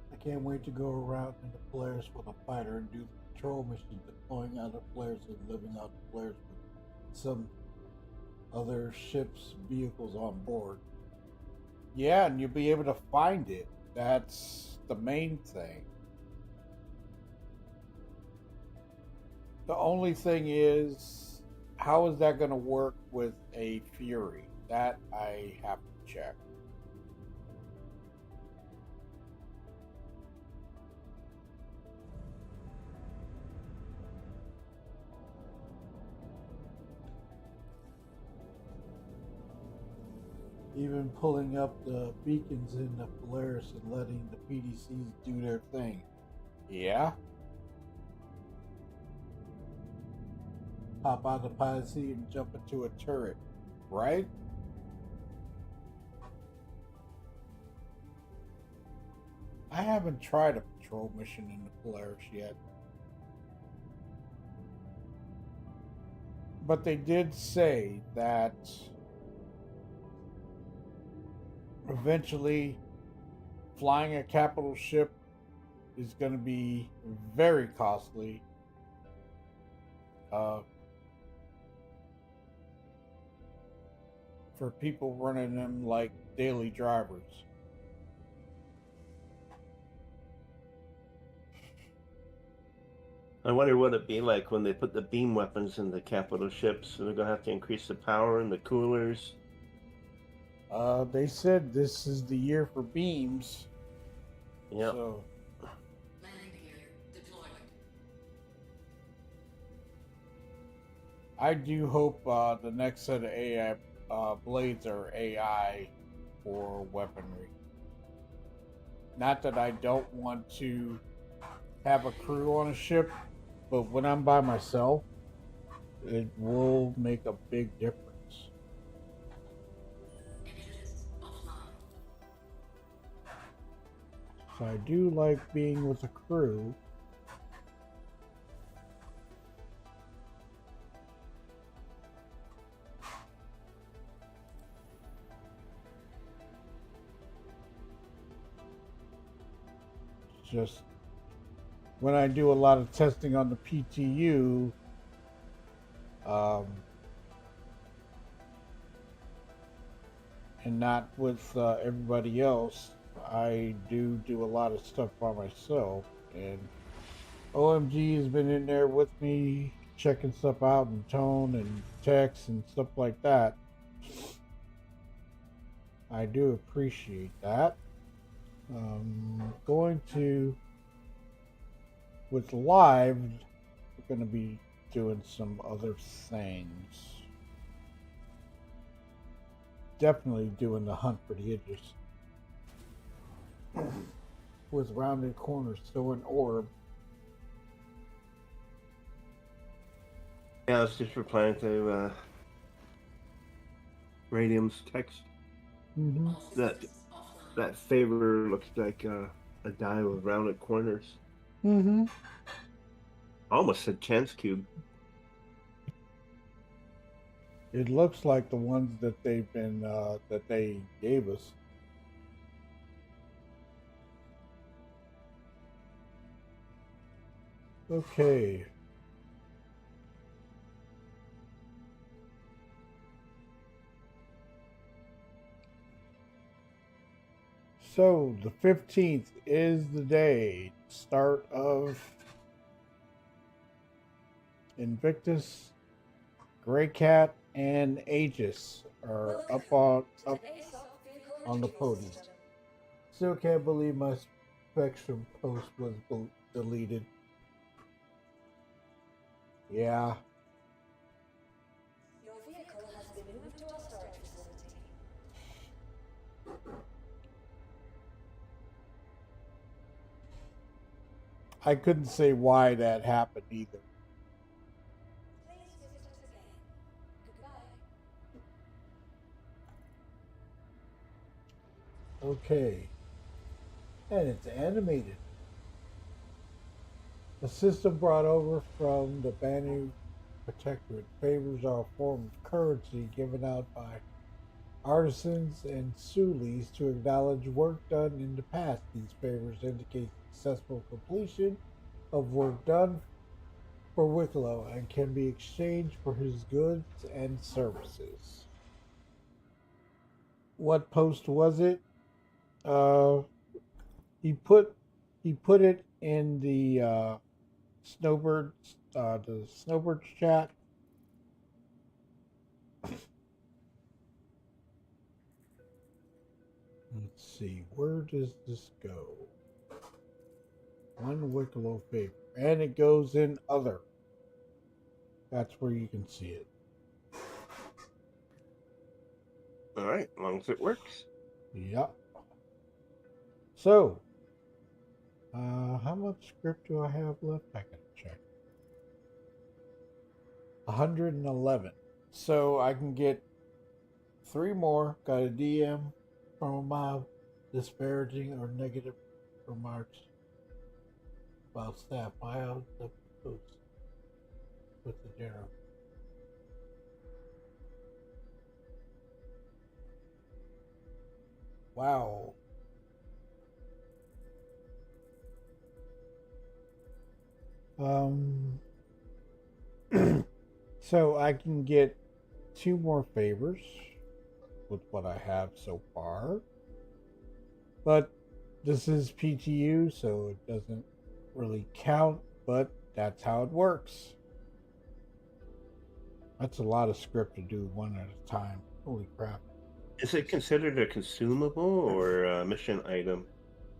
I can't wait to go around in the Polaris with a fighter and do the patrol mission, deploying other players and living out the Polaris with some other ships' vehicles on board. Yeah, and you'll be able to find it. That's the main thing. The only thing is, how is that going to work with a Fury? That I have to check. Even pulling up the beacons in the Polaris and letting the PDCs do their thing. Yeah. Pop out of the pilot seat and jump into a turret, right? I haven't tried a patrol mission in the Polaris yet. But they did say that eventually flying a capital ship is going to be very costly. For people running them like daily drivers. I wonder what it'd be like when they put the beam weapons in the capital ships. So they're gonna have to increase the power and the coolers. They said this is the year for beams. Yeah. So Landing gear deployed. I do hope the next set of AI blades are AI for weaponry. Not that I don't want to have a crew on a ship, but when I'm by myself, it will make a big difference. Engines offline. So I do like being with a crew. Just when I do a lot of testing on the PTU, and not with everybody else, I do a lot of stuff by myself. And OMG has been in there with me, checking stuff out in tone and text and stuff like that. I do appreciate that. Going to, with live, we're going to be doing some other things. Definitely doing the hunt for the edges. With rounded corners, so an orb. Yeah, I was just replying to Radium's text. Mm-hmm. That favor looks like a die with rounded corners. Mm-hmm. Almost said chance cube. It looks like the ones that they've been that they gave us. Okay. So the 15th is the day start of Invictus, Grey Cat, and Aegis are up on the podium. Still can't believe my Spectrum post was deleted. Yeah. Your vehicle has been moved to our storage facility. I couldn't say why that happened either. Please visit us again. Goodbye. Okay. And it's animated. The system brought over from the Banu Protectorate favors our form of currency given out by artisans and sulis to acknowledge work done in the past. These favors indicate successful completion of work done for Wicklow and can be exchanged for his goods and services. What post was it? He put it in the Snowbirds chat. Let's see, where does this go? One Wicklow favor, and it goes in other. That's where you can see it. All right, as long as it works. Yep. So, how much script do I have left? I gotta check. 111. So I can get 3 more. Got a DM from my disparaging or negative remarks about staff. Why out the post with the general. Wow. So I can get 2 more favors with what I have so far. But this is PTU, so it doesn't really count, but that's how it works. That's a lot of script to do one at a time. Holy crap. Is it considered a consumable or a mission item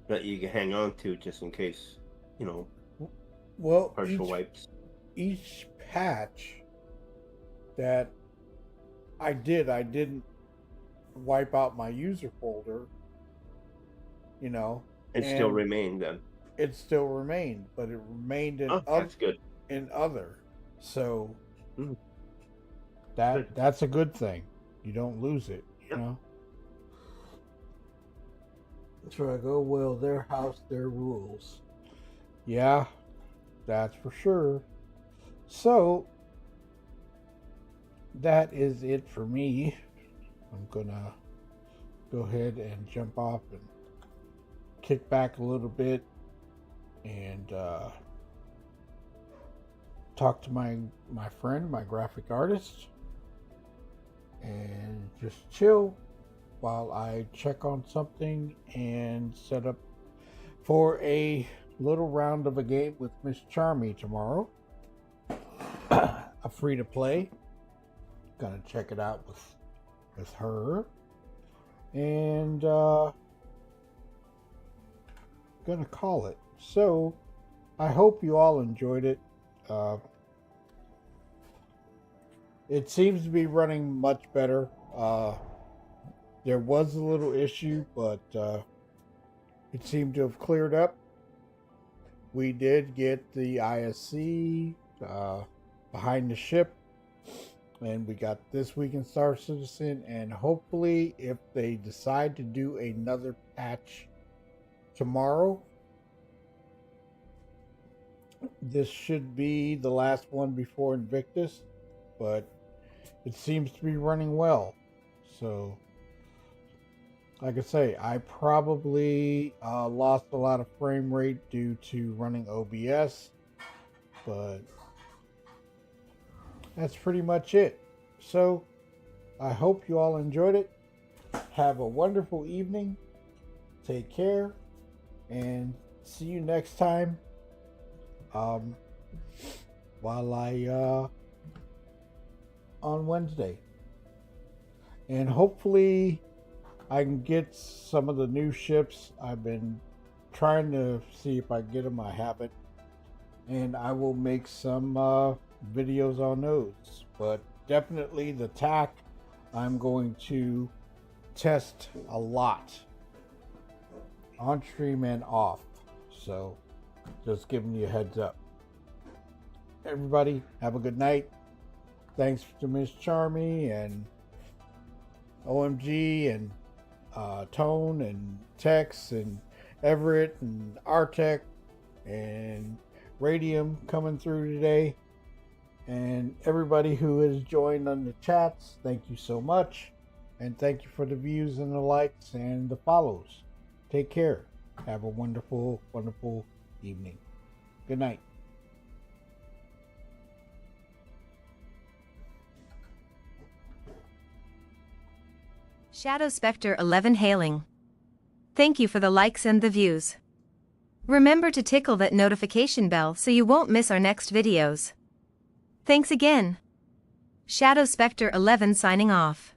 that you can hang on to just in case, Well, partial wipes? Each patch that I didn't wipe out my user folder, It still remained then. It still remained, but it remained in that's good. in other. So Good. that's a good thing. You don't lose it, you know. So I go, well, their house, their rules. Yeah, that's for sure. So that is it for me. I'm gonna go ahead and jump off and kick back a little bit and talk to my friend, my graphic artist, and just chill while I check on something and set up for a little round of a game with Miss Charmy tomorrow. A free to play. Gonna check it out with her. And gonna call it. So I hope you all enjoyed it. It seems to be running much better. There was a little issue, but it seemed to have cleared up. We did get the ISC behind the ship And we got This Week in Star Citizen, and hopefully if they decide to do another patch tomorrow, this should be the last one before Invictus, but it seems to be running well. So, like I say, I probably lost a lot of frame rate due to running OBS, but that's pretty much it. So, I hope you all enjoyed it. Have a wonderful evening. Take care, and see you next time. While on Wednesday, and hopefully I can get some of the new ships. I've been trying to see if I get them. I haven't, and I will make some videos on those. But definitely the TAC, I'm going to test a lot on stream and off. So just giving you a heads up. Everybody, have a good night. Thanks to Miss Charmy and OMG and Tone and Tex and Everett and Artec and Radium coming through today. And everybody who has joined on the chats, thank you so much. And thank you for the views and the likes and the follows. Take care. Have a wonderful, wonderful evening. Good night. Shadow Spectre 11 hailing. Thank you for the likes and the views. Remember to tickle that notification bell so you won't miss our next videos. Thanks again. Shadow Spectre 11 signing off.